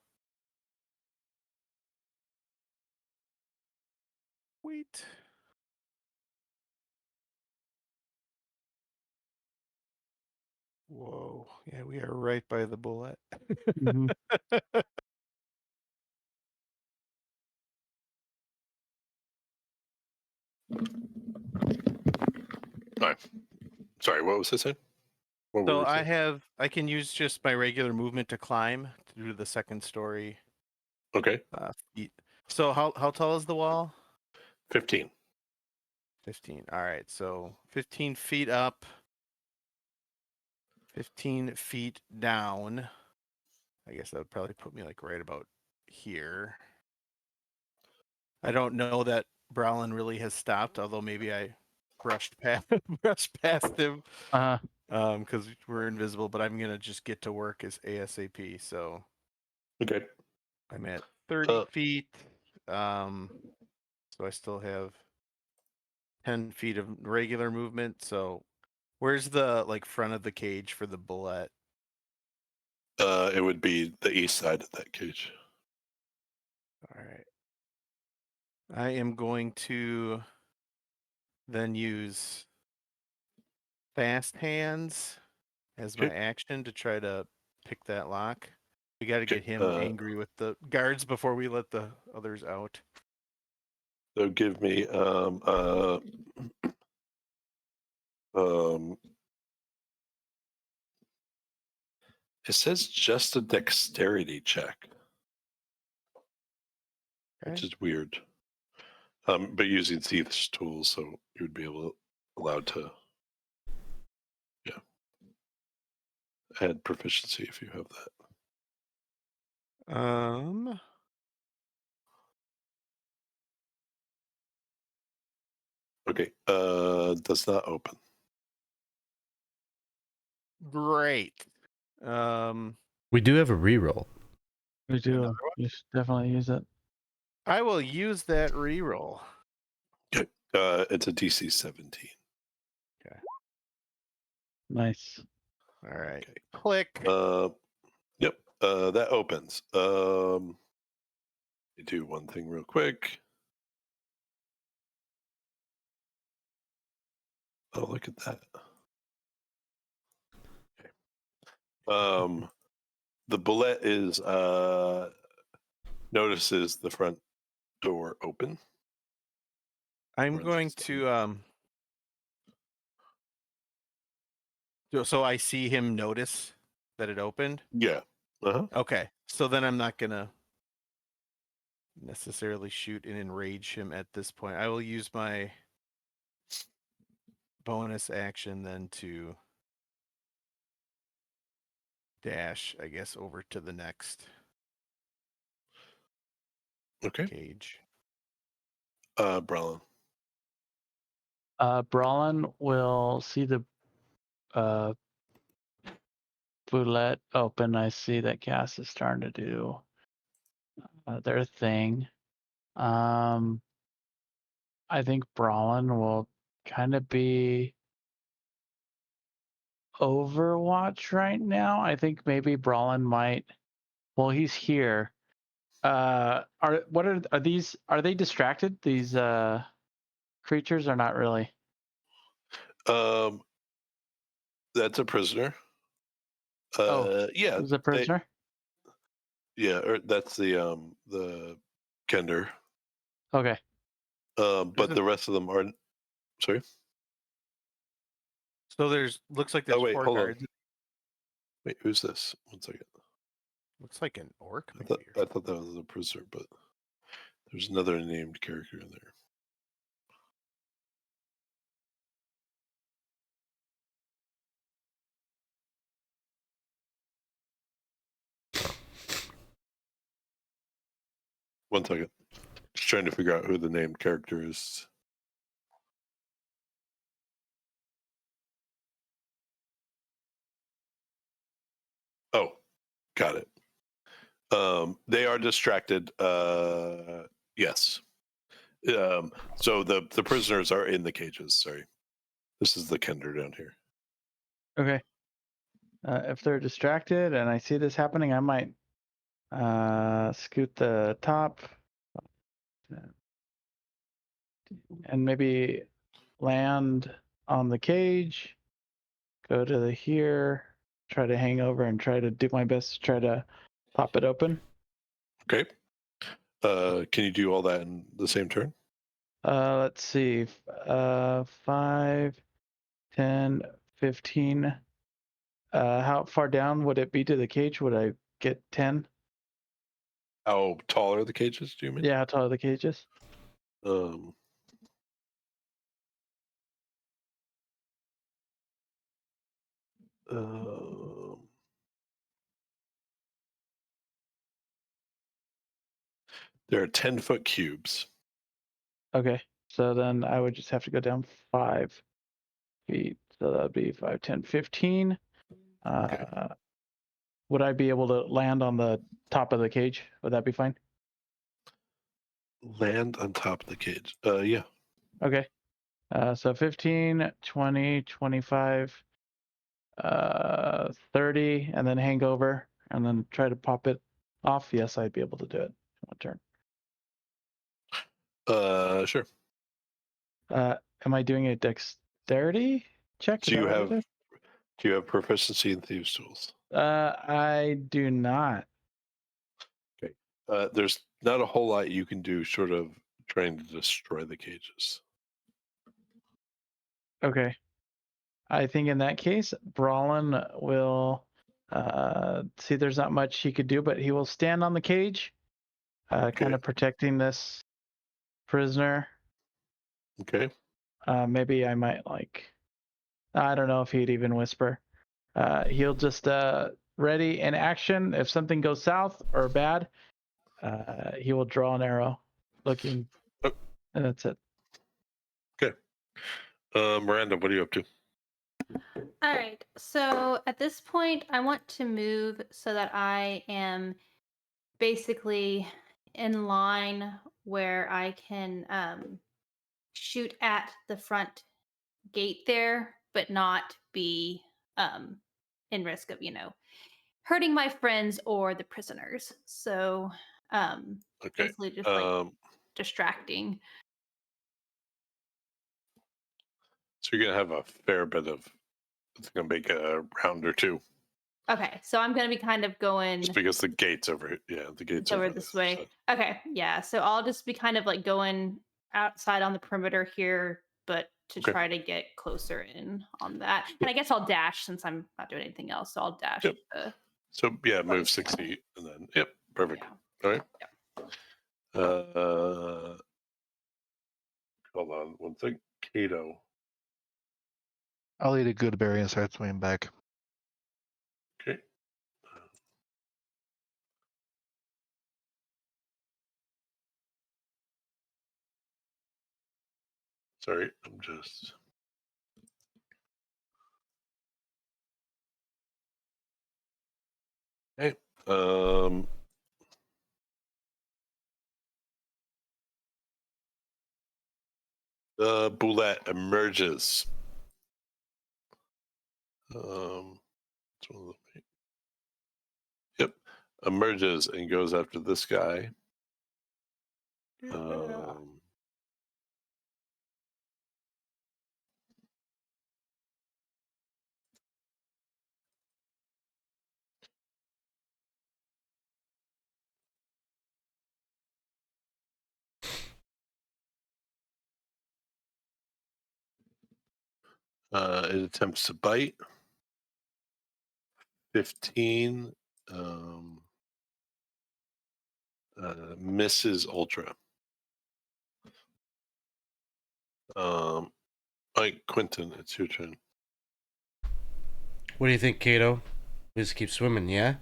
Wait. Whoa. Yeah, we are right by the bullet. Mhm. All right. Sorry, what was I saying? What were So we saying? I can use just my regular movement to climb to do the second story Okay. feet. So how tall is the wall? 15. 15. All right. So 15 feet up, 15 feet down. I guess that would probably put me like right about here. I don't know that Brallin really has stopped, although maybe I brushed past brushed past him because we're invisible. But I'm gonna just get to work as ASAP. So Okay. I'm at 30 Uh, feet. So I still have 10 feet of regular movement. So where's the like front of the cage for the bullet? it would be the east side of that cage. All right. I am going to then use fast hands as my Okay. action to try to pick that lock. We got to Okay. get him angry with the guards before we let the others out. So give me it says just a dexterity check, which Okay. is weird. But using Thief's tools, so you would be allowed to, yeah, add proficiency if you have that. Okay. Does not open. Great. We do have a reroll. We do. You should definitely use it. I will use that reroll. Okay. It's a DC 17. Nice. All right. Okay. Click. Yep. That opens. Let me do one thing real quick. Oh, look at that. Okay. The bullet is notices the front door open. I'm Or going that's- to so I see him notice that it opened. Yeah. Uh-huh. Okay. So then I'm not gonna necessarily shoot and enrage him at this point. I will use my bonus action then to dash, I guess, over to the next Okay. cage. Brallin. Brallin will see the boulette open. I see that Cass is starting to do their thing. I think Brallin will kind of be Overwatch right now. I think maybe Brallin might. Well, he's here. Are these? Are they distracted? These creatures are not really. That's a prisoner. Yeah. Is a prisoner? Yeah, or that's the Kender. Okay. But the rest of them are. Sorry. So looks like there's Oh wait, 4 hold on. guards. Wait, who's this? 1 second. Looks like an orc. I Maybe thought that was a prisoner, but there's another named character in there. 1 second. Just trying to figure out who the named character is. Oh, got it. They are distracted. Yes. So the prisoners are in the cages. Sorry. This is the Kender down here. Okay. If they're distracted and I see this happening, I might scoot the top and maybe land on the cage, go to the here, try to hang over and try to do my best to try to pop it open. Okay. Can you do all that in the same turn? Let's see. 5, 10, 15. How far down would it be to the cage? Would I get 10? How tall are the cages, do you mean? Yeah, how tall are the cages? There are 10-foot cubes. Okay, so then I would just have to go down 5 feet. So that would be 5, 10, 15. Okay. Would I be able to land on the top of the cage? Would that be fine? Land on top of the cage. Yeah. Okay. So 15, 20, 25, 30, and then hang over and then try to pop it off. Yes, I'd be able to do it in 1 turn. Sure. Am I doing a dexterity check? Is Do that you what it have is? proficiency in thieves' tools? I do not. There's not a whole lot you can do short of trying to destroy the cages. Okay. I think in that case, Brallin will see there's not much he could do, but he will stand on the cage, kind of protecting this prisoner. Okay. Maybe I might I don't know if he'd even whisper. He'll just ready in action. If something goes south or bad, he will draw an arrow looking, and that's it. Okay. Miranda, what are you up to? All right. So at this point, I want to move so that I am basically in line where I can shoot at the front gate there, but not be in risk of, hurting my friends or the prisoners. So Okay. basically just like distracting. So you're gonna have a fair bit of. It's gonna make a round or two. Okay, so I'm gonna be kind of going Just because the gate's over. Yeah, the gate's over over this the other way. side. Okay, yeah. So I'll just be kind of like going outside on the perimeter here, but to Okay. try to get closer in on that. And I guess I'll dash since I'm not doing anything else. So I'll dash. Yep. So yeah, move 6 feet and then perfect. Yeah. All right. Yep. Hold on 1 second. Kato. I'll eat a good berry and start swimming back. Okay. Sorry, I'm just. Hey. The boulette emerges. Yep, emerges and goes after this guy. It attempts to bite. 15. Misses ultra. Quinton, it's your turn. What do you think, Kato? We just keep swimming, yeah?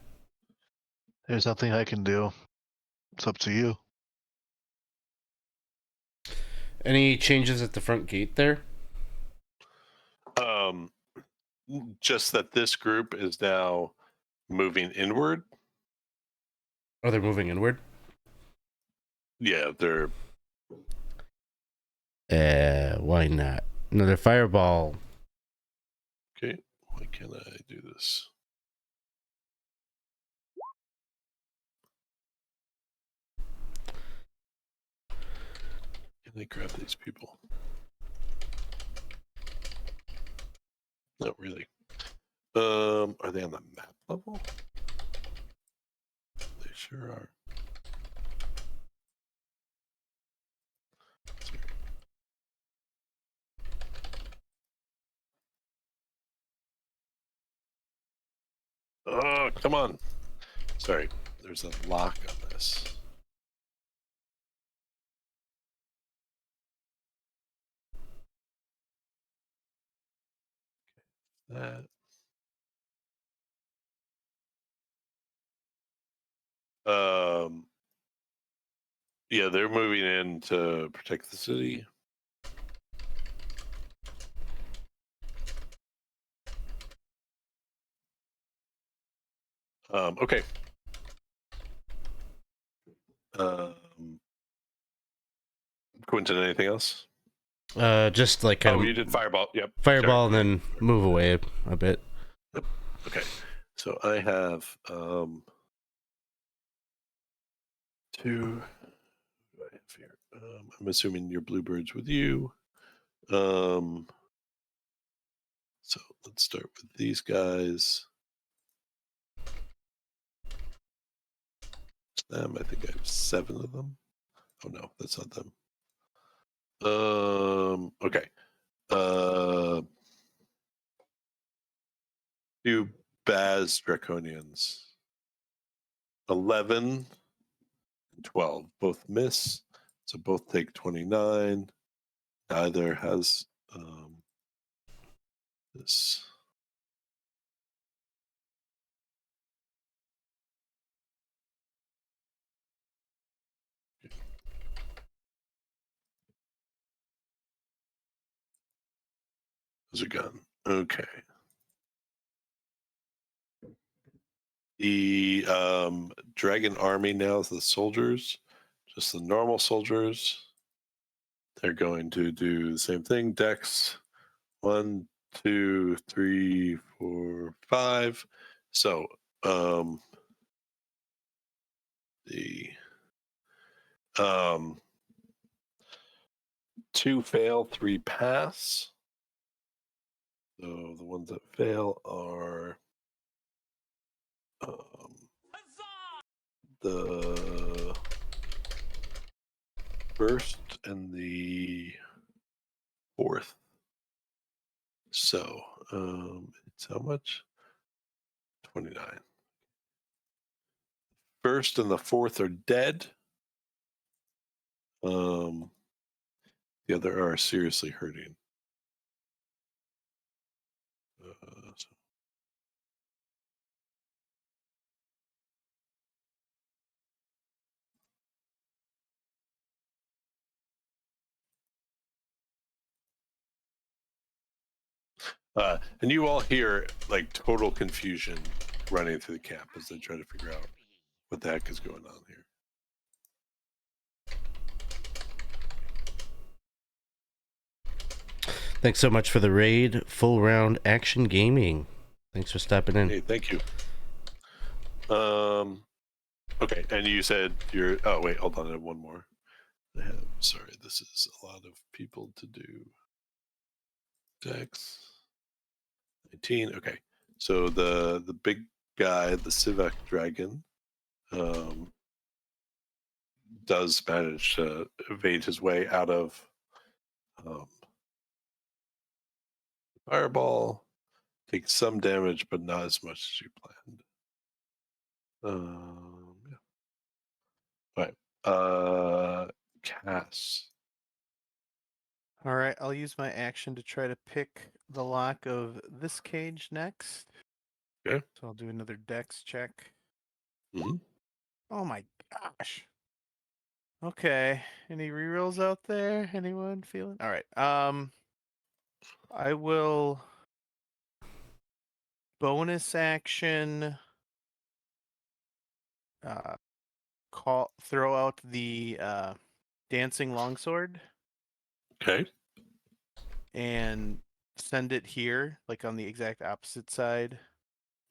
There's nothing I can do. It's up to you. Any changes at the front gate there? Just that this group is now moving inward. Oh, they're moving inward? Yeah, they're. Why not? Another fireball. Okay, why can't I do this? Can I grab these people? Not really. Are they on the map level? They sure are. Oh, come on. Sorry, there's a lock on this. That. Yeah, they're moving in to protect the city. Okay. Quinton, anything else? Just like Oh, you did fireball. Yep. fireball Sorry. and then move away a bit. Okay. So I have two. What do I have here? I'm assuming your bluebirds with you. So let's start with these guys. Them, I think I have 7 of them. Oh no, that's not them. Okay. 2 Baz Draconians. 11 and 12. Both miss. So both take 29. Neither has this. There's a gun. Okay. The Dragon Army now is the soldiers, just the normal soldiers. They're going to do the same thing. Dex 1, 2, 3, 4, 5. So the 2 fail, 3 pass. So the ones that fail are the first and the 4th. So it's how much? 29. First and the 4th are dead. The other are seriously hurting. And you all hear like total confusion running through the camp as they try to figure out what the heck is going on here. Thanks so much for the raid. Full round action gaming. Thanks for stopping in. Hey, thank you. Okay, and you said you're. Oh wait, hold on. I have one more. Sorry, this is a lot of people to do. Dex 19. Okay, so the big guy, the Civac Dragon, does manage to evade his way out of fireball. Takes some damage, but not as much as you planned. Yeah. All right. Cass. All right, I'll use my action to try to pick the lock of this cage next. Okay. So I'll do another dex check. Mm-hmm. Oh my gosh. Okay. Any rerolls out there? Anyone feeling? All right. I will bonus action throw out the dancing longsword Okay. and send it here, like on the exact opposite side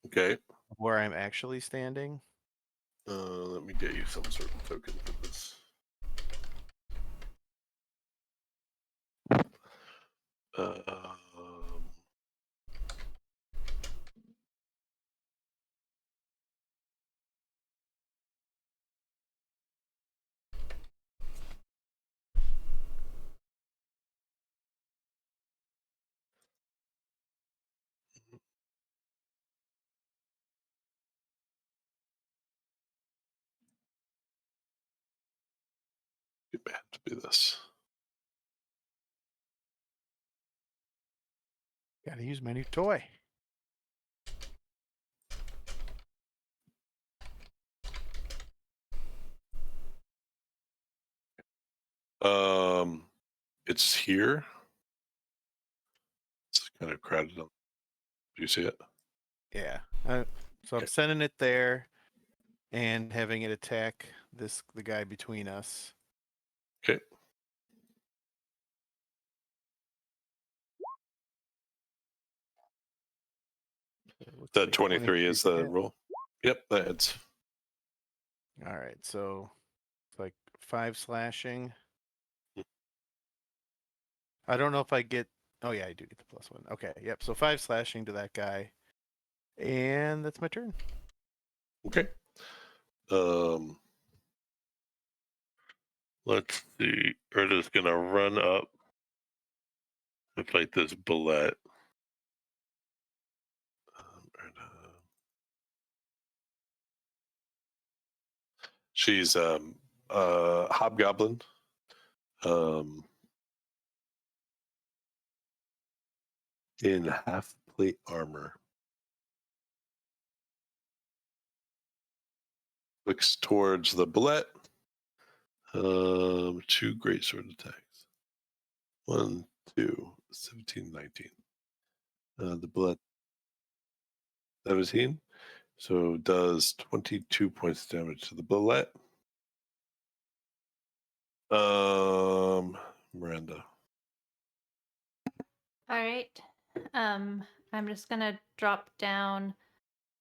Okay. of where I'm actually standing. Let me get you some sort of token for this. It may have to be this. Gotta use my new toy. It's here. It's kind of crowded up. Do you see it? Yeah. So I'm sending it there and having it attack the guy between us. Okay. The 23 is the roll. Yep, that hits. All right, so it's like 5 slashing. I don't know if I get. Oh yeah, I do get the +1. Okay, yep. So 5 slashing to that guy, and that's my turn. Okay. Let's see. Erda's gonna run up with like this bullet. She's hobgoblin. In half plate armor. Looks towards the bullet. 2 greatsword attacks. 1, 2, 17, 19. The bullet 17. So does 22 points damage to the bullet. Miranda. All right. I'm just gonna drop down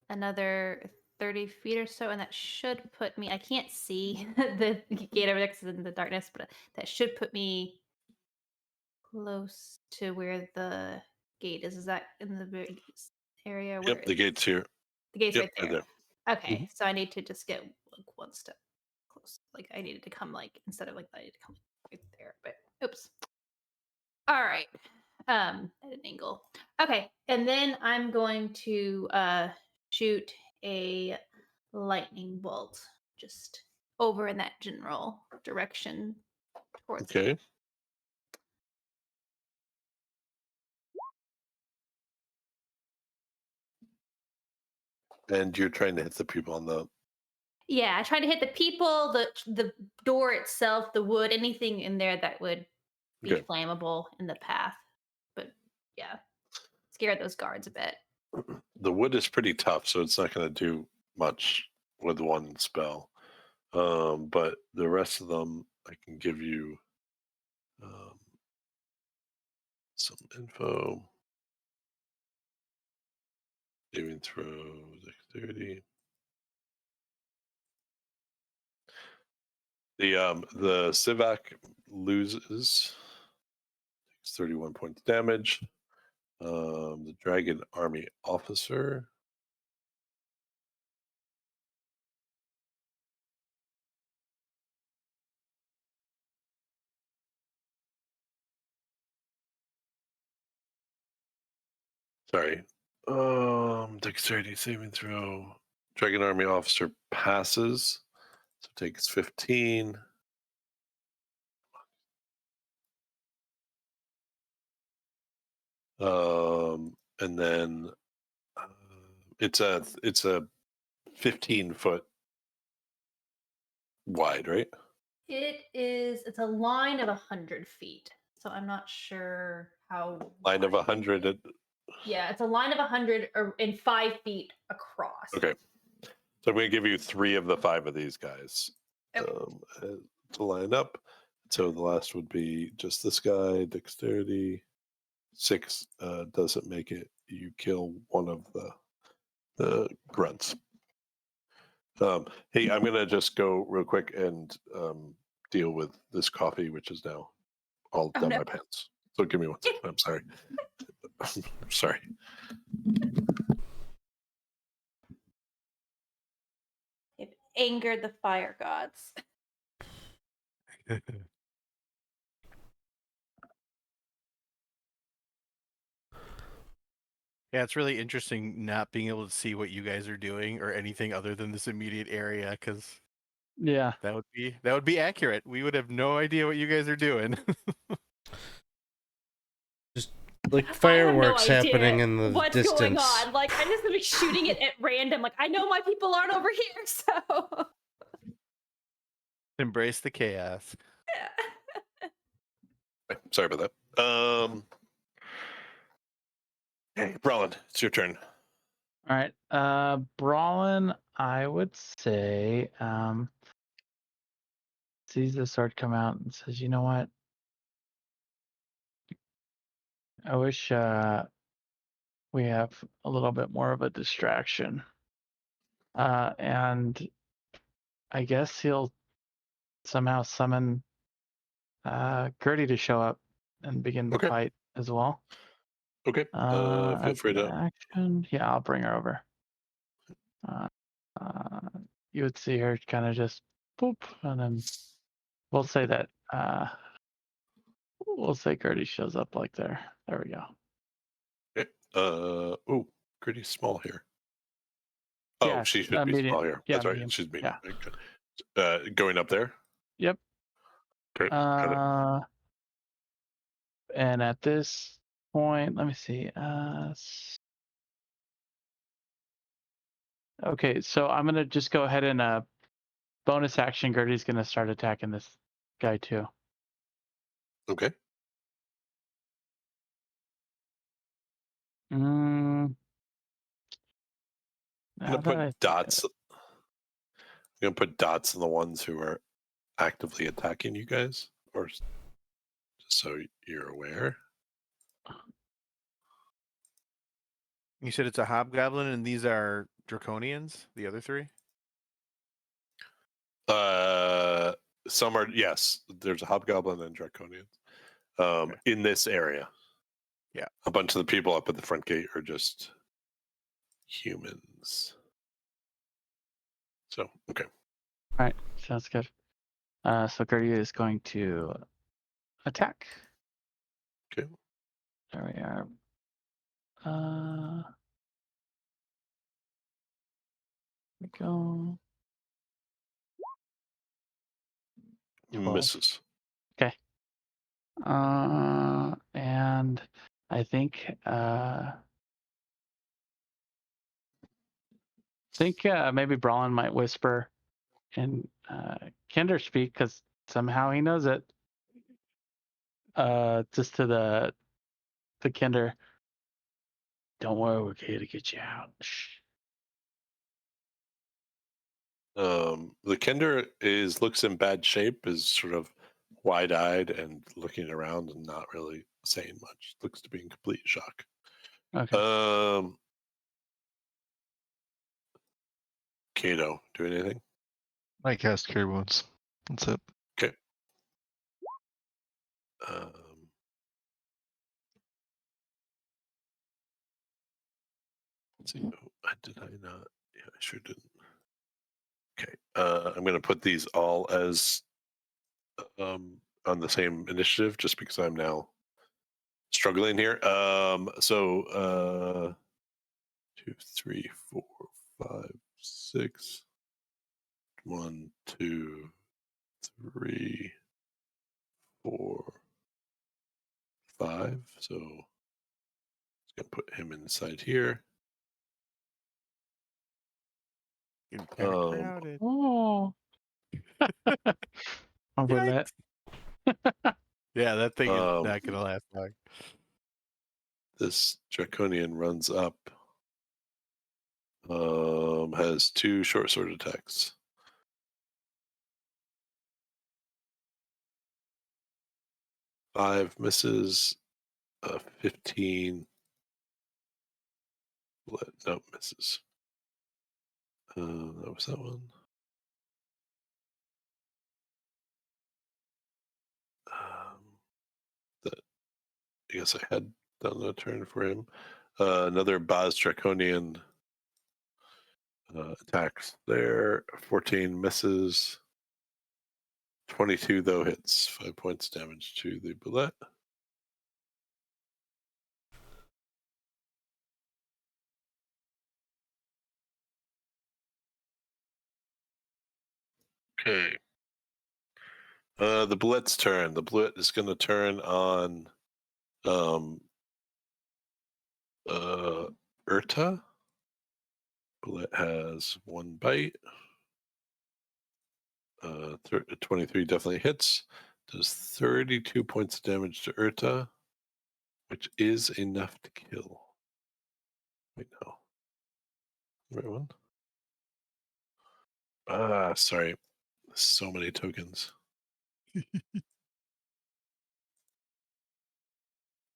another 30 feet or so, and that should put me. I can't see the gate over there 'cause it's in the darkness, but that should put me close to where the gate is. Is that in the very area? Where Yep, the gate's here. the gate's Yep, right right there. there. Okay, so I need to just get like one step close. Like I needed to come like instead of like I need to come right there. But oops. All right. At an angle. Okay, and then I'm going to shoot a lightning bolt just over in that general direction towards him. Okay. And you're trying to hit the people on the. Yeah, I try to hit the people, the door itself, the wood, anything in there that would be Okay. flammable in the path. But yeah, scare those guards a bit. The wood is pretty tough, so it's not going to do much with one spell. But the rest of them, I can give you some info. Saving throw, dexterity. The Civac loses, takes 31 points damage. The Dragon Army officer. Sorry. Dexterity saving throw. Dragon Army officer passes, so takes 15. And then it's a 15-foot wide, right? It's a line of 100 feet. So I'm not sure how. Line of wide it 100. is. Yeah, it's a line of 100 and 5 feet across. Okay. So I'm going to give you 3 of the 5 of these guys Okay. to line up. So the last would be just this guy, dexterity. 6 doesn't make it. You kill one of the grunts. Hey, I'm going to just go real quick and deal with this coffee, which is now all down my pants. So give me 1 second. I'm sorry. I'm sorry. It angered the fire gods. Yeah, it's really interesting not being able to see what you guys are doing or anything other than this immediate area, because Yeah. that would be accurate. We would have no idea what you guys are doing. Like I have fireworks no idea happening in the what's distance. going on. Like I just be shooting it at random. Like I know my people aren't over here, so Embrace the chaos. Sorry about that. Hey, Brallin, it's your turn. All right. Brallin, I would say, sees the sword come out and says, "You know what? I wish we have a little bit more of a distraction." And I guess he'll somehow summon Gertie to show up and begin the Okay. fight as well. Okay. Feel As free an to. action, yeah, I'll bring her over. You would see her kind of just boop, and then we'll say that we'll say Gertie shows up like there. There we go. Okay. Oh, pretty small here. Oh, Yeah, she should be medium. small here. Yeah, That's right. medium. She's medium. Yeah. Okay. Going up there. Yep. Okay. Got it. And at this point, let me see. Okay, so I'm gonna just go ahead and bonus action. Gertie's gonna start attacking this guy too. Okay. Mm, I'm gonna put dots. I'm gonna put dots on the ones who are actively attacking you guys, or just so you're aware. You said it's a hobgoblin, and these are draconians. The other 3. Some are, yes. There's a hobgoblin and draconian. Okay. In this area. Yeah. A bunch of the people up at the front gate are just humans. So okay. All right, sounds good. So Gertie is going to attack. Okay. There we are. There we go. 12. Misses. Okay. And I think maybe Brallin might whisper in Kinder speak because somehow he knows it. Just to the Kinder. Don't worry, we're here to get you out. Shh. The Kender looks in bad shape, is sort of wide-eyed and looking around and not really saying much. Looks to be in complete shock. Okay. Kato, do anything? I cast Cure Wounds. That's it. Okay. Let's see. Did I not? Yeah, I sure didn't. Okay. I'm going to put these all as on the same initiative, just because I'm now struggling here. So 2, 3, 4, 5, 6. 1, 2, 3, 4, 5. So it's gonna put him inside here. Getting kind of crowded. Oh. over that. Yeah, that thing is Um, not gonna last long. This draconian runs up. Has 2 short sword attacks. 5 misses. 15. No, misses. That was that one. I guess I had done a turn for him. Another Baz Draconian attacks there. 14 misses. 22 though hits. 5 points damage to the bullet. Okay. The bullet's turn. The bullet is going to turn on Urta. Bullet has 1 bite. 23 definitely hits. Does 32 points of damage to Urta, which is enough to kill. Wait, no. Right one? Sorry. So many tokens.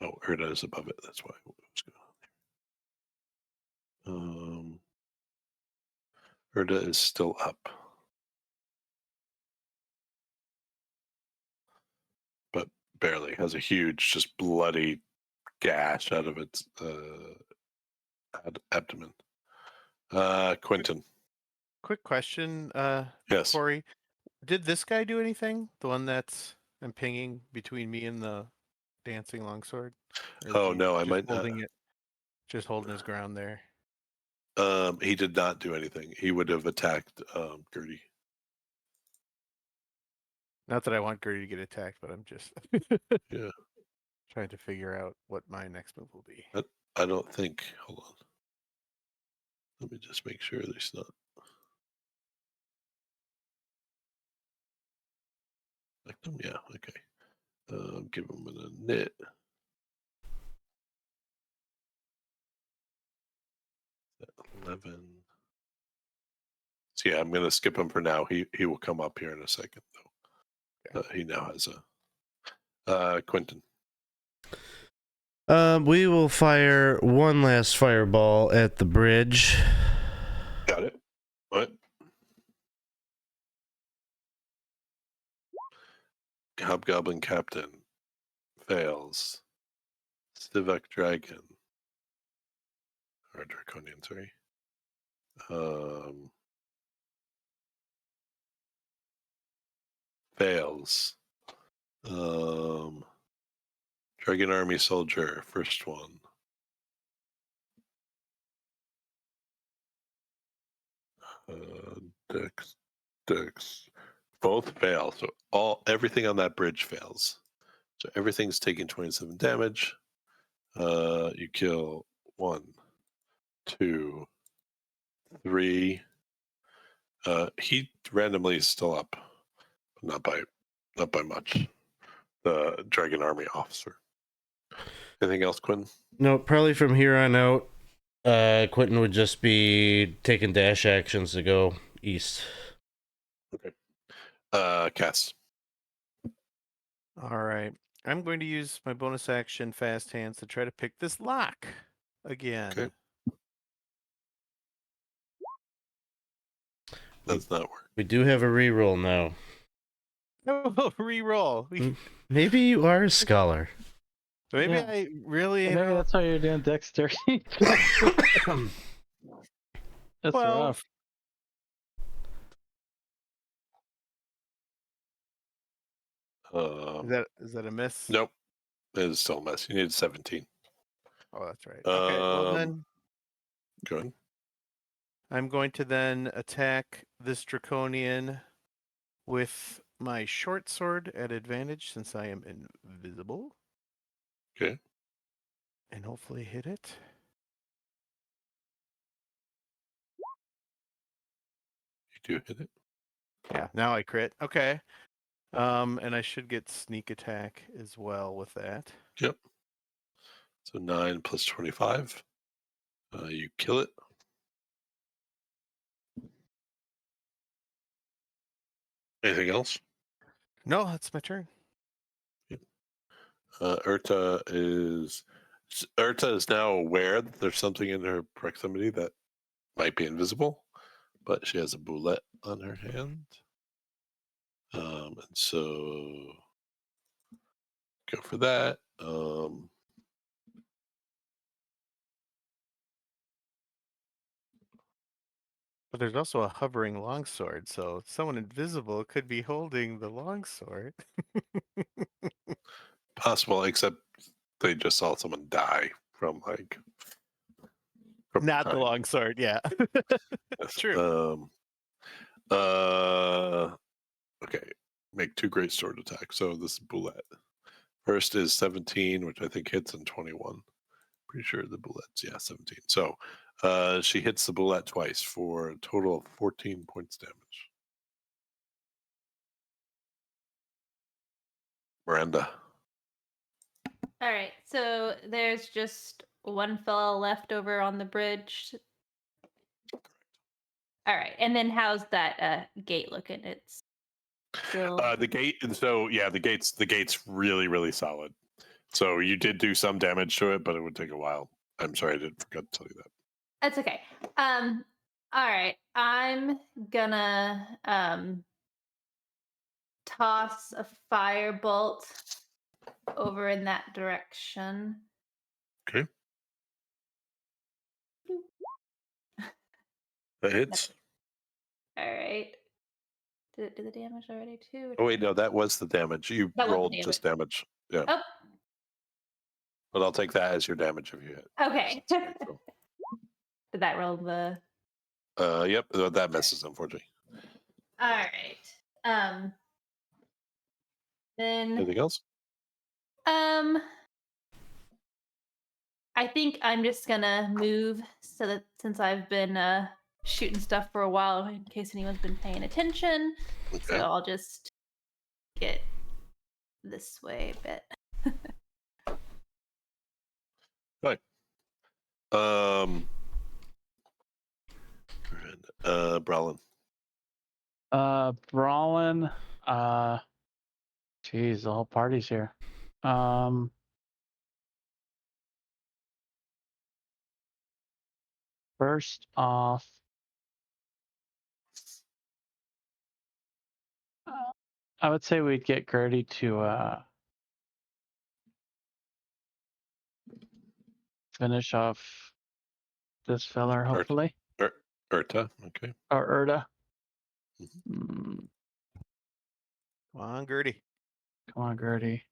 Oh, Urta is above it. That's why. What's going on there? Urta is still up. But barely. Has a huge, just bloody gash out of its abdomen. Quinton. Quick question, Yes. Corey. Did this guy do anything? The one that's I'm pinging between me and the dancing longsword? Or is Oh he no, I just might not. holding it, just holding his ground there. He did not do anything. He would have attacked Gertie. Not that I want Gertie to get attacked, but I'm just Yeah. trying to figure out what my next move will be. I don't think. Hold on. Let me just make sure there's not. Like them? Yeah. Okay. Give him a knit. At 11. So yeah, I'm gonna skip him for now. He will come up here in a second though. He now has a Quinton. We will fire one last fireball at the bridge. Got it. What? Hobgoblin Captain fails. Stivak Dragon. Or Draconian, sorry. Fails. Dragon Army Soldier, first one. Dex. Both fail. So everything on that bridge fails. So everything's taking 27 damage. You kill 1, 2, 3. He randomly is still up, but not by much. The Dragon Army officer. Anything else, Quinn? No, probably from here on out, Quinton would just be taking dash actions to go east. Okay. Cass. All right. I'm going to use my bonus action fast hands to try to pick this lock again. Okay. Does not work. We do have a reroll now. Oh, reroll. Maybe you are a scholar. Maybe Yeah. I really. Maybe that's why you're doing dexterity. That's Well, rough. Is that a miss? Nope. It is still a mess. You need 17. Oh, that's right. Okay. Well then, Go ahead. I'm going to then attack this draconian with my short sword at advantage since I am invisible. Okay. And hopefully hit it. You do hit it. Yeah, now I crit. Okay. And I should get sneak attack as well with that. Yep. So 9 plus 25. You kill it. Anything else? No, that's my turn. Urta is now aware that there's something in her proximity that might be invisible, but she has a boulette on her hand. And so go for that. But there's also a hovering longsword, so someone invisible could be holding the longsword. Possible, except they just saw someone die from Not the time. longsword, yeah. Yes. True. Okay. Make 2 great sword attacks. So this is boulette. First is 17, which I think hits, and 21. Pretty sure the boulette's 17. So she hits the boulette twice for a total of 14 points damage. Miranda. All right, so there's just one fella left over on the bridge. All right, and then how's that gate looking? It's still The gate. So yeah, the gate's really, really solid. So you did do some damage to it, but it would take a while. I'm sorry, I did forget to tell you that. That's okay. All right, I'm gonna toss a firebolt over in that direction. Okay. That hits. All right. Did it do the damage already too? Oh wait, no, that was the damage. You That was the rolled just damage. Yeah. Oh, But I'll take that as your damage if you hit. okay. That's great, so. Did that roll the? Yep, that misses, unfortunately. All right. Then Anything else? I think I'm just gonna move so that since I've been shooting stuff for a while, in case anyone's been paying attention. Okay. So I'll just get this way a bit. Right. Brallin. Brallin. Geez, the whole party's here. First off, I would say we'd get Gertie to finish off this feller, hopefully. Urta. Okay. Or Erda. Mhm. Come on, Gertie. Come on, Gertie.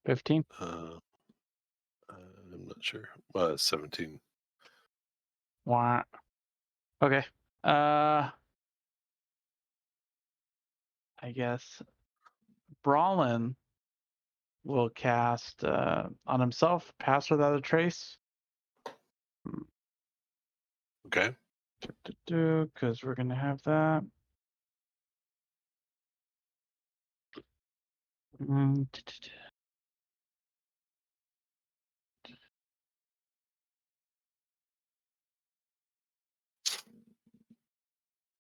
15. I'm not sure. 17. Wah. Okay. I guess Brallin will cast on himself, pass without a trace. Okay. Because we're gonna have that.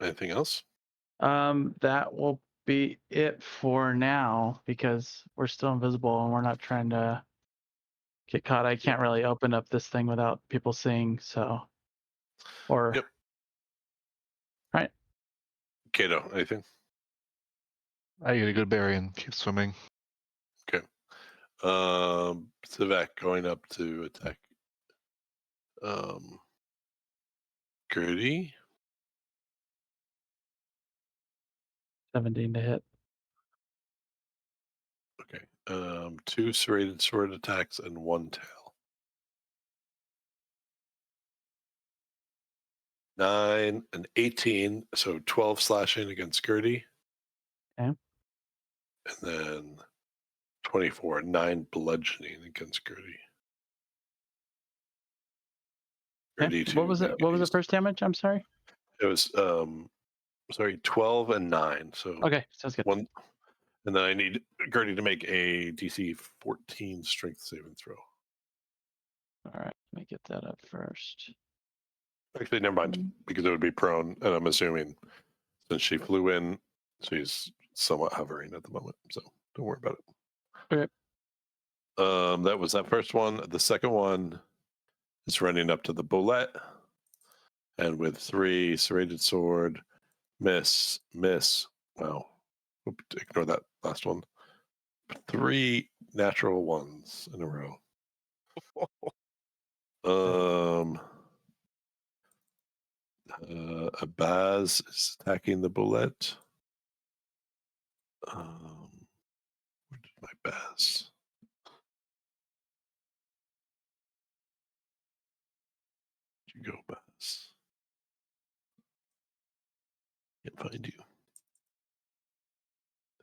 Anything else? That will be it for now because we're still invisible and we're not trying to get caught. I can't really open up this thing without people seeing, so. Or. Yep. Right. Kato, anything? I get a good berry and keep swimming. Okay. Sivak going up to attack. Gertie. 17 to hit. Okay. 2 serrated sword attacks and 1 tail. 9 and 18, so 12 slashing against Gertie. Okay. And then 24, 9 bludgeoning against Gertie. Okay. What was it? What was the first damage? I'm sorry. It was Sorry, 12 and 9. So Okay, sounds good. one, and then I need Gertie to make a DC 14 strength saving throw. All right, let me get that up first. Actually, never mind, because it would be prone, and I'm assuming since she flew in, she's somewhat hovering at the moment. So don't worry about it. Okay. That was that first one. The second one is running up to the bullet, and with 3 serrated sword, miss. Wow. Ignore that last one. 3 natural ones in a row. A Baz is attacking the bullet. Where did my Baz? Where'd you go, Baz? Can't find you.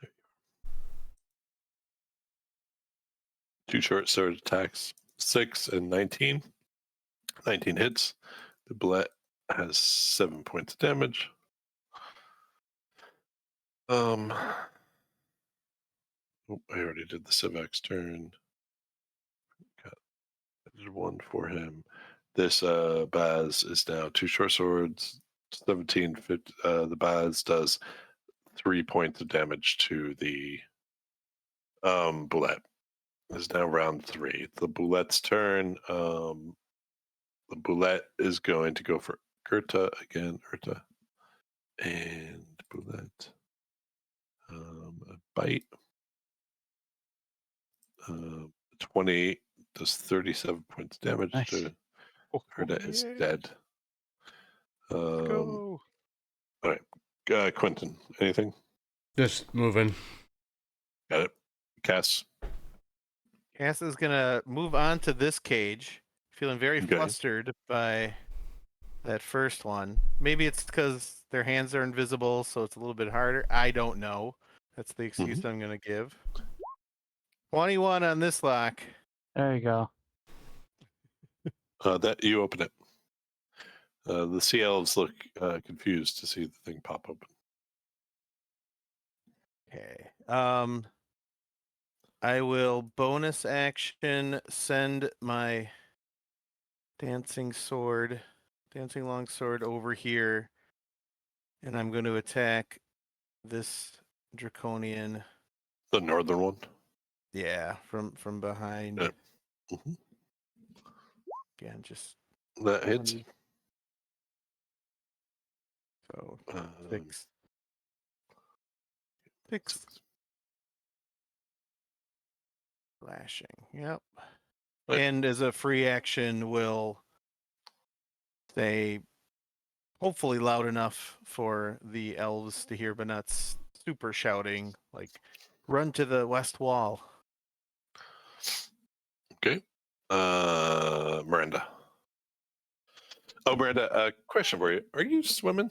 There you are. 2 short sword attacks, 6 and 19. 19 hits. The bullet has 7 points of damage. Oh, I already did the Civac's turn. I did 1 for him. This Baz is now 2 short swords, 17. The Baz does 3 points of damage to the bullet. Is now round 3. The bullet's turn. The bullet is going to go for Gerta again. Gerta and bullet. A bite. 20 does 37 points damage Nice. to Gerta is yeah. dead. Go. All right, Quinton, anything? Just moving. Got it. Cass. Cass is gonna move on to this cage, feeling very Okay. flustered by that first one. Maybe it's because their hands are invisible, so it's a little bit harder. I don't know. That's the excuse I'm gonna give. 21 on this lock. There you go. That you open it. The sea elves look confused to see the thing pop open. Okay. I will bonus action send my dancing longsword over here, and I'm going to attack this draconian. The northern one. Yeah, from behind. Yeah. Mhm. Again, just That hits. 20. So Um, 6. 6 slashing. Yep. Right. And as a free action, will stay hopefully loud enough for the elves to hear, but not super shouting, like run to the west wall. Okay. Miranda. Oh, Miranda, question for you. Are you swimming?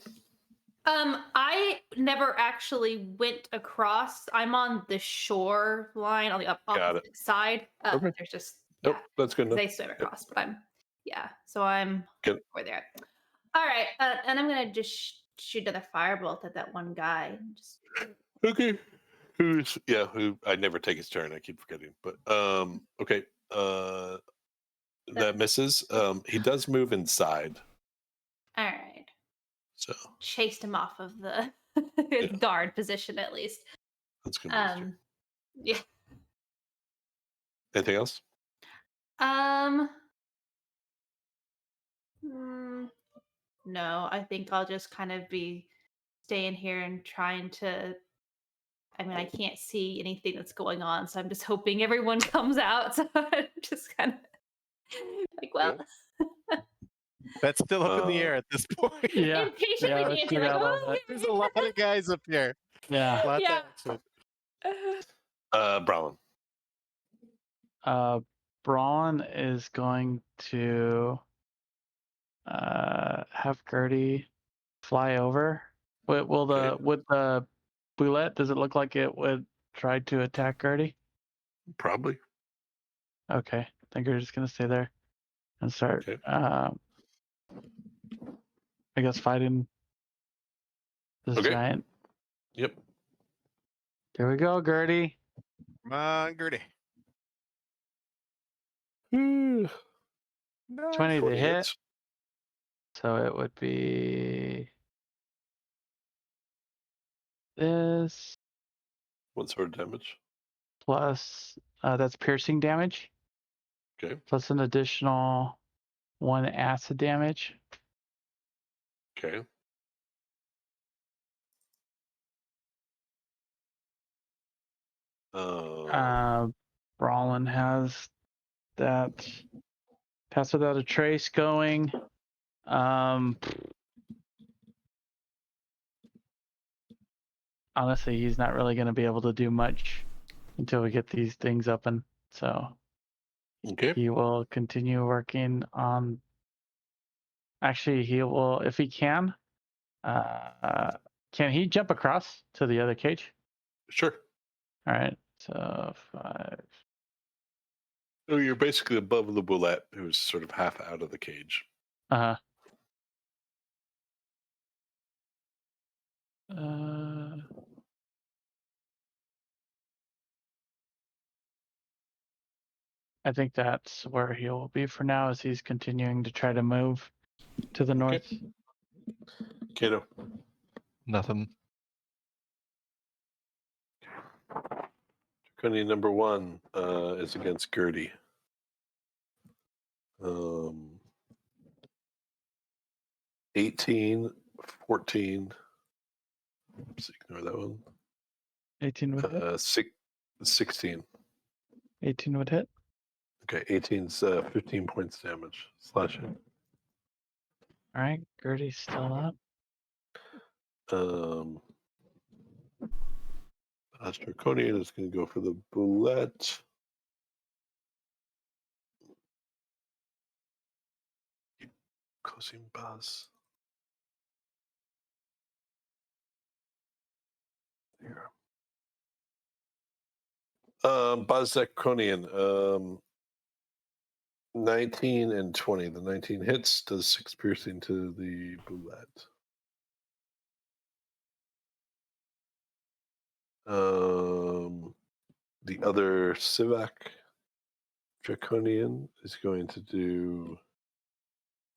I never actually went across. I'm on the shore line on the Got it. opposite side. Okay. There's just Nope, that's good enough. they swim across, but so I'm Good. over there. All right, and I'm gonna just shoot another firebolt at that one guy. Just Okay. Who I never take his turn, I keep forgetting. But okay. That misses. He does move inside. all right. So Chased him off of the guard position at least. that's good. Yeah. Anything else? No, I think I'll just kind of be staying here and trying to. I mean, I can't see anything that's going on, so I'm just hoping everyone comes out. So I'm just kind of like, well, That's still up in the air at this point. Yeah. impatiently Yeah, dancing, figure like, out all oh, that. There's a lot of guys up here. Yeah. Lots Yeah. of action. Brallin. Brallin is going to have Gertie fly over. Would the bullet, does it look like it would try to attack Gertie? Probably. Okay. I think we're just gonna stay there and start Okay. I guess fighting This Okay. giant. Yep. Here we go, Gertie. Come on, Gertie. 20 to 20 hit. hits. So it would be this What sort of damage? plus that's piercing damage Okay. plus an additional 1 acid damage. Okay. Brallin has that pass without a trace going. Honestly, he's not really going to be able to do much until we get these things open. So Okay. he will continue working on. Actually, he will, if he can he jump across to the other cage? Sure. All right. So 5. So you're basically above the bullet, who's sort of half out of the cage. Uh-huh. I think that's where he'll be for now, as he's continuing to try to move to the north. Kato. Nothing. Draconian number 1 is against Gertie. 18, 14. Oops, ignore that one. 18 would hit. 16. 18 would hit. Okay, 18's 15 points damage. Slashing. All right. Gertie's still up. Draconian is going to go for the bullet. Closing buzz. Here. Buzz Draconian. 19 and 20. The 19 hits, does 6 piercing to the bullet. The other Issac Draconian is going to do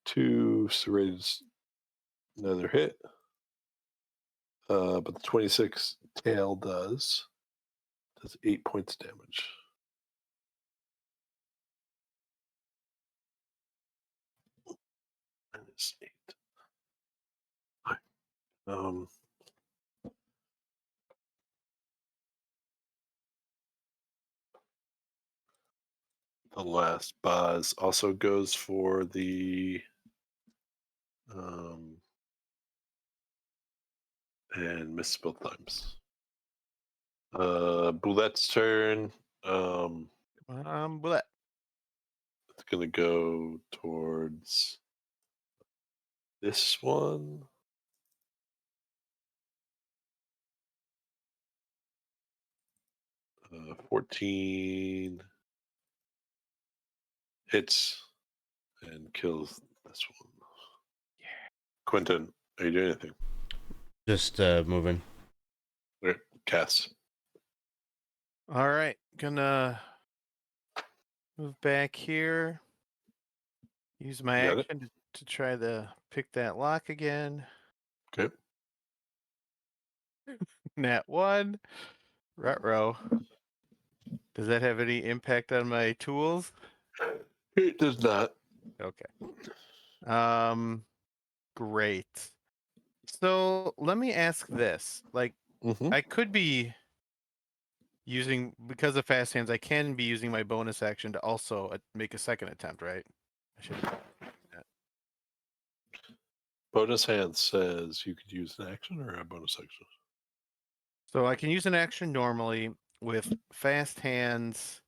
2 serrated, another hit. But the 26 tail does 8 points damage. Minus 8. The last buzz also goes for the and missed both times. Boulette's turn. Bullet. It's gonna go towards this one. Uh, 14 hits and kills this one. Yeah. Quinton, are you doing anything? Just moving. All right, Cass. All right, gonna move back here. Use my You got action to try to pick that lock again. Okay. Nat 1. Ruh-roh. Does that have any impact on my tools? It does not. Okay. Great. So let me ask this. Like, I could be using, because of fast hands, I can be using my bonus action to also make a second attempt, right? I should be doing that. Bonus hand says you could use an action or a bonus action. So I can use an action normally. With fast hands,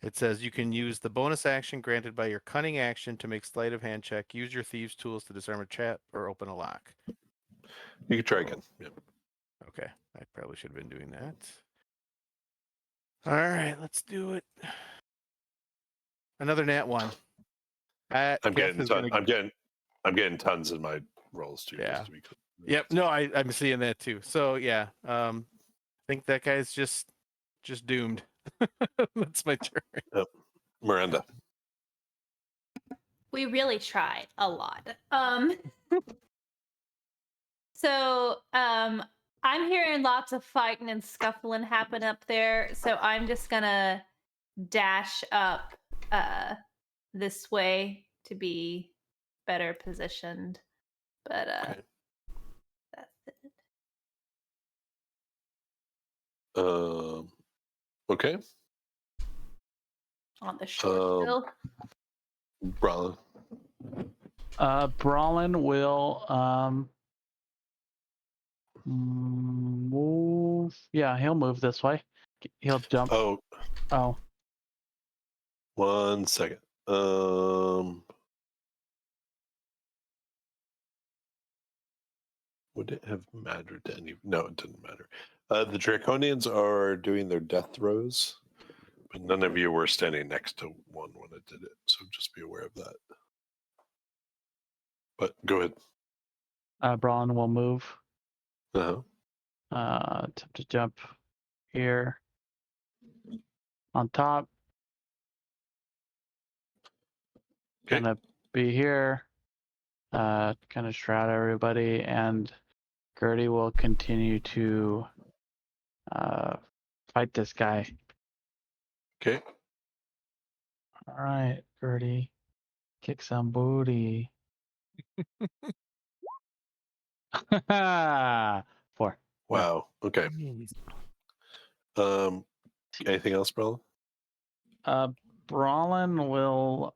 it says you can use the bonus action granted by your cunning action to make sleight of hand check. Use your thieves' tools to disarm a trap or open a lock. You can try again. Yep. Okay, I probably should have been doing that. All right, let's do it. Another nat 1. I'm getting tons in my rolls too. Yeah. Just to be clear. Yep. No, I'm seeing that too. So yeah, I think that guy's just doomed. That's my turn. Yep. Miranda. We really tried a lot. So I'm hearing lots of fighting and scuffling happen up there. So I'm just gonna dash up this way to be better positioned. But Okay. that's it. Okay. On the short hill. Brallin. Brallin will move. Yeah, he'll move this way. He'll jump. Oh, Oh, 1 second. Would it have mattered to any? No, it didn't matter. The Draconians are doing their death throws, but none of you were standing next to one when it did it, so just be aware of that. But go ahead. Brallin will move. Uh-huh. Attempt to jump here on top. Okay. Gonna be here. Kind of shroud everybody, and Gertie will continue to fight this guy. Okay. All right, Gertie, kick some booty. 4. Wow. Okay. Anything else, Brallin? Brallin will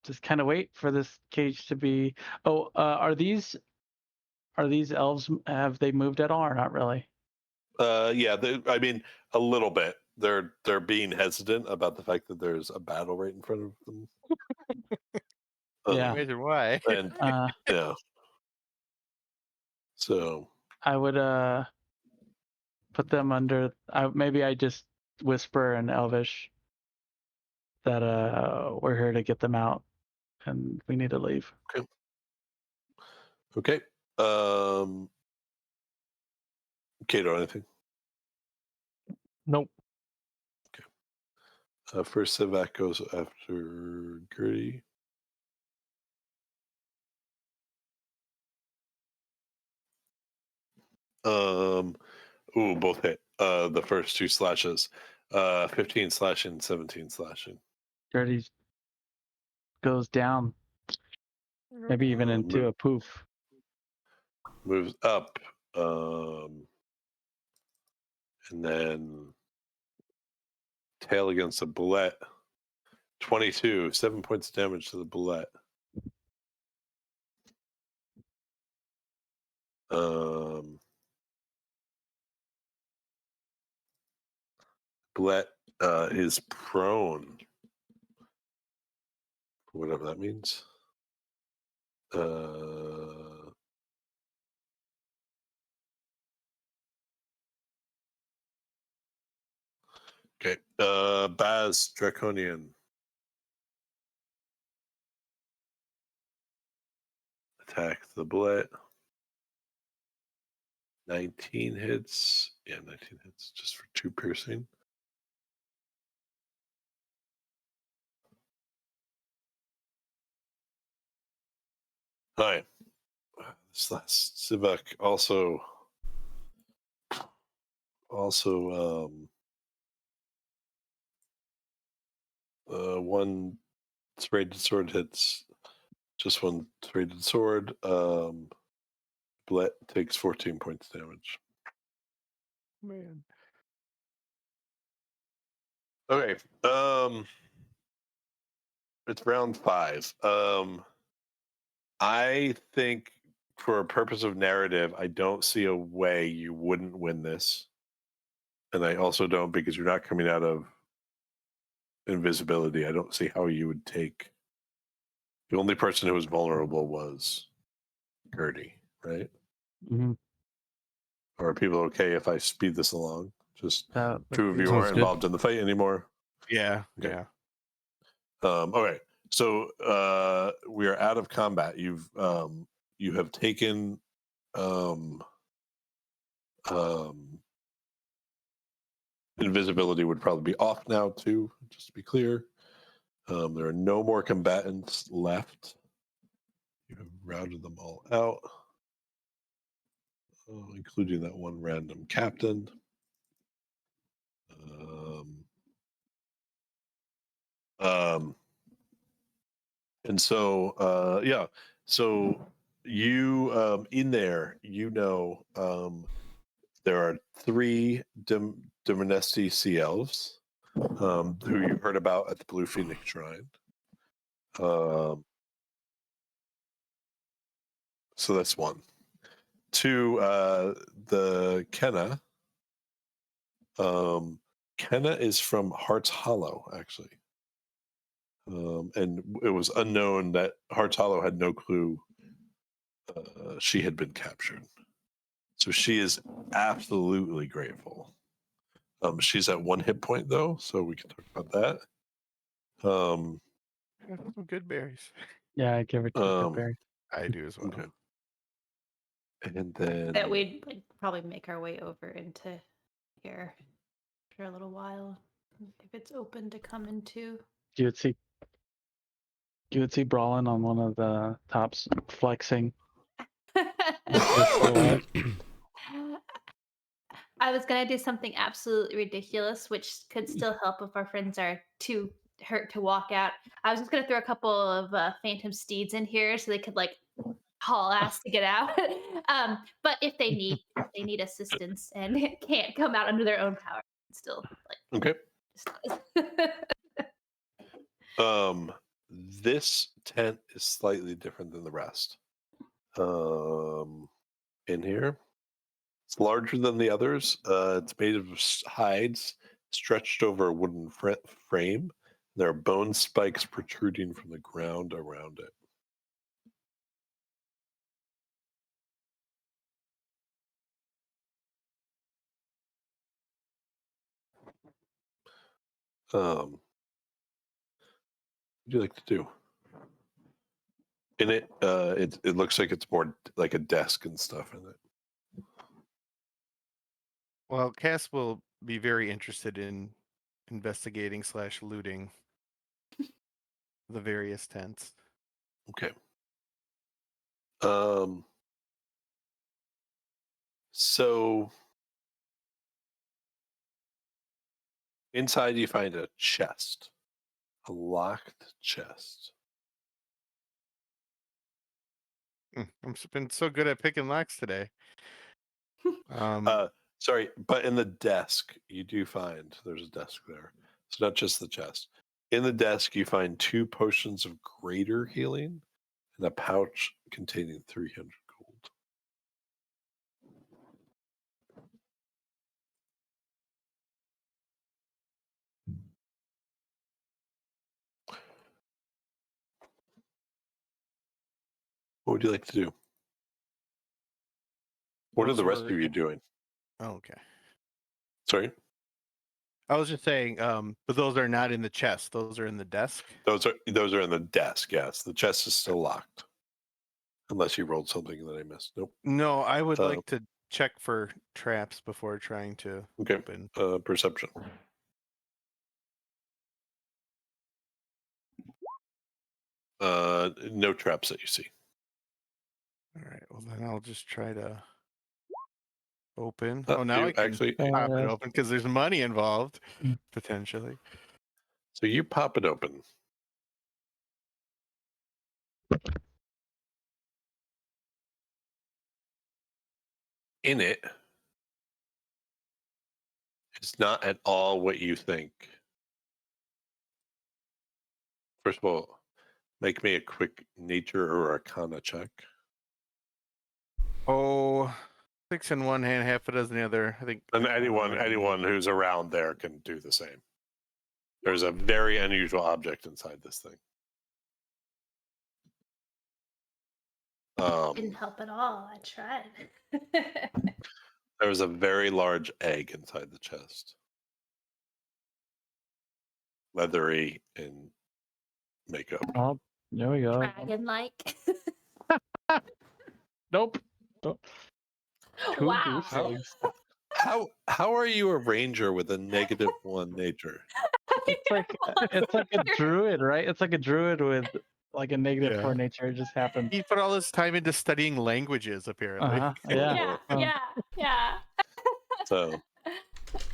just kind of wait for this cage to be. Oh, are these elves? Have they moved at all, or not really? Yeah. I mean, a little bit. They're being hesitant about the fact that there's a battle right in front of them. Yeah. Imagine why. And yeah. So I would put them under. Maybe I just whisper in Elvish that we're here to get them out, and we need to leave. okay. Kato, anything? Nope. First Issac goes after Gertie. Both hit. The first 2 slashes. 15 slashing, 17 slashing. Gertie goes down, maybe even into a poof. Moves up. And then tail against a bullet. 22, 7 points of damage to the bullet. Bullet is prone. Whatever that means. Okay. Baz, Draconian. Attack the bullet. 19 hits. Yeah, 19 hits just for 2 piercing. All right. This last Issac also one serrated sword hits. Just one serrated sword. Bullet takes 14 points damage. Man. Okay. It's round 5. I think for a purpose of narrative, I don't see a way you wouldn't win this. And I also don't, because you're not coming out of invisibility. I don't see how you would take. The only person who was vulnerable was Gertie, right? Mm-hmm. Or are people okay if I speed this along? Just 2 of you Sounds aren't good. involved in the fight anymore. Yeah. Okay. Yeah. Okay. So we are out of combat. You've you have taken invisibility would probably be off now too, just to be clear. There are no more combatants left. You have routed them all out, including that one random captain. And so, yeah, so you, in there, there are 3 Demonesti Sea Elves who you heard about at the Blue Phoenix Shrine. So that's 1. 2, the Kenna. Kenna is from Heart's Hollow, actually. And it was unknown that Heart's Hollow had no clue she had been captured. So she is absolutely grateful. She's at 1 hit point though, so we can talk about that. Some good berries. Yeah, I give her 2 good berries. I do as well. Okay. And then That we'd probably make our way over into here for a little while if it's open to come into. You would see Brallin on one of the tops flexing. I was gonna do something absolutely ridiculous, which could still help if our friends are too hurt to walk out. I was just gonna throw a couple of phantom steeds in here so they could like haul ass to get out. But if they need assistance and can't come out under their own power, still like okay. This tent is slightly different than the rest. In here, it's larger than the others. It's made of hides stretched over a wooden frame. There are bone spikes protruding from the ground around it. What would you like to do? In it, it looks like it's more like a desk and stuff in it. Well, Cass will be very interested in investigating / looting the various tents. Okay. So inside you find a chest, a locked chest. I've been so good at picking locks today. Sorry, but in the desk you do find there's a desk there. It's not just the chest. In the desk you find 2 potions of greater healing and a pouch containing 300 gold. What would you like to do? What are the rest of you doing? Oh, okay. Sorry? I was just saying, but those are not in the chest. Those are in the desk. Those are in the desk, yes. The chest is still locked. Unless you rolled something that I missed. Nope. No, I would like to check for traps before trying to open. Perception. No traps that you see. All right. Well, then I'll just try to open. Oh, now you I can actually pop it open because there's money involved, potentially. So you pop it open. In it is not at all what you think. First of all, make me a quick nature or arcana check. Oh, 6 in one hand, half a dozen in the other. I think. And anyone who's around there can do the same. There's a very unusual object inside this thing. Didn't help at all. I tried. There was a very large egg inside the chest. Leathery and makeup. Oh, there we go. Dragon-like. Nope. Two Wow. goose eggs. How are you a ranger with a -1 nature? It's like a druid, right? It's like a druid with like a negative Yeah. 4 nature. It just happened. He put all his time into studying languages, apparently. Yeah. Yeah. So,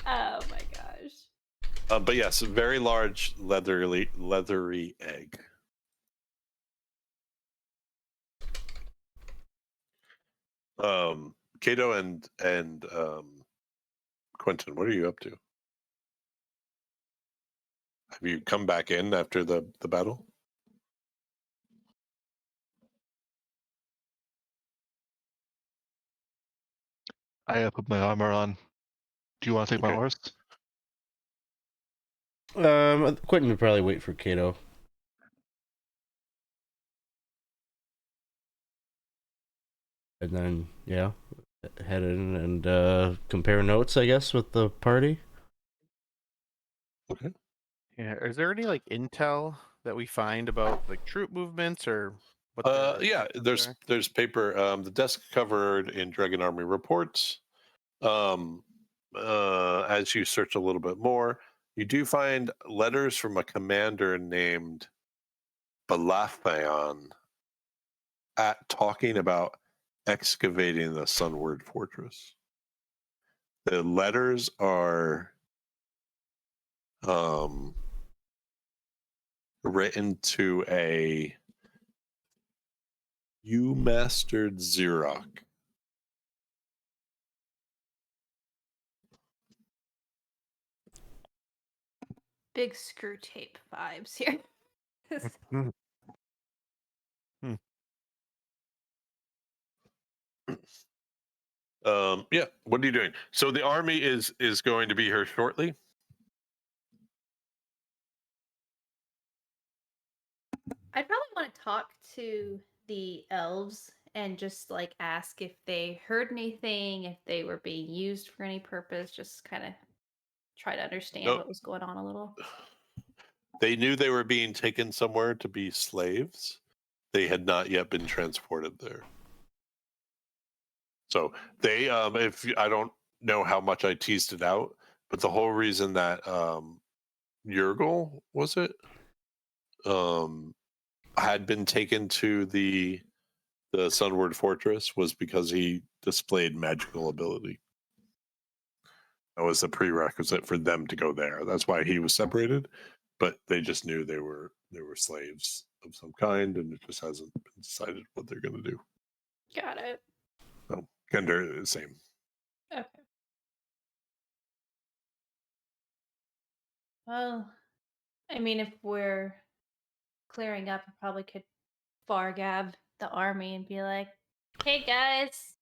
Oh my gosh. but yes, very large, leathery egg. Kato and Quinton, what are you up to? Have you come back in after the battle? I put my armor on. Do you want to take my Okay. horse? Quentin would probably wait for Kato. And then, yeah, head in and compare notes, I guess, with the party. Okay. Yeah. Is there any like intel that we find about like troop movements or what? their Yeah, tactics are? there's paper. The desk covered in Dragon Army reports. As you search a little bit more, you do find letters from a commander named Balatheon talking about excavating the Sunward Fortress. The letters are written to a "You mastered Xerox." Big screw tape vibes here. Yeah, what are you doing? So the army is going to be here shortly. I'd probably want to talk to the elves and just like ask if they heard anything, if they were being used for any purpose, just kind of try to understand No. what was going on a little. They knew they were being taken somewhere to be slaves. They had not yet been transported there. So they, if I don't know how much I teased it out, but the whole reason that Yergel, was it, had been taken to the Sunward Fortress was because he displayed magical ability. That was a prerequisite for them to go there. That's why he was separated. But they just knew they were slaves of some kind, and it just hasn't been decided what they're going to do. Got it. So Gender, same. Okay. Well, I mean, if we're clearing up, I probably could Fargab the army and be like, "Hey guys,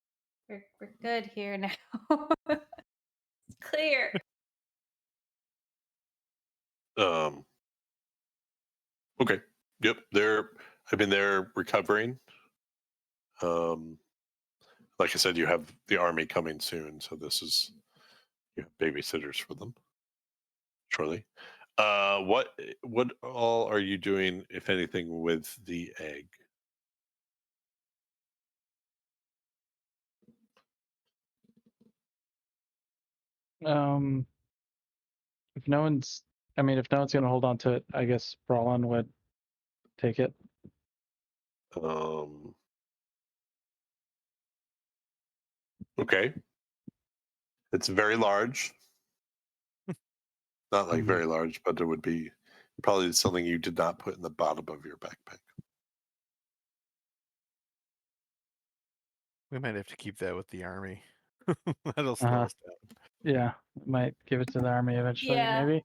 we're good here now. It's clear." Okay. Yep. They're recovering. Like I said, you have the army coming soon, so this is, you have babysitters for them shortly. What all are you doing, if anything, with the egg? If no one's gonna hold on to it, I guess Brallin would take it. Okay. It's very large. Not like very large, but it would be probably something you did not put in the bottom of your backpack. We might have to keep that with the army. That'll slow us down. Yeah, might give it to the army eventually. Yeah. Maybe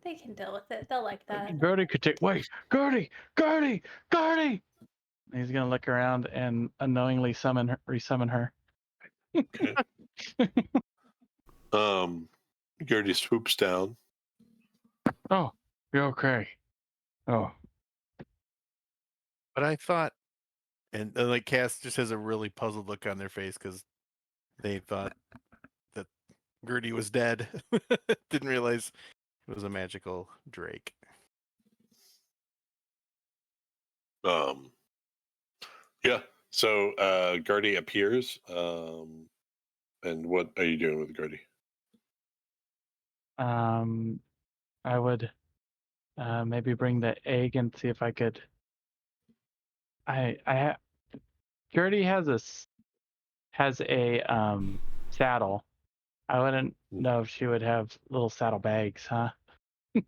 They can deal with it. They'll like that. Gertie could take. Wait, Gertie. He's gonna look around and unknowingly resummon her. Okay. Gertie swoops down. Oh, you're okay. Oh, But I thought, and like Cass just has a really puzzled look on their face because they thought that Gertie was dead. Didn't realize it was a magical drake. Yeah. So Gardy appears. And what are you doing with Gardy? I would maybe bring the egg and see if I could. Gertie has a saddle. I wouldn't know if she would have little saddle bags, huh? I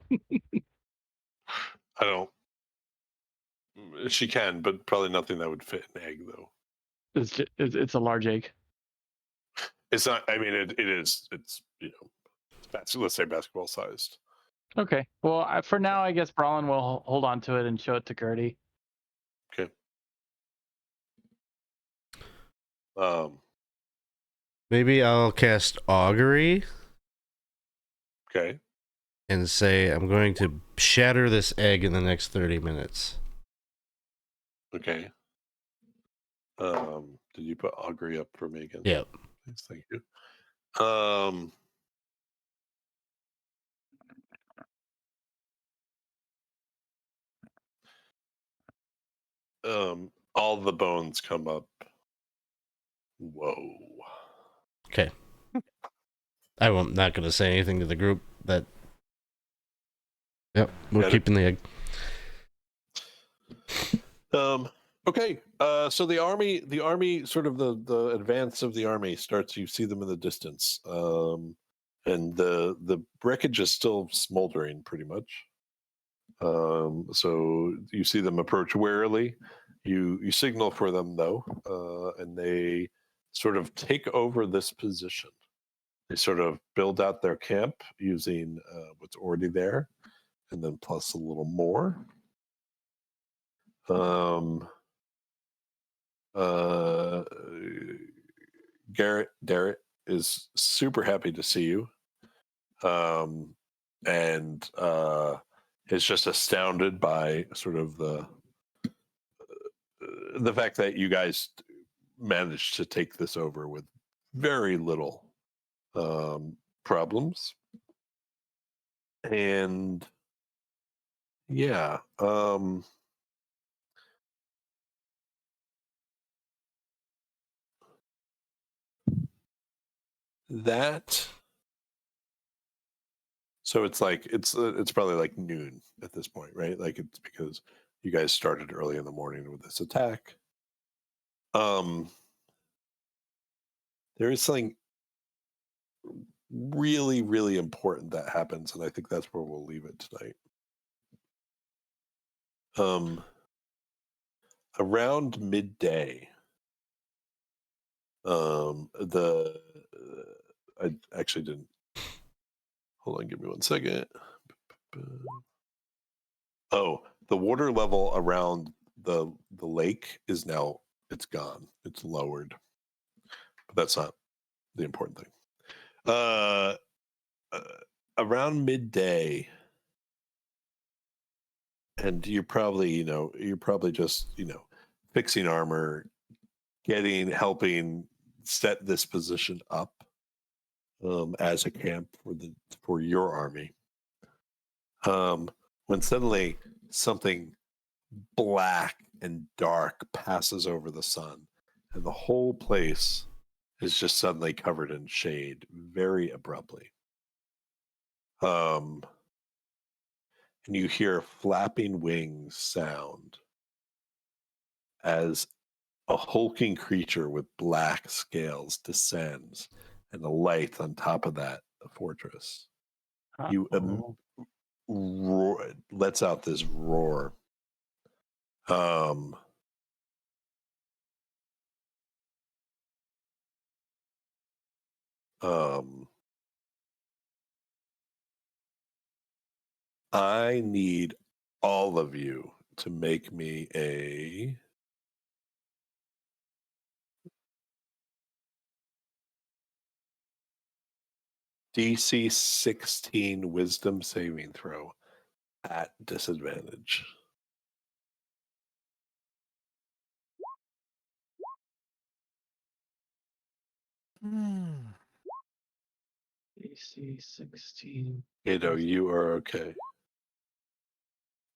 don't. She can, but probably nothing that would fit an egg, though. It's a large egg. It's not. I mean, it is. It's let's say basketball sized. Okay. Well, for now, I guess Brallin will hold on to it and show it to Gertie. Okay. Maybe I'll cast Augury Okay. and say I'm going to shatter this egg in the next 30 minutes. Okay. Did you put augury up for me again? Yep. Please, thank you. All the bones come up. Whoa. Okay. I'm not going to say anything to the group that. Yep, we're Got it. keeping the egg. Okay. So the army, sort of the advance of the army starts. You see them in the distance. And the wreckage is still smoldering, pretty much. So you see them approach warily. You signal for them though, and they sort of take over this position. They sort of build out their camp using what's already there, and then plus a little more. Darrett is super happy to see you, and is just astounded by sort of the fact that you guys managed to take this over with very little problems. And yeah, that. So it's like it's probably like noon at this point, right? Like it's because you guys started early in the morning with this attack. There is something really, really important that happens, and I think that's where we'll leave it tonight. Around midday, I actually didn't. Hold on, give me 1 second. Oh, the water level around the lake is now, it's gone. It's lowered, but that's not the important thing. Around midday, and you're probably just fixing armor, helping set this position up as a camp for your army. When suddenly something black and dark passes over the sun, and the whole place is just suddenly covered in shade very abruptly. And you hear flapping wings sound as a hulking creature with black scales descends, and the light on top of that, the fortress. You roar, lets out this roar. I need all of you to make me a DC 16 Wisdom saving throw at disadvantage. AC 16. Kato, you are okay.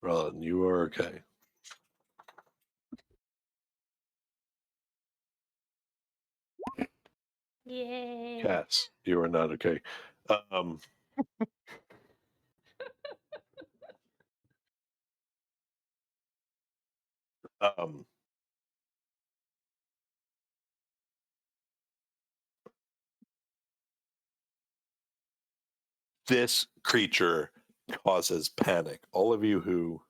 Brallin, you are okay. Yay. Cass, you are not okay. Um, this creature causes panic. All of you who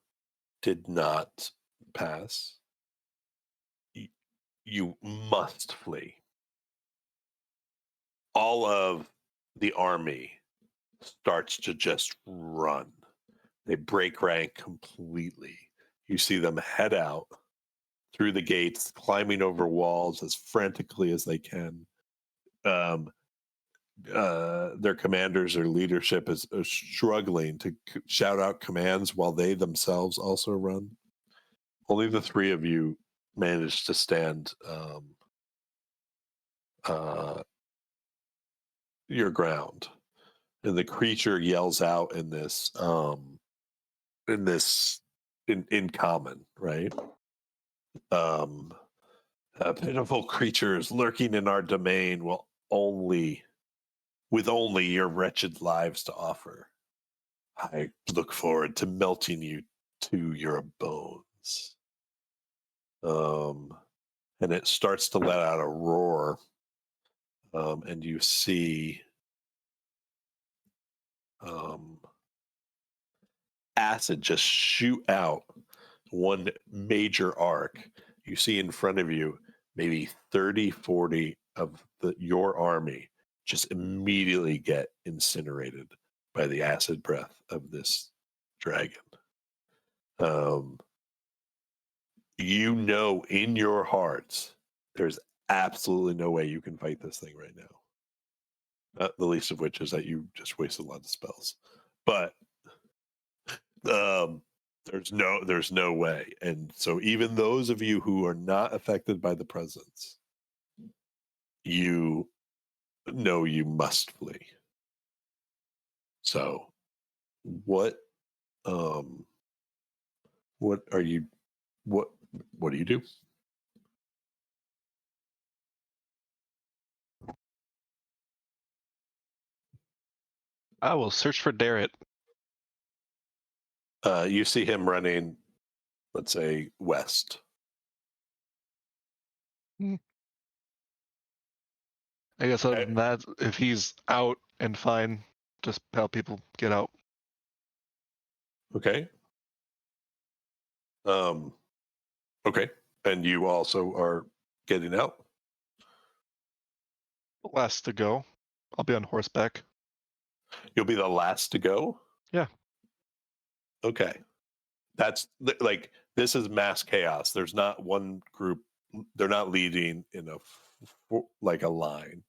did not pass, you must flee. All of the army starts to just run. They break rank completely. You see them head out through the gates, climbing over walls as frantically as they can. Their commanders or leadership is struggling to shout out commands while they themselves also run. Only the three of you manage to stand your ground, and the creature yells out in common, right? A pitiful creature is lurking in our domain with only your wretched lives to offer. I look forward to melting you to your bones. And it starts to let out a roar, and you see acid just shoot out one major arc. You see in front of you maybe 30, 40 of your army just immediately get incinerated by the acid breath of this dragon. You know in your hearts there's absolutely no way you can fight this thing right now. Not the least of which is that you just wasted a lot of spells. But there's no way. And so even those of you who are not affected by the presence, you know you must flee. So what do you do? I will search for Darrett. You see him running, let's say, west. I guess other than that, if he's out and fine, just help people get out. Okay. Okay. And you also are getting out? Last to go. I'll be on horseback. You'll be the last to go? Yeah. Okay. That's like, this is mass chaos. There's not one group. They're not leading in like a line.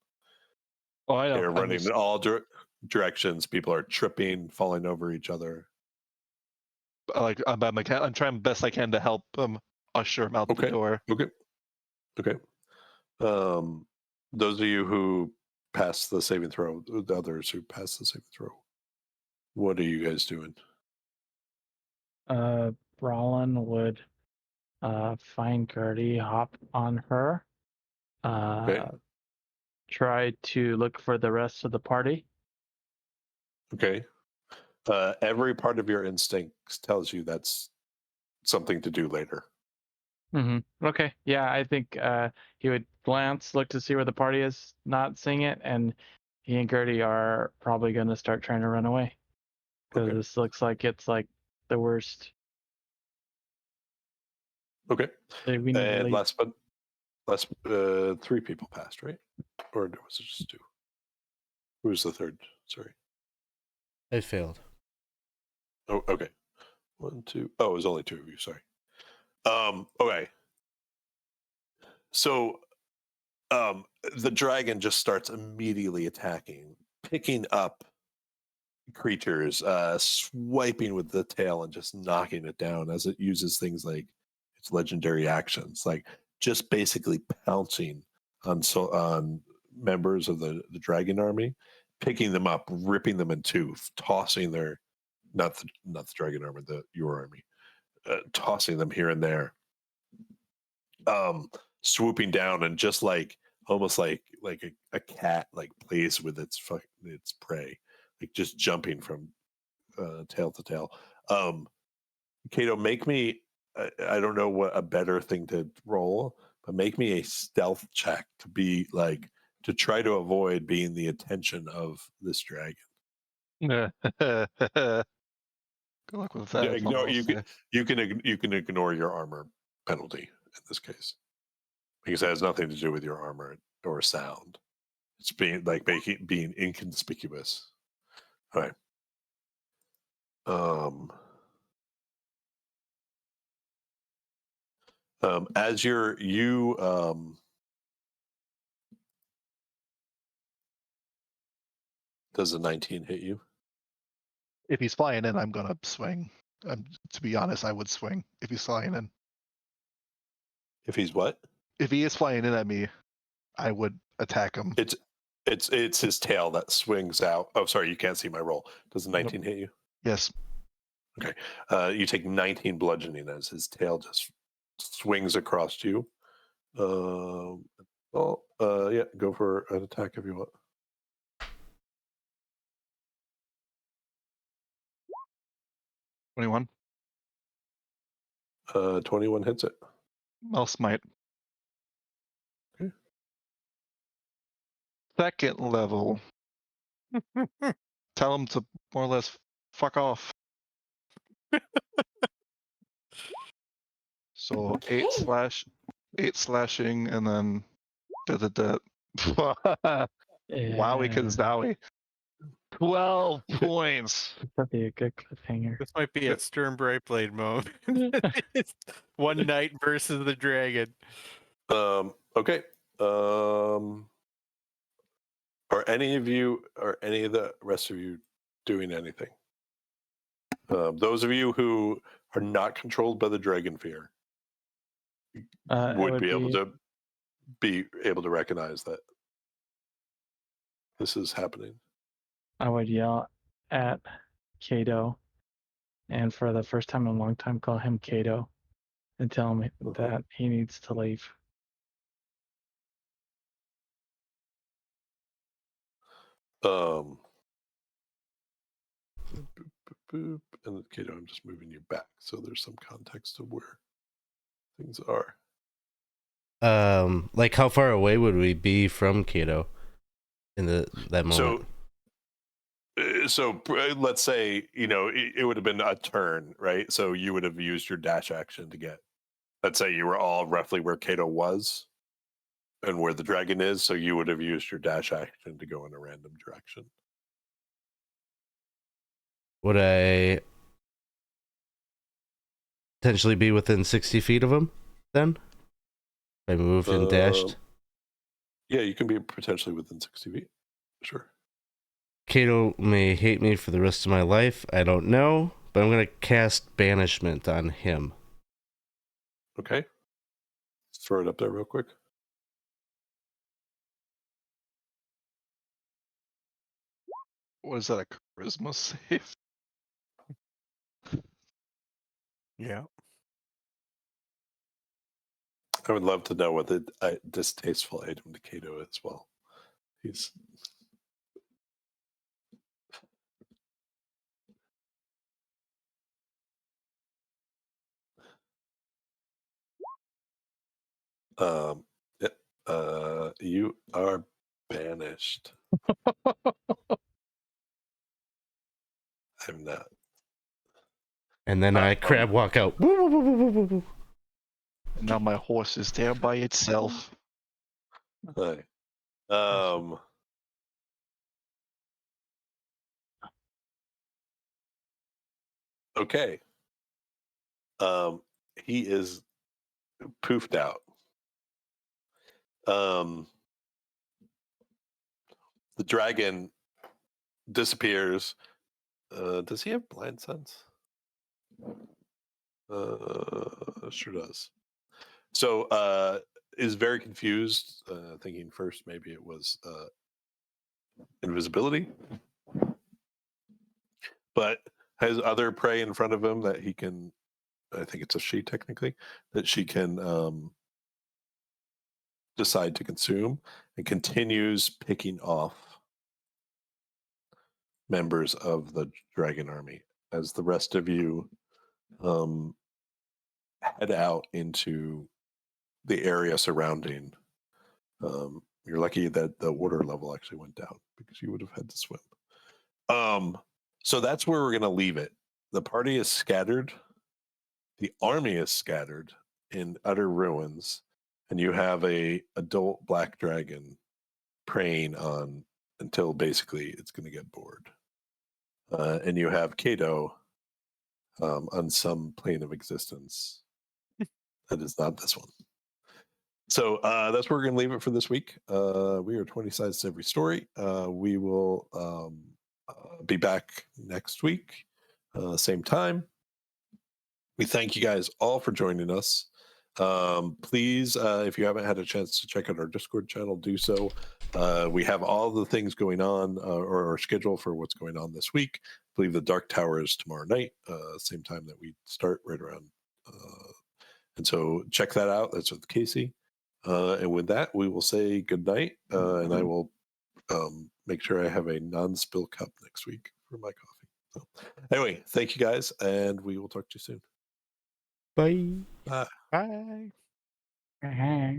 Oh, I know. They're running in all directions. People are tripping, falling over each other. I'm trying best I can to help usher him out the door. Okay. Those of you who pass the saving throw, the others who pass the saving throw, what are you guys doing? Brallin would find Gertie, hop on her, try to look for the rest of the party. Okay. Every part of your instincts tells you that's something to do later. Mm-hmm. Okay. Yeah, I think he would glance, look to see where the party is, not seeing it, and he and Gertie are probably going to start trying to run away because this looks like it's like the worst. Okay. We need to And leave. last three people passed, right? Or was it just two? Who was the third? Sorry. I failed. Oh, okay. 1, 2. Oh, it was only two of you. Sorry. Okay. So, the dragon just starts immediately attacking, picking up creatures, swiping with the tail and just knocking it down as it uses things like its legendary actions, like just basically pouncing on members of the dragon army, picking them up, ripping them in two, tossing their not the dragon army, your army, tossing them here and there, swooping down and just like almost like a cat like plays with its prey, like just jumping from tail to tail. Kato, make me. I don't know what a better thing to roll, but make me a stealth check to be like to try to avoid being the attention of this dragon. Good luck with that. is all Ignore I'll you say. can you can ignore your armor penalty in this case because it has nothing to do with your armor or sound. It's being like being inconspicuous. All right. As does a 19 hit you? If he's flying in, I'm gonna swing. To be honest, I would swing if he's flying in. If he's what? If he is flying in at me, I would attack him. It's his tail that swings out. Oh, sorry, you can't see my roll. Does a 19 hit you? Yes. Okay. You take 19 bludgeoning as his tail just swings across you. Yeah, go for an attack if you want. 21. 21 hits it. I'll smite. Okay. Second level. Tell him to more or less fuck off. So 8 slashing, and then Wowie Kazowie. 12 points. That'd be a good cliffhanger. This might be a Stern Brightblade mode. One knight versus the dragon. Okay. Are any of the rest of you doing anything? Those of you who are not controlled by the dragon fear would be able to recognize that this is happening. I would yell at Kato, and for the first time in a long time, call him Kato, and tell him that he needs to leave. Boop, boop. And then, Kato, I'm just moving you back so there's some context of where things are. Like how far away would we be from Kato in that moment? So let's say it would have been a turn, right? So you would have used your dash action to get. Let's say you were all roughly where Kato was, and where the dragon is. So you would have used your dash action to go in a random direction. Would I potentially be within 60 feet of him then? If I moved and dashed? Yeah, you can be potentially within 60 feet. Sure. Kato may hate me for the rest of my life. I don't know. But I'm going to cast Banishment on him. Okay. Let's throw it up there real quick. What is that, a charisma save? Yeah. I would love to know what the distasteful item to Kato is. Well, he's. You are banished. I'm not. And then I crab walk out. Woo, woo, woo, woo, woo, woo. And now my horse is there by itself. Hi. Okay. He is poofed out. The dragon disappears. Does he have blind sense? Sure does. So is very confused, thinking first maybe it was invisibility, but has other prey in front of him that he can. I think it's a she technically that she can decide to consume and continues picking off members of the dragon army as the rest of you head out into the area surrounding. You're lucky that the water level actually went down because you would have had to swim. So that's where we're going to leave it. The party is scattered. The army is scattered in utter ruins, and you have a adult black dragon preying on until basically it's going to get bored. And you have Kato on some plane of existence that is not this one. So that's where we're going to leave it for this week. We are 20 sides to every story. We will be back next week, same time. We thank you guys all for joining us. Please, if you haven't had a chance to check out our Discord channel, do so. We have all the things going on, or our schedule for what's going on this week. I believe the Dark Tower is tomorrow night, same time that we start, right around. And so check that out. That's with Casey. And with that, we will say good night. And I will make sure I have a non-spill cup next week for my coffee. So, anyway, thank you guys, and we will talk to you soon. Bye. Bye. Bye. Uh-huh.